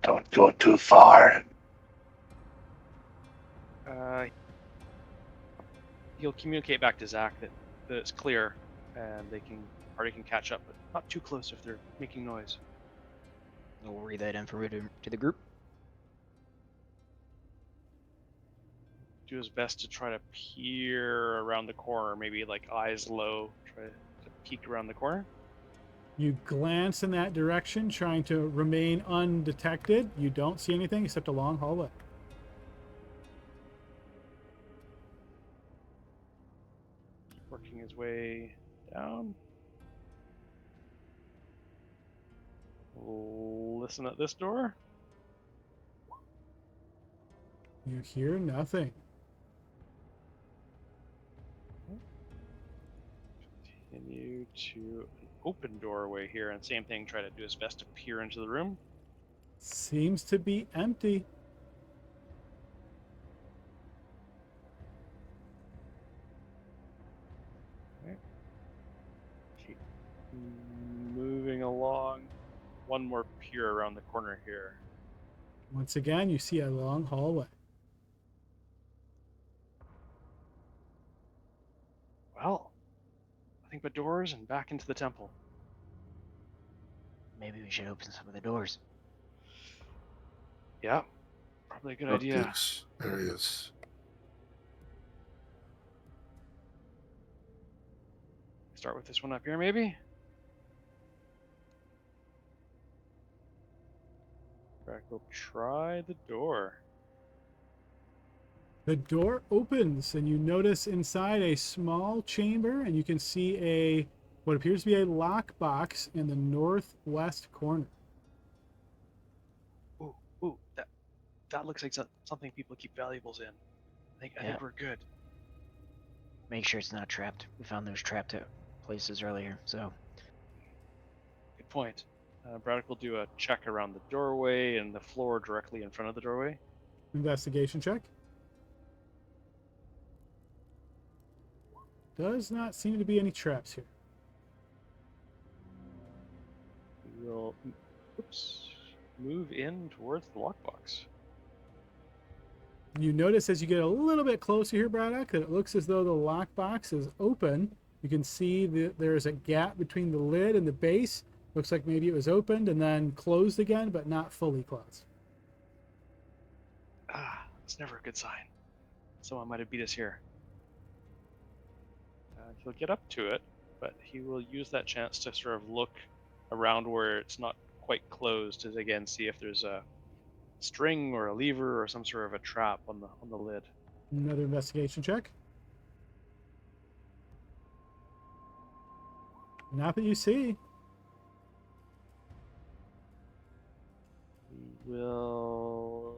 Don't go too far. He'll communicate back to Zach that it's clear and the party can catch up, but not too close if they're making noise. We'll read that info to the group. Do his best to try to peer around the corner, maybe like eyes low, try to peek around the corner. You glance in that direction, trying to remain undetected. You don't see anything except a long hallway. Working his way down. Listen at this door. You hear nothing. Continue to an open doorway here, and same thing, try to do his best to peer into the room. Seems to be empty. Okay. Keep moving along. One more peer around the corner here. Once again, you see a long hallway. Well, nothing but doors and back into the temple. Maybe we should open some of the doors. Yeah, probably a good Up idea. these areas. Start with this one up here, maybe? We'll try the door. The door opens and you notice inside a small chamber, and you can see what appears to be a lockbox in the northwest corner. Ooh, that looks like something people keep valuables in. I think we're good. Make sure it's not trapped. We found those trapped places earlier, so. Good point. Braddock will do a check around the doorway and the floor directly in front of the doorway. Investigation check. Does not seem to be any traps here. We'll move in towards the lockbox. You notice as you get a little bit closer here, Braddock, that it looks as though the lockbox is open. You can see that there is a gap between the lid and the base. Looks like maybe it was opened and then closed again, but not fully closed. That's never a good sign. Someone might have beat us here. He'll get up to it, but he will use that chance to sort of look around where it's not quite closed to again see if there's a string or a lever or some sort of a trap on the lid. Another investigation check. Not that you see. We will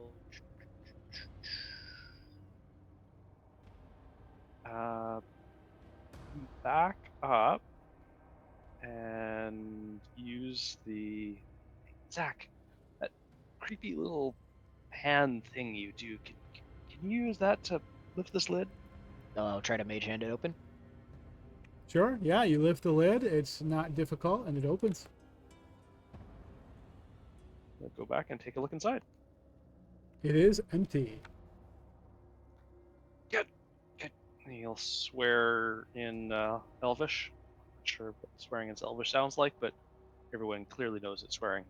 back up and use the Zach, that creepy little hand thing you do. Can you use that to lift this lid? I'll try to mage hand it open. Sure. Yeah, you lift the lid. It's not difficult, and it opens. We'll go back and take a look inside. It is empty. Good. He'll swear in Elvish. Not sure what swearing in Elvish sounds like, but everyone clearly knows it's swearing.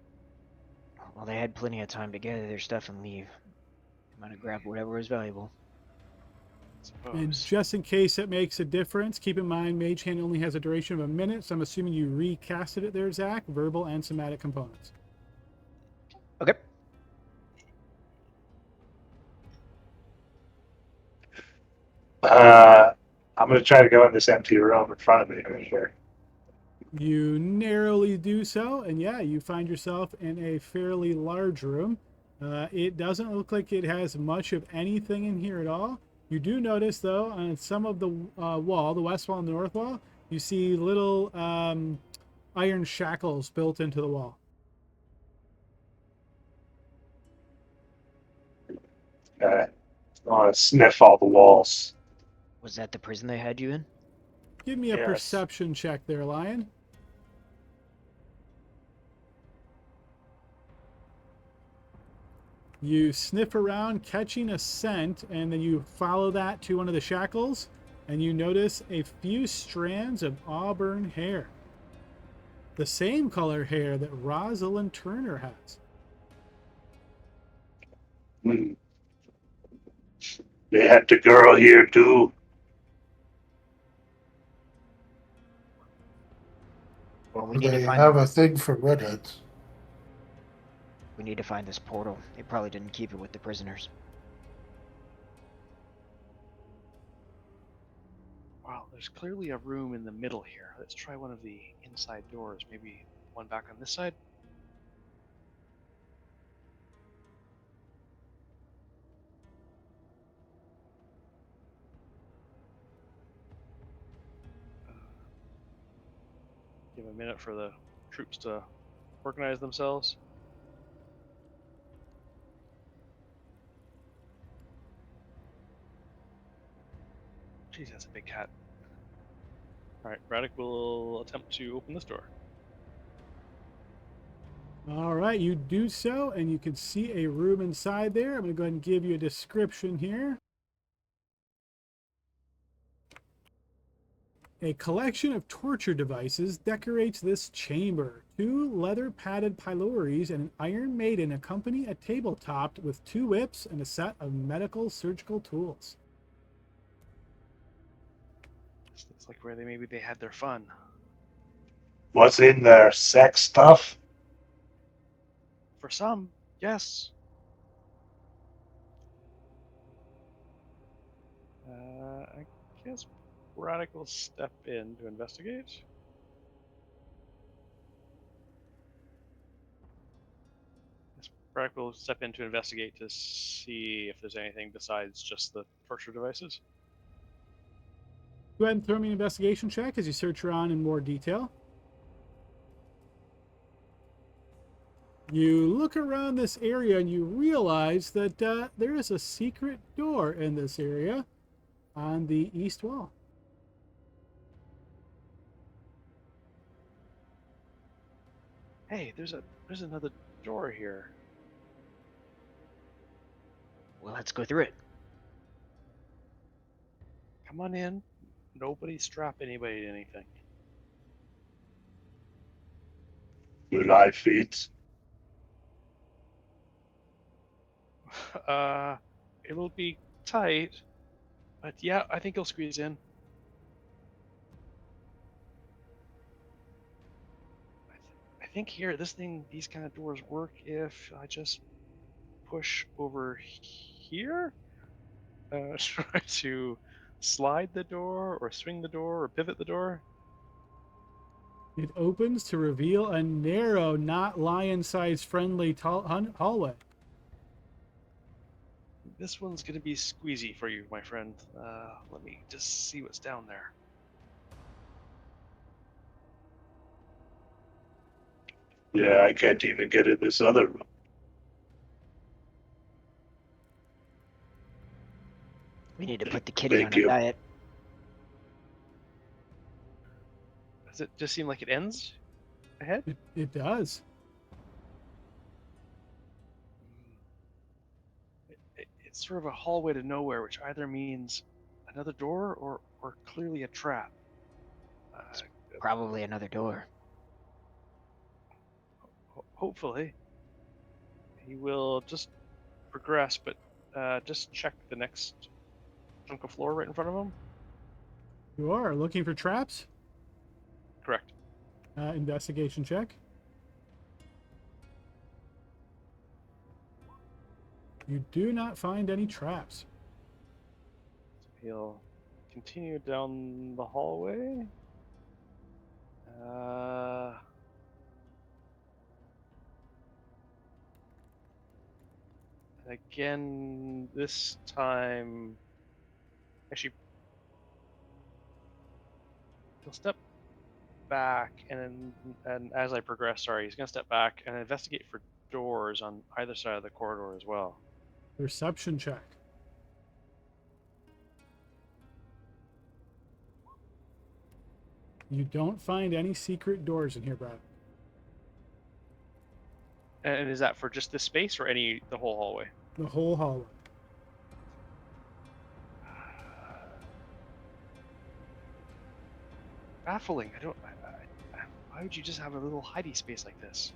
Well, they had plenty of time to gather their stuff and leave. They might have grabbed whatever was valuable. And Suppose. just in case it makes a difference, keep in mind Mage Hand only has a duration of a minute, so I'm assuming you recasted it there, Zach, verbal and somatic components. Okay. I'm going to try to go in this empty room in front of me right here. You narrowly do so, and yeah, you find yourself in a fairly large room. It doesn't look like it has much of anything in here at all. You do notice, though, on some of the wall, the west wall and the north wall, you see little iron shackles built into the wall. I want to sniff all the walls. Was that the prison they had you in? Give me a Yes. perception check there, Lion. You sniff around, catching a scent, and then you follow that to one of the shackles, and you notice a few strands of auburn hair. The same color hair that Rosalind Turner has. Hmm. They had the girl here too. Well, we need They to find. have a thing for redheads. We need to find this portal. They probably didn't keep it with the prisoners. Wow, there's clearly a room in the middle here. Let's try one of the inside doors. Maybe one back on this side. Give a minute for the troops to organize themselves. Jeez, that's a big cat. Alright, Braddock will attempt to open this door. All right, you do so, and you can see a room inside there. I'm going to go ahead and give you a description here. A collection of torture devices decorates this chamber. 2 leather-padded pylores and an iron maiden accompany a table topped with 2 whips and a set of medical surgical tools. This looks like where maybe they had their fun. What's in there? Sex stuff? For some, yes. I guess Braddock will step in to investigate. Yes, Braddock will step in to investigate to see if there's anything besides just the torture devices. Go ahead and throw me an investigation check as you search around in more detail. You look around this area and you realize that there is a secret door in this area on the east wall. Hey, there's another door here. Well, let's go through it. Come on in. Nobody strap anybody to anything. Will I fit? It'll be tight. But yeah, I think he'll squeeze in. I think here, these kind of doors work if I just push over here. Try to slide the door, or swing the door, or pivot the door. It opens to reveal a narrow, not lion-sized friendly hallway. This one's going to be squeezy for you, my friend. Let me just see what's down there. Yeah, I can't even get in this other room. We need to put the kitty Thank on a you. diet. Does it just seem like it ends ahead? It does. It's sort of a hallway to nowhere, which either means another door or clearly a trap. Probably another door. Hopefully. He will just progress, but just check the next chunk of floor right in front of him. You are looking for traps? Correct. Investigation check. You do not find any traps. He'll continue down the hallway. Again, this time, actually, he'll step back, and as I progress, he's going to step back and investigate for doors on either side of the corridor as well. Perception check. You don't find any secret doors in here, Brad. And is that for just this space or the whole hallway? The whole hallway. Baffling. Why would you just have a little hidey space like this?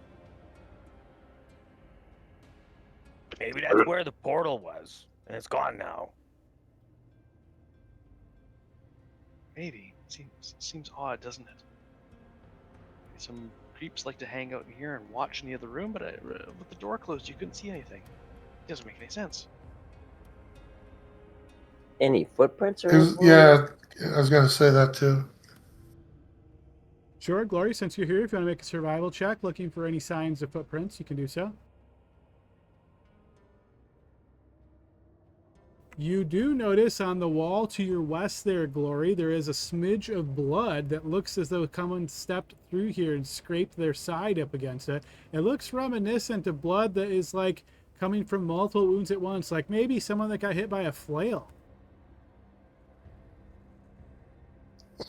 Maybe that's where the portal was, and it's gone now. Maybe. Seems odd, doesn't it? Some creeps like to hang out in here and watch in the other room, but with the door closed, you couldn't see anything. It doesn't make any sense. Any footprints or 'Cause, anything? yeah, I was going to say that too. Sure, Glory, since you're here, if you want to make a survival check looking for any signs of footprints, you can do so. You do notice on the wall to your west there, Glory, there is a smidge of blood that looks as though someone stepped through here and scraped their side up against it. It looks reminiscent of blood that is like coming from multiple wounds at once, like maybe someone that got hit by a flail.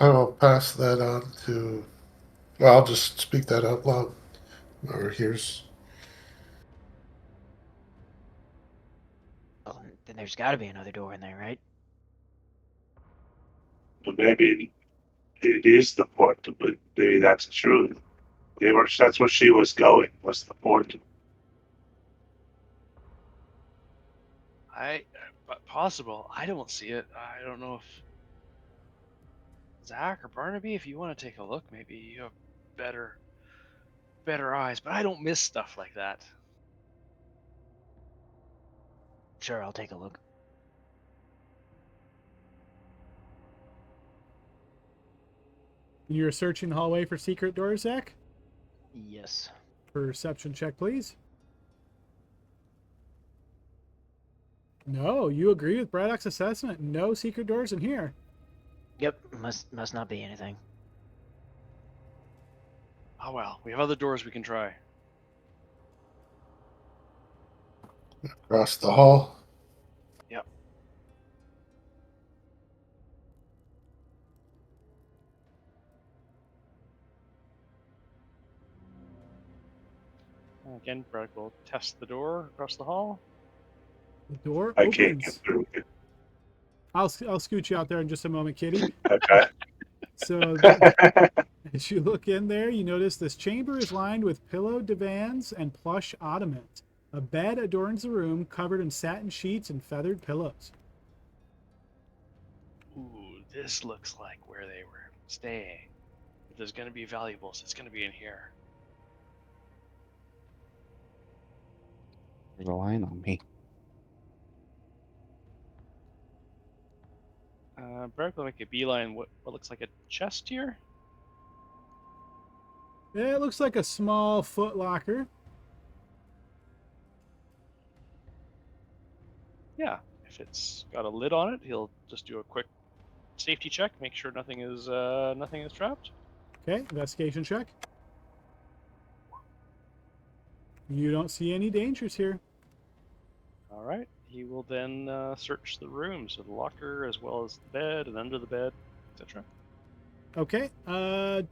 I will pass that on to. Well, I'll just speak that out loud. Or here's. Well, then there's got to be another door in there, right? But maybe it is the portal, but maybe that's true. That's where she was going, was the portal. Possible. I don't see it. I don't know if Zach or Barnaby, if you want to take a look, maybe you have better eyes. But I don't miss stuff like that. Sure, I'll take a look. You're searching the hallway for secret doors, Zach? Yes. Perception check, please. No, you agree with Braddock's assessment. No secret doors in here. Yep, must not be anything. Oh well, we have other doors we can try. Across the hall. Yep. Again, Brad will test the door across the hall. The door I opens. can't get through it. I'll scoot you out there in just a moment, Kitty. Okay. So as you look in there, you notice this chamber is lined with pillowed divans and plush ottomans. A bed adorns the room, covered in satin sheets and feathered pillows. This looks like where they were staying. If there's going to be valuables, it's going to be in here. You're relying on me. Brad will make a beeline. What looks like a chest here? Yeah, it looks like a small foot locker. Yeah. If it's got a lid on it, he'll just do a quick safety check, make sure nothing is trapped. Okay, investigation check. You don't see any dangers here. All right. He will then search the room, so the locker as well as the bed and under the bed, etc. Okay,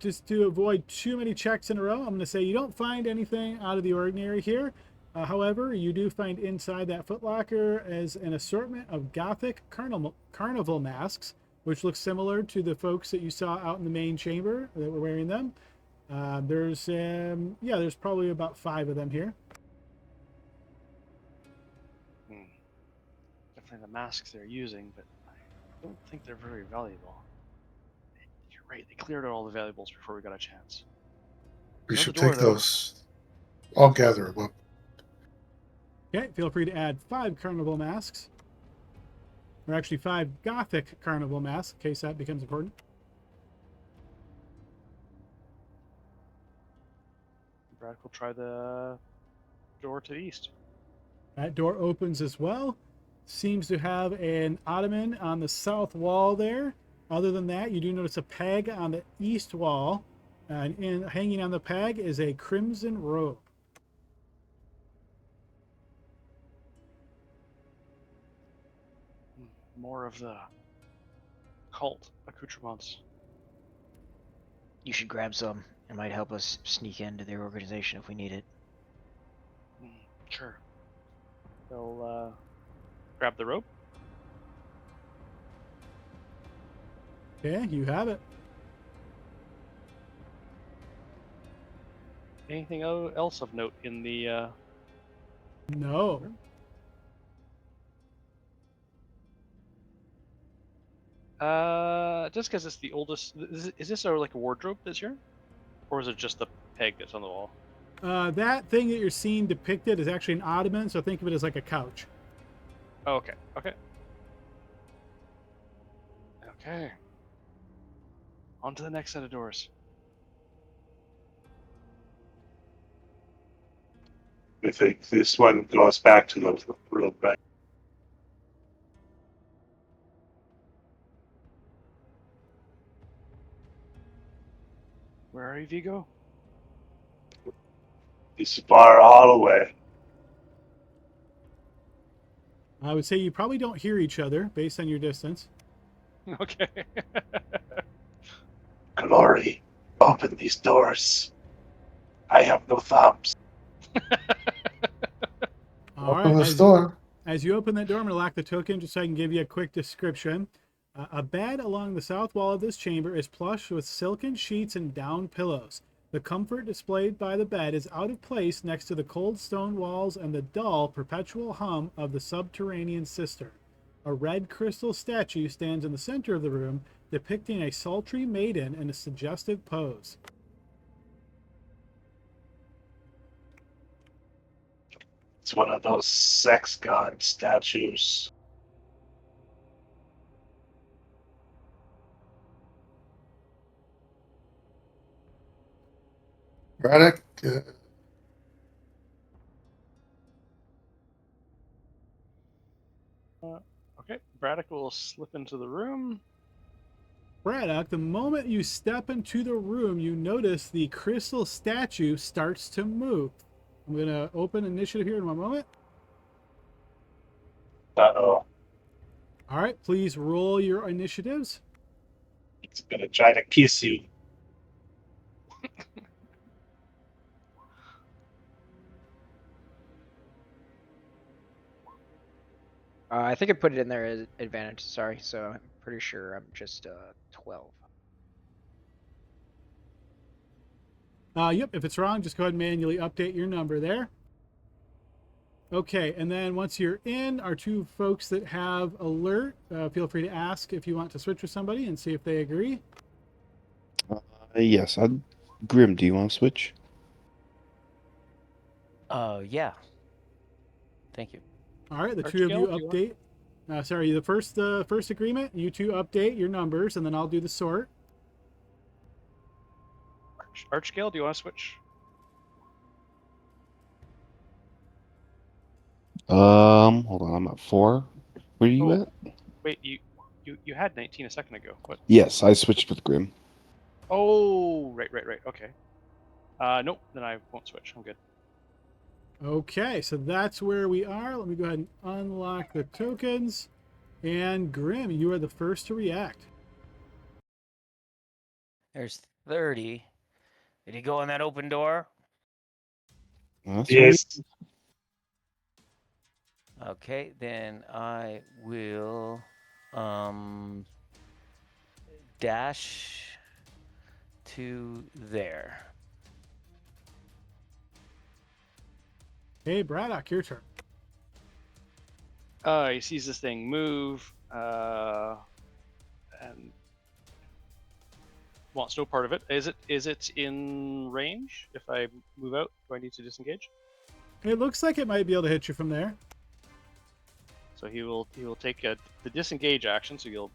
just to avoid too many checks in a row, I'm going to say you don't find anything out of the ordinary here. However, you do find inside that footlocker as an assortment of gothic carnival masks, which looks similar to the folks that you saw out in the main chamber that were wearing them. There's probably about 5 of them here. Definitely the masks they're using, but I don't think they're very valuable. You're right, they cleared out all the valuables before we got a chance. We Another should door, take though. those. I'll gather them up. Okay, feel free to add 5 carnival masks. Or actually 5 gothic carnival masks, in case that becomes important. Brad will try the door to the east. That door opens as well. Seems to have an ottoman on the south wall there. Other than that, you do notice a peg on the east wall. And hanging on the peg is a crimson robe. More of the cult accoutrements. You should grab some. It might help us sneak into their organization if we need it. Sure. They'll grab the rope. Okay, you have it. Anything else of note in the No. just because it's the oldest, is this like a wardrobe that's here? Or is it just the peg that's on the wall? That thing that you're seeing depicted is actually an ottoman, so think of it as like a couch. Oh, okay. Okay. On to the next set of doors. I think this one goes back to the room, right? Where are you, Vigo? This far all the way. I would say you probably don't hear each other based on your distance. Okay. Glory, open these doors. I have no thumbs. All Open right, this door. as you open that door, I'm going to lock the token just so I can give you a quick description. A bed along the south wall of this chamber is plush with silken sheets and down pillows. The comfort displayed by the bed is out of place next to the cold stone walls and the dull, perpetual hum of the subterranean cistern. A red crystal statue stands in the center of the room, depicting a sultry maiden in a suggestive pose. It's one of those sex god statues. Braddock, Okay. Braddock will slip into the room. Braddock, the moment you step into the room, you notice the crystal statue starts to move. I'm going to open initiative here in one moment. Uh-oh. All right, please roll your initiatives. It's gonna try to kiss you. I think I put it in there as advantage, sorry, so I'm pretty sure I'm just 12. Yep, if it's wrong, just go ahead and manually update your number there. Okay, and then once you're in, our two folks that have alert, feel free to ask if you want to switch with somebody and see if they agree. Yes, Grim, do you want to switch? Yeah. Thank you. All right, the two of you Archgale, do you update. Sorry, the first agreement. You two update your numbers, and then I'll do the sort. Archgale, do you want to switch? Hold on, I'm at 4. Where are you Oh. at? Wait, you had 19 a second ago. What? Yes, I switched with Grim. Oh, right. Okay. Nope. Then I won't switch. I'm good. Okay, so that's where we are. Let me go ahead and unlock the tokens. And Grim, you are the first to react. There's 30. Did he go in that open door? That's Yes. Okay, then I will dash to there. Hey, Braddock, your turn. He sees this thing move, and wants no part of it. Is it in range? If I move out, do I need to disengage? It looks like it might be able to hit you from there. So he will take the disengage action. So he'll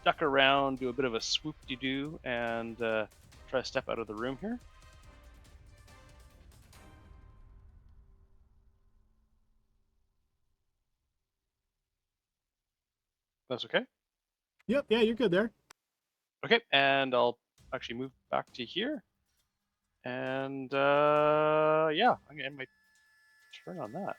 duck around, do a bit of a swoop-de-doo, and try to step out of the room here. That's okay. Yep, yeah, you're good there. Okay, and I'll actually move back to here. And yeah, I'm gonna end my turn on that.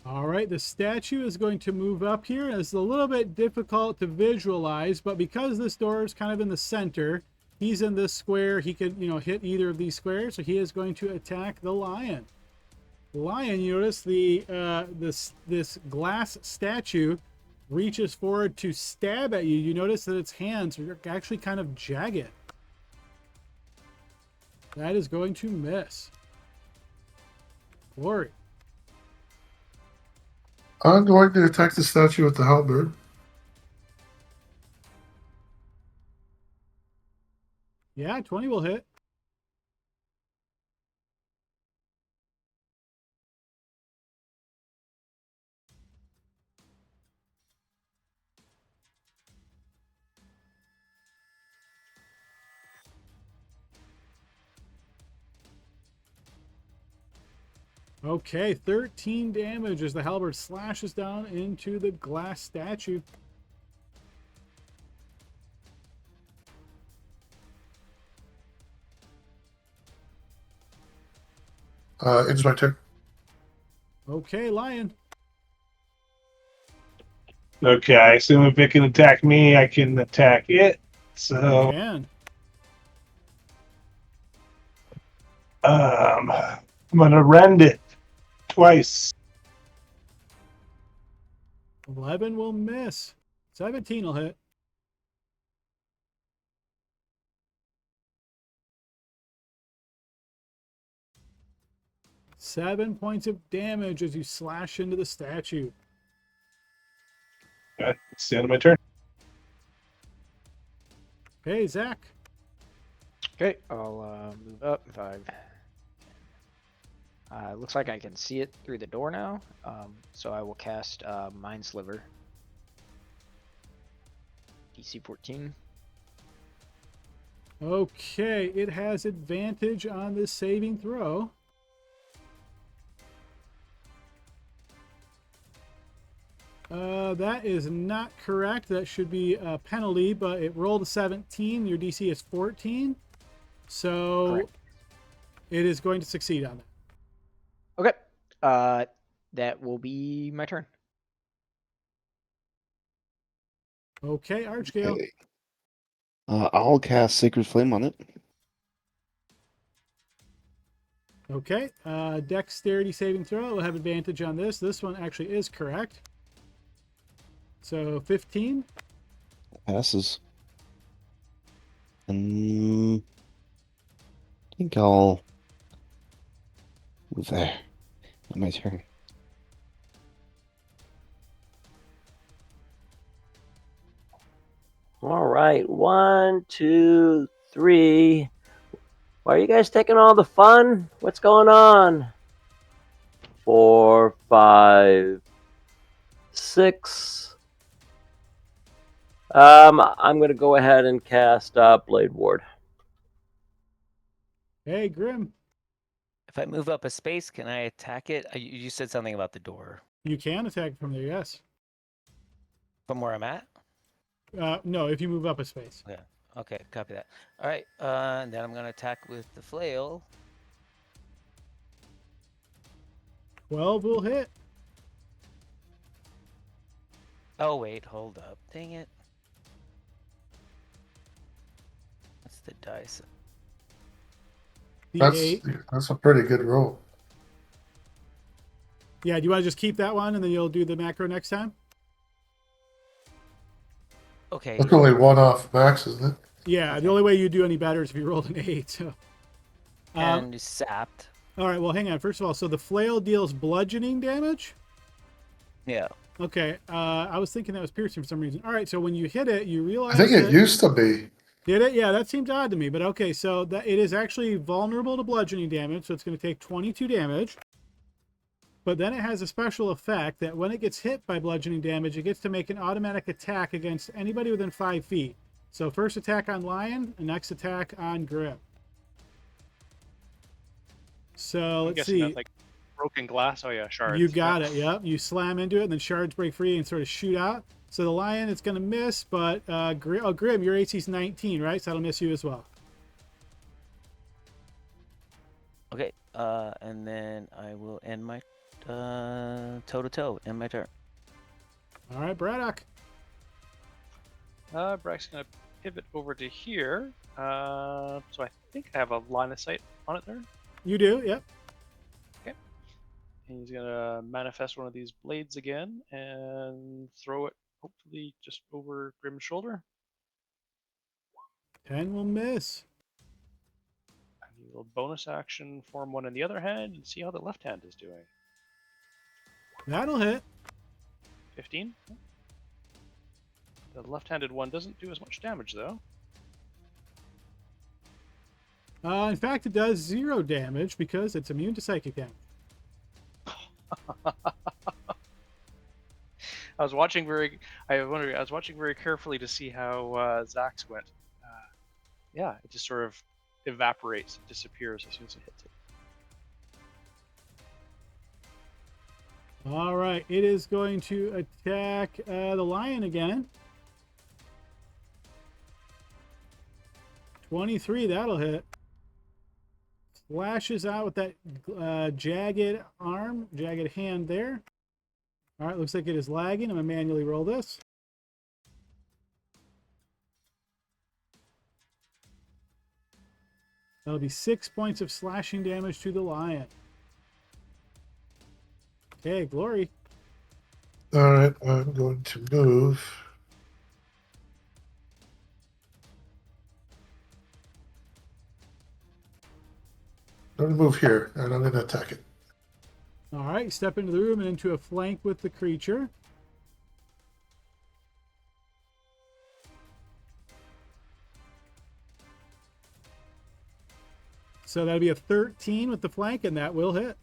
All right, the statue is going to move up here. It's a little bit difficult to visualize, but because this door is kind of in the center, he's in this square. He can, hit either of these squares, so he is going to attack the lion. Lion, you notice this glass statue reaches forward to stab at you. You notice that its hands are actually kind of jagged. That is going to miss. Glory. I'm going to attack the statue with the halberd. Yeah, 20 will hit. Okay, 13 damage as the halberd slashes down into the glass statue. It's my turn. Okay, lion. Okay, I assume if it can attack me, I can attack it. You So, can. I'm gonna rend it twice. 11 will miss. 17 will hit. Seven points of damage as you slash into the statue. Okay, it's the end of my turn. Hey, Zach. Okay, I'll move up 5. Looks like I can see it through the door now, so I will cast Mind Sliver. DC 14. Okay, it has advantage on this saving throw. That is not correct. That should be a penalty, but it rolled a 17. Your DC is 14. So Correct. it is going to succeed on that. Okay, that will be my turn. Okay, Archgale. Okay. I'll cast Sacred Flame on it. Okay, dexterity saving throw. We'll have advantage on this. This one actually is correct. So 15. Passes. And I think I'll There. My turn. All right, 1, 2, 3. Why are you guys taking all the fun? What's going on? 4, 5, 6. I'm gonna go ahead and cast Blade Ward. Hey, Grim. If I move up a space, can I attack it? You said something about the door. You can attack from there, yes. From where I'm at? No, if you move up a space. Yeah. Okay, copy that. All right, and then I'm going to attack with the flail. 12 will hit. Oh, wait, hold up. Dang it. That's the dice. The 8. That's a pretty good roll. Yeah, do you want to just keep that one and then you'll do the macro next time? Okay. That's only one off max, isn't it? Yeah, Okay. the only way you do any better is if you rolled an 8. So. And sapped. All right, well, hang on. First of all, so the flail deals bludgeoning damage? Yeah. Okay, I was thinking that was piercing for some reason. All right, so when you hit it, you realize I think it that- used to be. Did it? Yeah, that seems odd to me. But okay, so that it is actually vulnerable to bludgeoning damage, so it's going to take 22 damage. But then it has a special effect that when it gets hit by bludgeoning damage, it gets to make an automatic attack against anybody within 5 feet. So first attack on Lion, and next attack on Grim. So I'm let's guessing see. that's like broken glass. Oh yeah, shards. You got it. Yep. You slam into it, and then shards break free and sort of shoot out. So the Lion, it's going to miss, but Grim, your AC's 19, right? So that'll miss you as well. Okay, and then I will end my toe-to-toe, end my turn. All right, Braddock. Brack's gonna pivot over to here. So I think I have a line of sight on it there. You do, yep. And he's gonna manifest one of these blades again and throw it, hopefully just over Grim's shoulder. 10 will miss. And he will bonus action form one in the other hand and see how the left hand is doing. That'll hit. 15. The left-handed one doesn't do as much damage though. In fact, it does 0 damage because it's immune to psychic damage. I was watching very carefully to see how Zach's went. Yeah, it just sort of evaporates, disappears as soon as it hits it. All right, it is going to attack the Lion again. 23, that'll hit. Flashes out with that jagged arm, jagged hand there. All right, looks like it is lagging. I'm going to manually roll this. That'll be 6 points of slashing damage to the Lion. Okay, Glory. All right, I'm going to move. I'm going to move here, and I'm going to attack it. All right, step into the room and into a flank with the creature. So that'll be a 13 with the flank, and that will hit.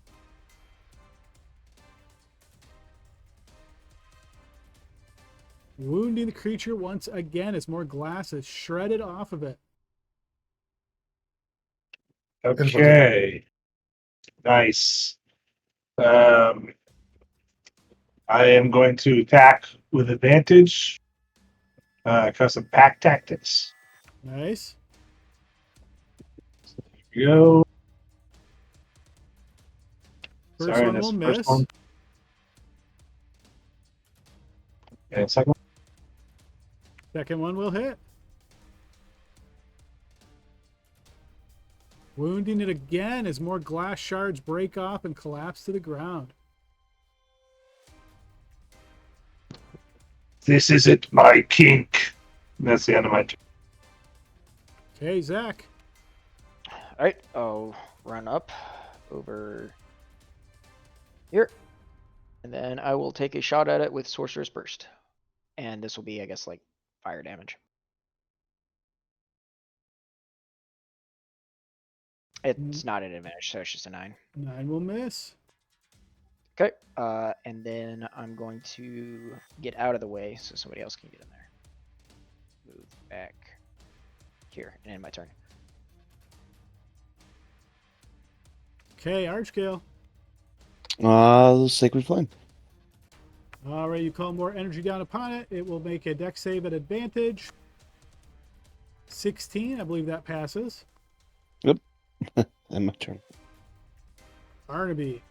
Wounding the creature once again as more glass is shredded off of it. Okay. Nice. I am going to attack with advantage because of pack tactics. Nice. Here we go. First Sorry, one this will first miss. one. And second one. Second one will hit. Wounding it again as more glass shards break off and collapse to the ground. This isn't my kink. That's the end of my turn. Okay, Zach. Alright, I'll run up over Here. And then I will take a shot at it with Sorcerer's Burst. And this will be, I guess, like fire damage. It's not an advantage, so it's just a 9. 9 will miss. Okay. And then I'm going to get out of the way so somebody else can get in there. Move back here and end my turn. Okay, Archgale. Sacred Flame. All right, you call more energy down upon it. It will make a dex save at advantage. 16, I believe that passes. Yep. And my turn. Barnaby.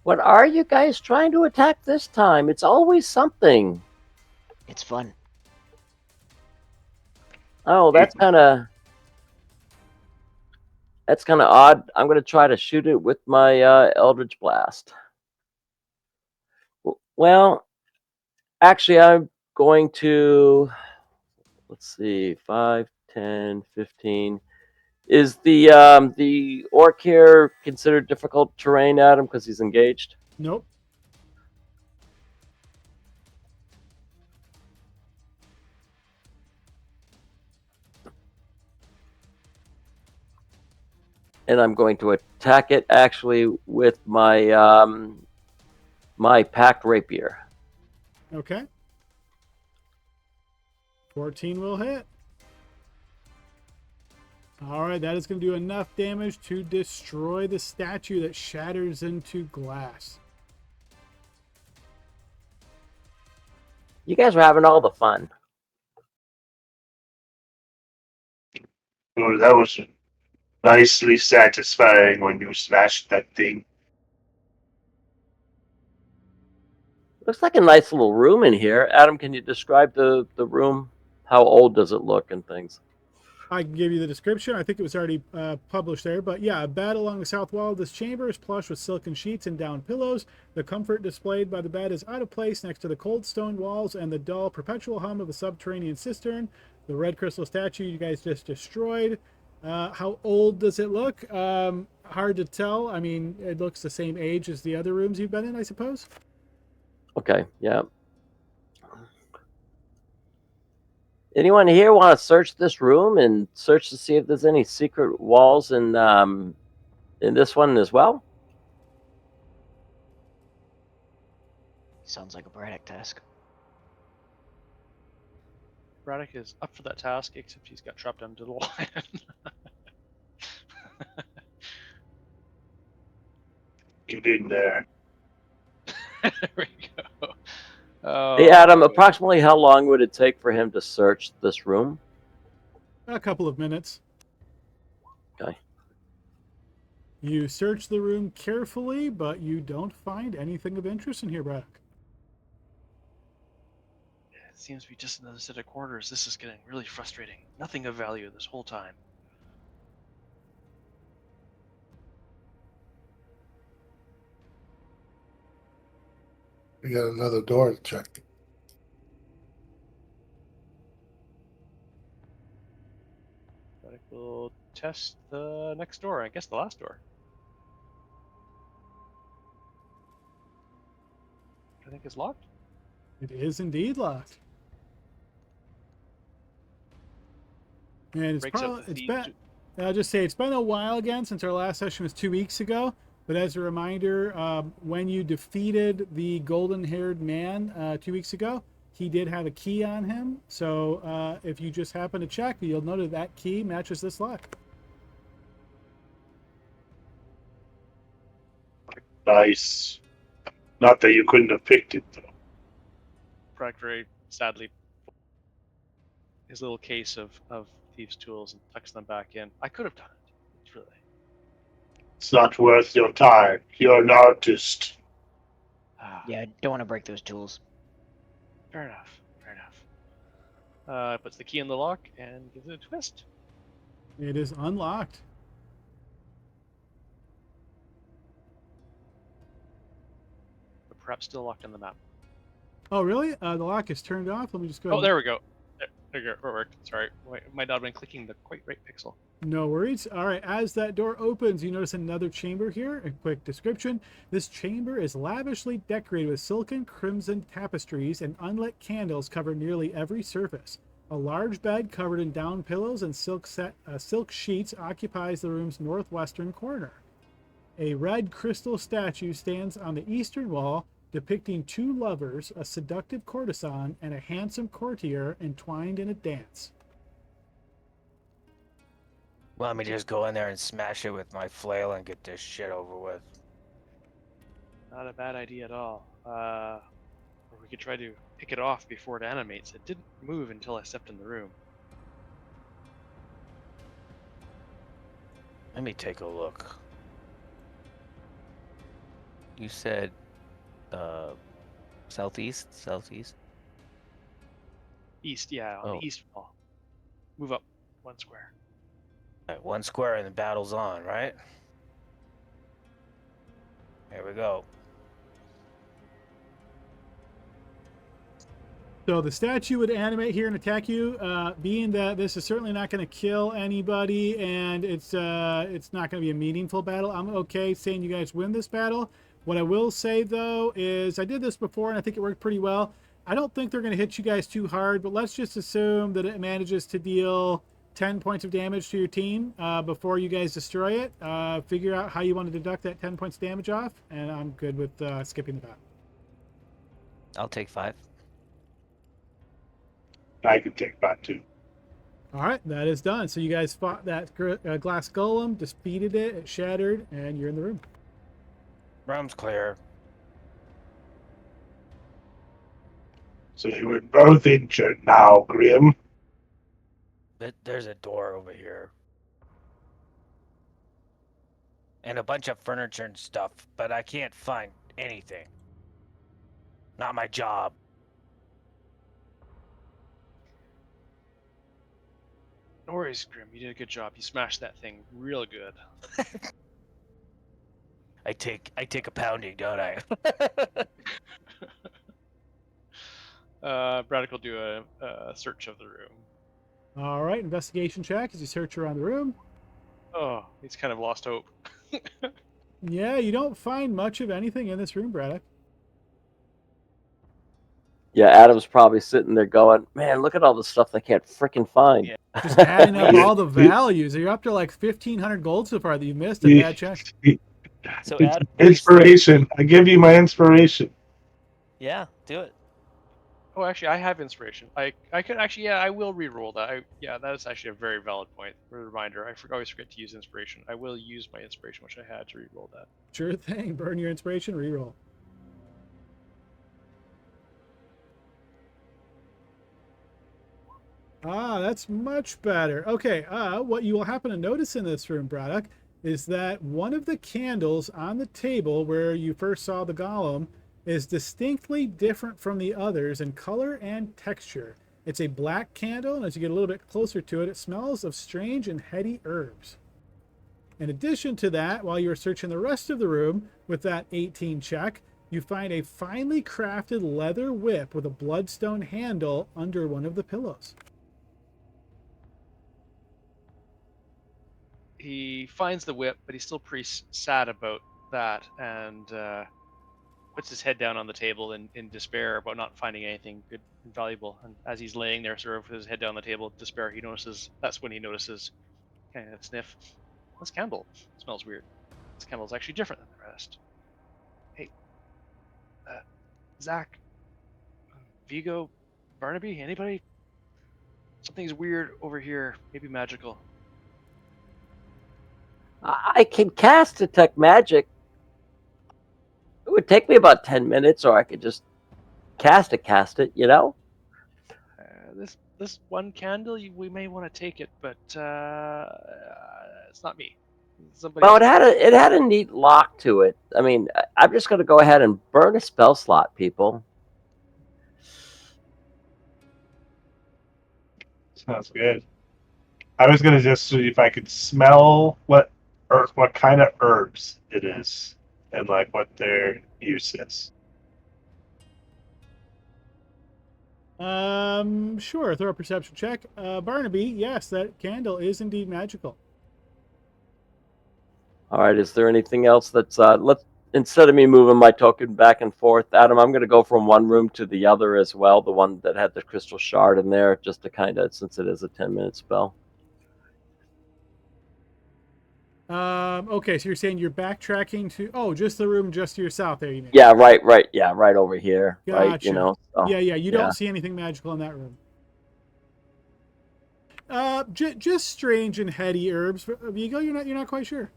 What are you guys trying to attack this time? It's always something. It's fun. Oh, that's kind of odd. I'm going to try to shoot it with my Eldritch Blast. Well, actually, I'm going to, let's see, 5, 10, 15. Is the orc here considered difficult terrain, Adam, because he's engaged? Nope. And I'm going to attack it actually with my my packed rapier. Okay. 14 will hit. All right, that is going to do enough damage to destroy the statue that shatters into glass. You guys are having all the fun. Oh, that was nicely satisfying when you smashed that thing. Looks like a nice little room in here. Adam, can you describe the room? How old does it look and things? I can give you the description. I think it was already published there. But yeah, a bed along the south wall of this chamber is plush with silken sheets and down pillows. The comfort displayed by the bed is out of place next to the cold stone walls and the dull, perpetual hum of a subterranean cistern. The red crystal statue you guys just destroyed. How old does it look? Hard to tell. I mean, it looks the same age as the other rooms you've been in, I suppose. Okay, yeah. Anyone here want to search this room and search to see if there's any secret walls in this one as well? Sounds like a Braddock task. Braddock is up for that task, except he's got trapped under the lion. Get in there. There we go. Oh, Hey, Adam, approximately how long would it take for him to search this room? A couple of minutes. Okay. You search the room carefully, but you don't find anything of interest in here, Braddock. It seems to be just another set of quarters. This is getting really frustrating. Nothing of value this whole time. We got another door to check. Braddock will test the next door. I guess the last door. I think is locked. It is indeed locked. And it's Breaks up probably, the it's thieves. been, I'll just say it's been a while again since our last session was 2 weeks ago. But as a reminder, when you defeated the golden-haired man 2 weeks ago, he did have a key on him. So if you just happen to check, you'll notice that key matches this lock. Nice. Not that you couldn't have picked it, though. Braddock very sadly his little case of thieves' tools and tucks them back in. I could have done it. It's really. It's not worth your time. You're an artist. Yeah, I don't want to break those tools. Fair enough. Fair enough. Puts the key in the lock and gives it a twist. It is unlocked. But perhaps still locked on the map. Oh, really? The lock is turned off. Let me just go. Oh, there we go. Sorry, might not have been clicking the quite right pixel. No worries. All right, as that door opens, you notice another chamber here. A quick description. This chamber is lavishly decorated with silken crimson tapestries, and unlit candles cover nearly every surface. A large bed covered in down pillows and silk sheets occupies the room's northwestern corner. A red crystal statue stands on the eastern wall, depicting two lovers, a seductive courtesan, and a handsome courtier entwined in a dance. Well, let me just go in there and smash it with my flail and get this shit over with. Not a bad idea at all. Or we could try to pick it off before it animates. It didn't move until I stepped in the room. Let me take a look. You said southeast? East, yeah, on the east wall. Move up 1 square. All right, 1 square and the battle's on, right? Here we go. So the statue would animate here and attack you. Being that this is certainly not going to kill anybody, and it's not going to be a meaningful battle, I'm okay saying you guys win this battle. What I will say though is I did this before and I think it worked pretty well. I don't think they're going to hit you guys too hard, but let's just assume that it manages to deal 10 points of damage to your team before you guys destroy it. Figure out how you want to deduct that 10 points damage off, and I'm good with skipping the battle. I'll take 5. I could take that too. All right, that is done. So you guys fought that glass golem, defeated it, it shattered, and you're in the room. Room's clear. So you were both injured now, Grim. There's a door over here. And a bunch of furniture and stuff, but I can't find anything. Not my job. No worries, Grim. You did a good job. You smashed that thing real good. I take a pounding, don't I? Braddock will do a search of the room. All right, investigation check as you search around the room. Oh, he's kind of lost hope. Yeah, you don't find much of anything in this room, Braddock. Yeah, Adam's probably sitting there going, man, look at all the stuff I can't freaking find. Yeah. Just adding up all the values. You're up to like 1,500 gold so far that you missed a bad check. So It's Adam, inspiration. I give you my inspiration. yeah, do it. Oh, actually, I have inspiration. I could actually, yeah, I will re-roll that. That is actually a very valid point. A reminder. I always forget to use inspiration. I will use my inspiration, which I had to re-roll that. Sure thing. Burn your inspiration, reroll. Ah, that's much better. Okay, what you will happen to notice in this room, Braddock, is that one of the candles on the table where you first saw the golem is distinctly different from the others in color and texture. It's a black candle, and as you get a little bit closer to it, it smells of strange and heady herbs. In addition to that, while you are searching the rest of the room with that 18 check, you find a finely crafted leather whip with a bloodstone handle under one of the pillows. He finds the whip, but he's still pretty sad about that, and puts his head down on the table in despair about not finding anything good and valuable. And as he's laying there, sort of with his head down on the table, in despair, that's when he notices, kind of sniff, this candle smells weird. This candle's actually different than the rest. Hey, Zach, Vigo, Barnaby, anybody? Something's weird over here, maybe magical. I can cast Detect Magic. It would take me about 10 minutes, or I could just cast it, you know? This one candle, we may want to take it, but it's not me. Somebody Well, else. it had a neat lock to it. I mean, I'm just going to go ahead and burn a spell slot, people. Sounds good. I was gonna just see if I could smell what kind of herbs it is and like what their use is. Sure. Throw a perception check. Barnaby, yes, that candle is indeed magical. All right. Is there anything else that's let's instead of me moving my token back and forth, Adam, I'm going to go from one room to the other as well, the one that had the crystal shard in there, just to kind of, since it is a 10-minute spell. Okay, so you're saying you're backtracking to just the room just to your south there, you mean? Yeah, right, yeah, right over here, right, you Gotcha. know. So, Yeah, you yeah. don't see anything magical in that room. Just strange and heady herbs. Vigo, you're not quite sure.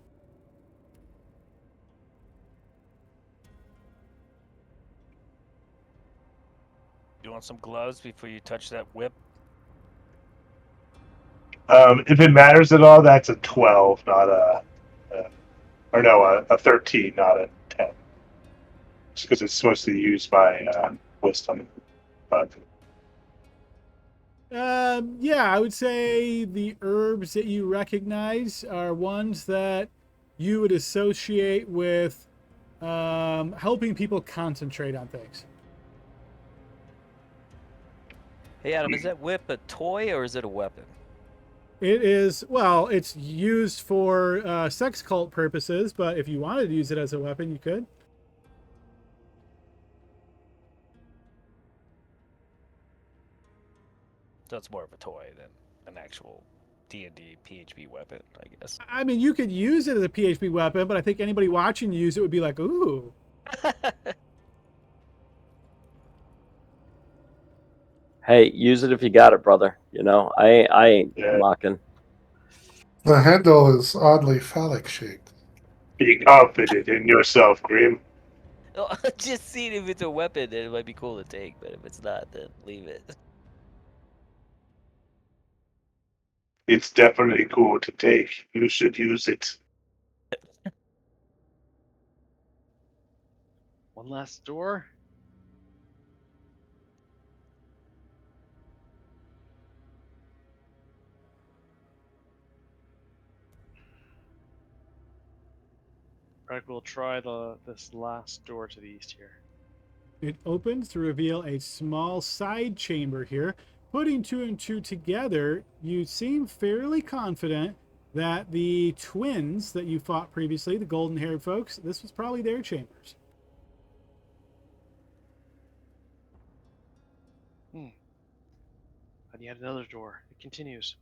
You want some gloves before you touch that whip? If it matters at all, that's a 12, not a 13, not a 10. Just because it's supposed to use my wisdom. But Yeah, I would say the herbs that you recognize are ones that you would associate with helping people concentrate on things. Hey, Adam, is that whip a toy or is it a weapon? It is, well, it's used for sex cult purposes, but if you wanted to use it as a weapon, you could. So it's more of a toy than an actual D&D PHP weapon, I guess. I mean, you could use it as a PHP weapon, but I think anybody watching you use it would be like, ooh. Hey, use it if you got it, brother. You know, I ain't mocking. The handle is oddly phallic shaped. be confident in yourself, Grim. Just seeing if it's a weapon, then it might be cool to take, but if it's not, then leave it. It's definitely cool to take. You should use it. One last door. Right, we'll try this last door to the east here. It opens to reveal a small side chamber here. Putting two and two together, you seem fairly confident that the twins that you fought previously, the golden-haired folks, this was probably their chambers. And yet another door. It continues.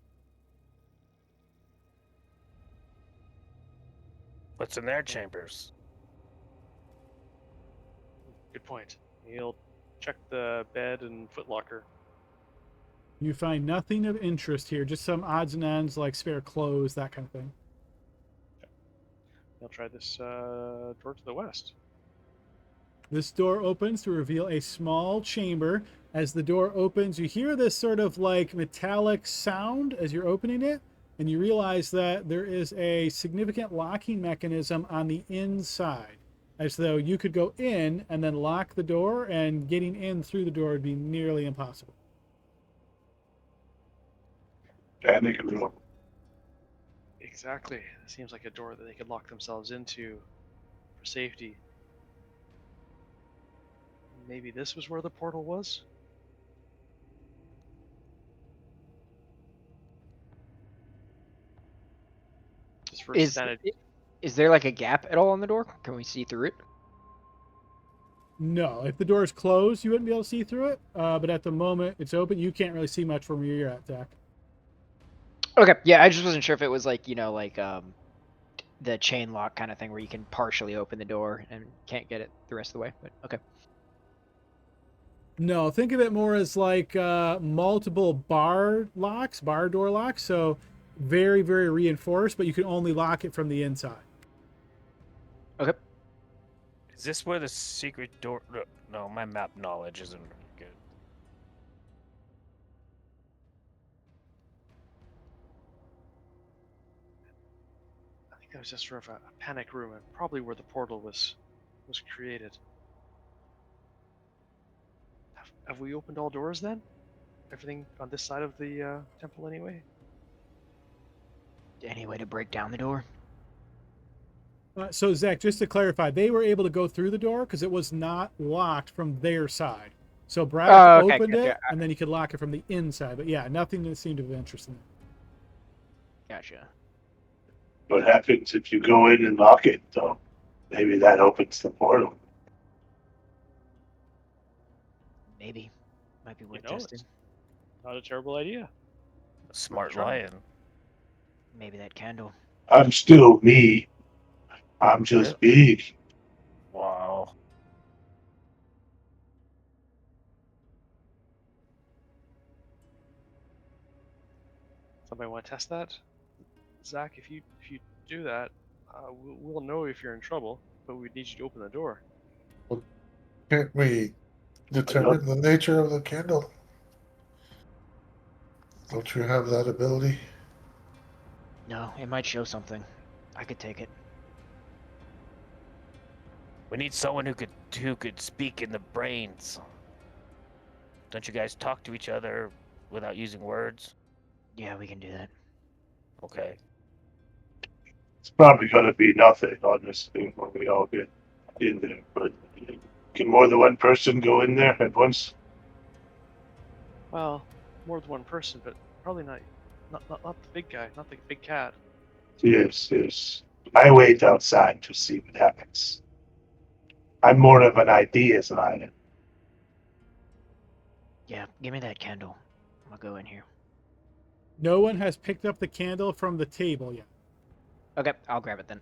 What's in their chambers? Good point. He'll check the bed and footlocker. You find nothing of interest here, just some odds and ends like spare clothes, that kind of thing. He'll try this door to the west. This door opens to reveal a small chamber. As the door opens, you hear this sort of like metallic sound as you're opening it, and you realize that there is a significant locking mechanism on the inside, as though you could go in and then lock the door, and getting in through the door would be nearly impossible. Exactly. It seems like a door that they could lock themselves into for safety. Maybe this was where the portal was? Just for sanity. Is there like a gap at all on the door? Can we see through it? No, if the door is closed, you wouldn't be able to see through it. But at the moment it's open, you can't really see much from where you're at, Zach. Okay, yeah, I just wasn't sure if it was like, the chain lock kind of thing where you can partially open the door and can't get it the rest of the way, but okay. No, think of it more as like multiple bar door locks. So very, very reinforced, but you can only lock it from the inside. Okay. Is this where the secret door... No, my map knowledge isn't very good. I think that was just sort of a panic room, and probably where the portal was created. Have we opened all doors then? Everything on this side of the temple anyway? Any way to break down the door? So Zach, just to clarify, they were able to go through the door because it was not locked from their side. So Braddock okay, opened gotcha. it, and then you could lock it from the inside. But yeah, nothing that seemed of interest in it. Gotcha. What happens if you go in and lock it, though? Maybe that opens the portal. Maybe. Might be worth know, testing. it's not a terrible idea. Smart Try. lion. Maybe that candle. I'm still me. I'm just big. Wow. Somebody want to test that? Zach, if you do that, we'll know if you're in trouble, but we need you to open the door. Can't we determine the nature of the candle? Don't you have that ability? No, it might show something. I could take it. We need someone who could speak in the brains. Don't you guys talk to each other without using words? Yeah, we can do that. Okay. It's probably going to be nothing, honestly, when we all get in there. But can more than one person go in there at once? Well, more than one person, but probably not the big guy, not the big cat. Yes, yes. I wait outside to see what happens. I'm more of an ideas lion. Yeah, give me that candle. I'll go in here. No one has picked up the candle from the table yet. Okay, I'll grab it then.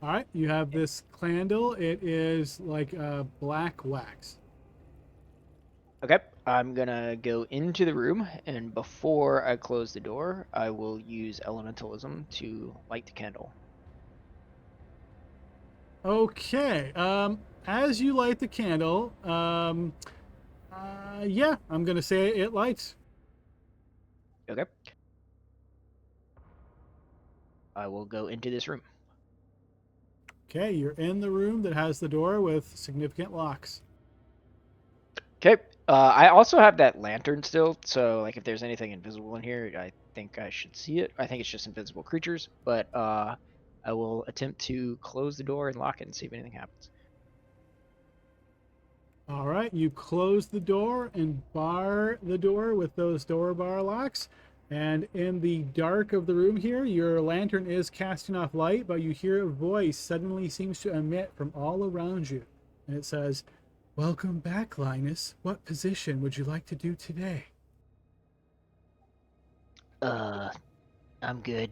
All right, you have this candle. It is like black wax. Okay, I'm gonna go into the room, and before I close the door, I will use elementalism to light the candle. Okay. As you light the candle, yeah, I'm gonna say it lights. Okay. I will go into this room. Okay, you're in the room that has the door with significant locks. Okay. I also have that lantern still, so like if there's anything invisible in here, I think I should see it. I think it's just invisible creatures, but I will attempt to close the door and lock it and see if anything happens. All right, you close the door and bar the door with those door bar locks. And in the dark of the room here, your lantern is casting off light, but you hear a voice suddenly seems to emit from all around you. And it says, "Welcome back, Linus. What position would you like to do today?" I'm good.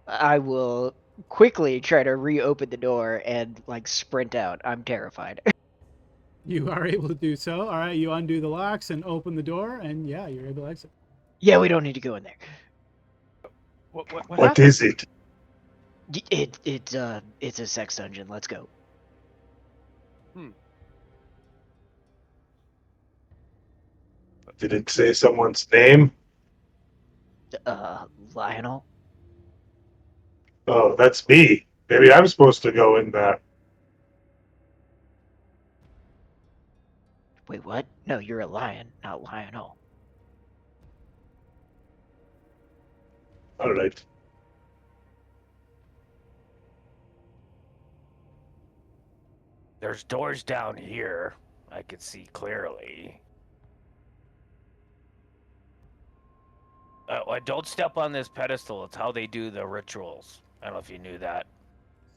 I will quickly try to reopen the door and like sprint out. I'm terrified. You are able to do so. All right, you undo the locks and open the door, and yeah, you're able to exit. Yeah, we don't need to go in there. What is it? It's a sex dungeon. Let's go. Did it say someone's name? Lionel. Oh, that's me. Maybe I'm supposed to go in there. Wait, what? No, you're a lion, not Lionel. All right. There's doors down here. I could see clearly. Don't step on this pedestal. It's how they do the rituals. I don't know if you knew that.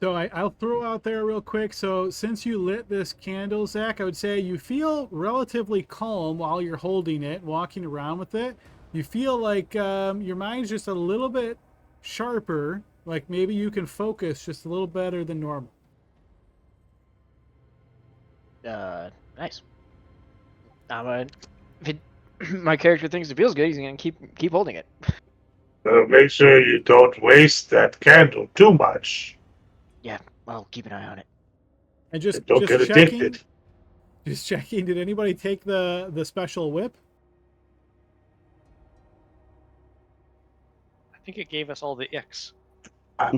So I'll throw out there real quick. So since you lit this candle, Zach, I would say you feel relatively calm while you're holding it, walking around with it. You feel like your mind's just a little bit sharper. Like maybe you can focus just a little better than normal. Nice. If my character thinks it feels good, he's gonna keep holding it. Make sure you don't waste that candle too much. Yeah, I'll keep an eye on it. And just Don't get checking, addicted. just checking. Did anybody take the special whip? I think it gave us all the icks. I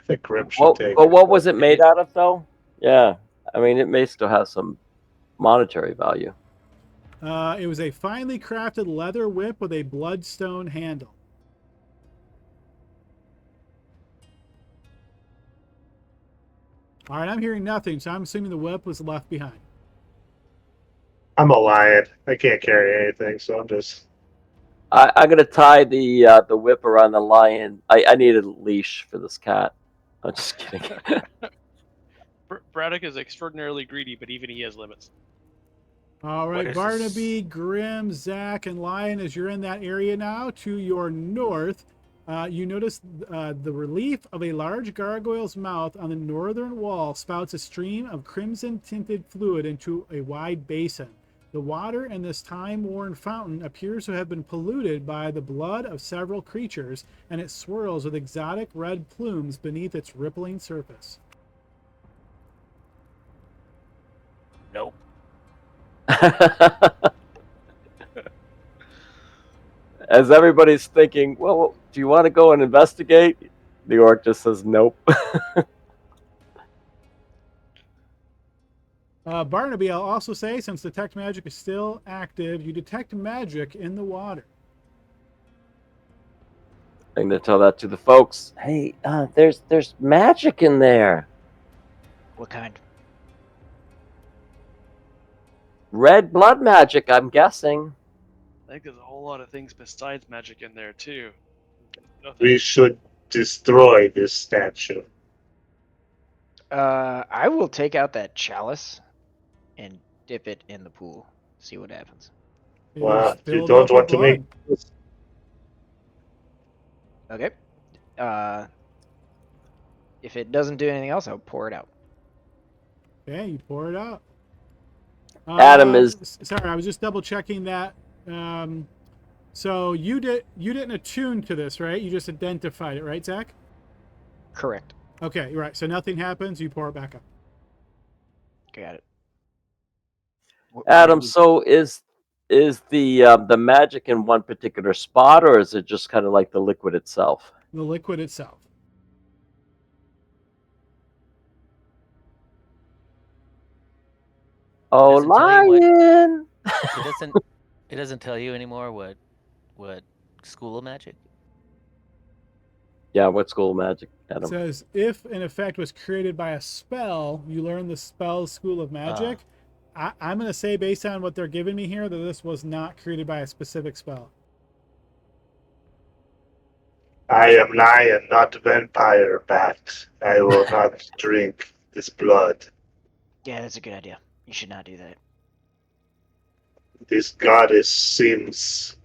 think Grim should take But it. what was it made out of, though? Yeah, I mean, it may still have some monetary value. It was a finely crafted leather whip with a bloodstone handle. All right, I'm hearing nothing, so I'm assuming the whip was left behind. I'm a lion. I can't carry anything, so I'm just. I'm gonna tie the whip around the lion. I need a leash for this cat. I'm just kidding. Braddock is extraordinarily greedy, but even he has limits. All What right, is Barnaby, Grim, Zach, and Lion, as you're in that area now, to your north, you notice the relief of a large gargoyle's mouth on the northern wall spouts a stream of crimson-tinted fluid into a wide basin. The water in this time-worn fountain appears to have been polluted by the blood of several creatures, and it swirls with exotic red plumes beneath its rippling surface. Nope. As everybody's thinking, well, do you want to go and investigate? The orc just says nope. Barnaby, I'll also say, since detect magic is still active, you detect magic in the water. I'm gonna tell that to the folks. Hey, there's magic in there. What kind? Red blood magic, I'm guessing. I think there's a whole lot of things besides magic in there too. No We thanks. should destroy this statue. I will take out that chalice and dip it in the pool. See what happens. It Wow, is you filled don't up want with to make. Okay. If it doesn't do anything else, I'll pour it out. Okay, you pour it out. Adam is- Sorry, I was just double checking that. So you didn't attune to this, right? You just identified it, right, Zach? Correct. Okay, right. So nothing happens. You pour it back up. Got it. Adam, so is the magic in one particular spot, or is it just kind of like the liquid itself? The liquid itself. Oh, doesn't tell you what- lion! It doesn't tell you anymore what school of magic. Yeah, what school of magic, It Adam? says if an effect was created by a spell, you learn the spell's school of magic. I'm going to say, based on what they're giving me here, that this was not created by a specific spell. I am lion, not vampire bat. I will not drink this blood. Yeah, that's a good idea. You should not do that. This goddess seems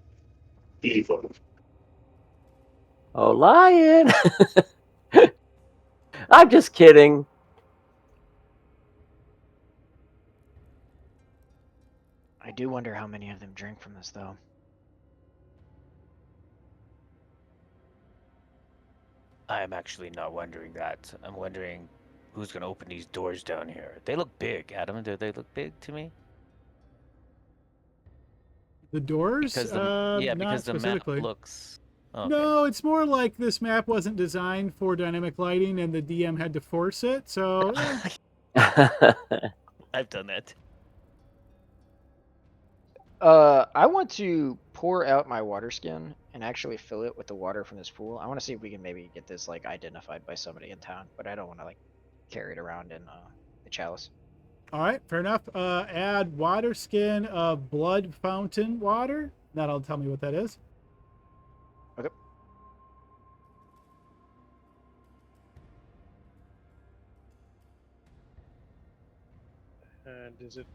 evil. Oh, lion! I'm just kidding. I do wonder how many of them drink from this, though. I am actually not wondering that. I'm wondering who's gonna open these doors down here. They look big, Adam. Do they look big to me? The doors? Because not because the map specifically. looks. Okay. No, it's more like this map wasn't designed for dynamic lighting and the DM had to force it. So I've done that. I want to pour out my water skin and actually fill it with the water from this pool. I want to see if we can maybe get this like identified by somebody in town, but I don't want to like carry it around in the chalice. all right, fair enough. Add water skin of blood fountain water. That'll tell me what that is. Okay. And is it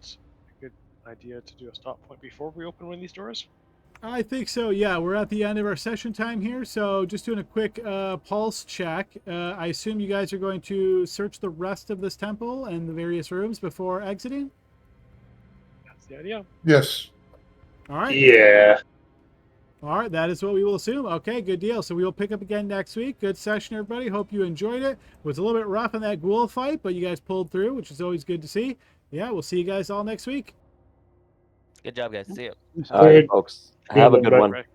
a good idea to do a stop point before we open one of these doors? I think so. Yeah, we're at the end of our session time here, so just doing a quick pulse check. I assume you guys are going to search the rest of this temple and the various rooms before exiting. That's the idea. Yes. All right. Yeah. All right, that is what we will assume. Okay, good deal. So we will pick up again next week. Good session, everybody. Hope you enjoyed it. It was a little bit rough in that ghoul fight, but you guys pulled through, which is always good to see. Yeah, we'll see you guys all next week. Good job, guys. See you. All right, folks. Have a good Bye. one. Right.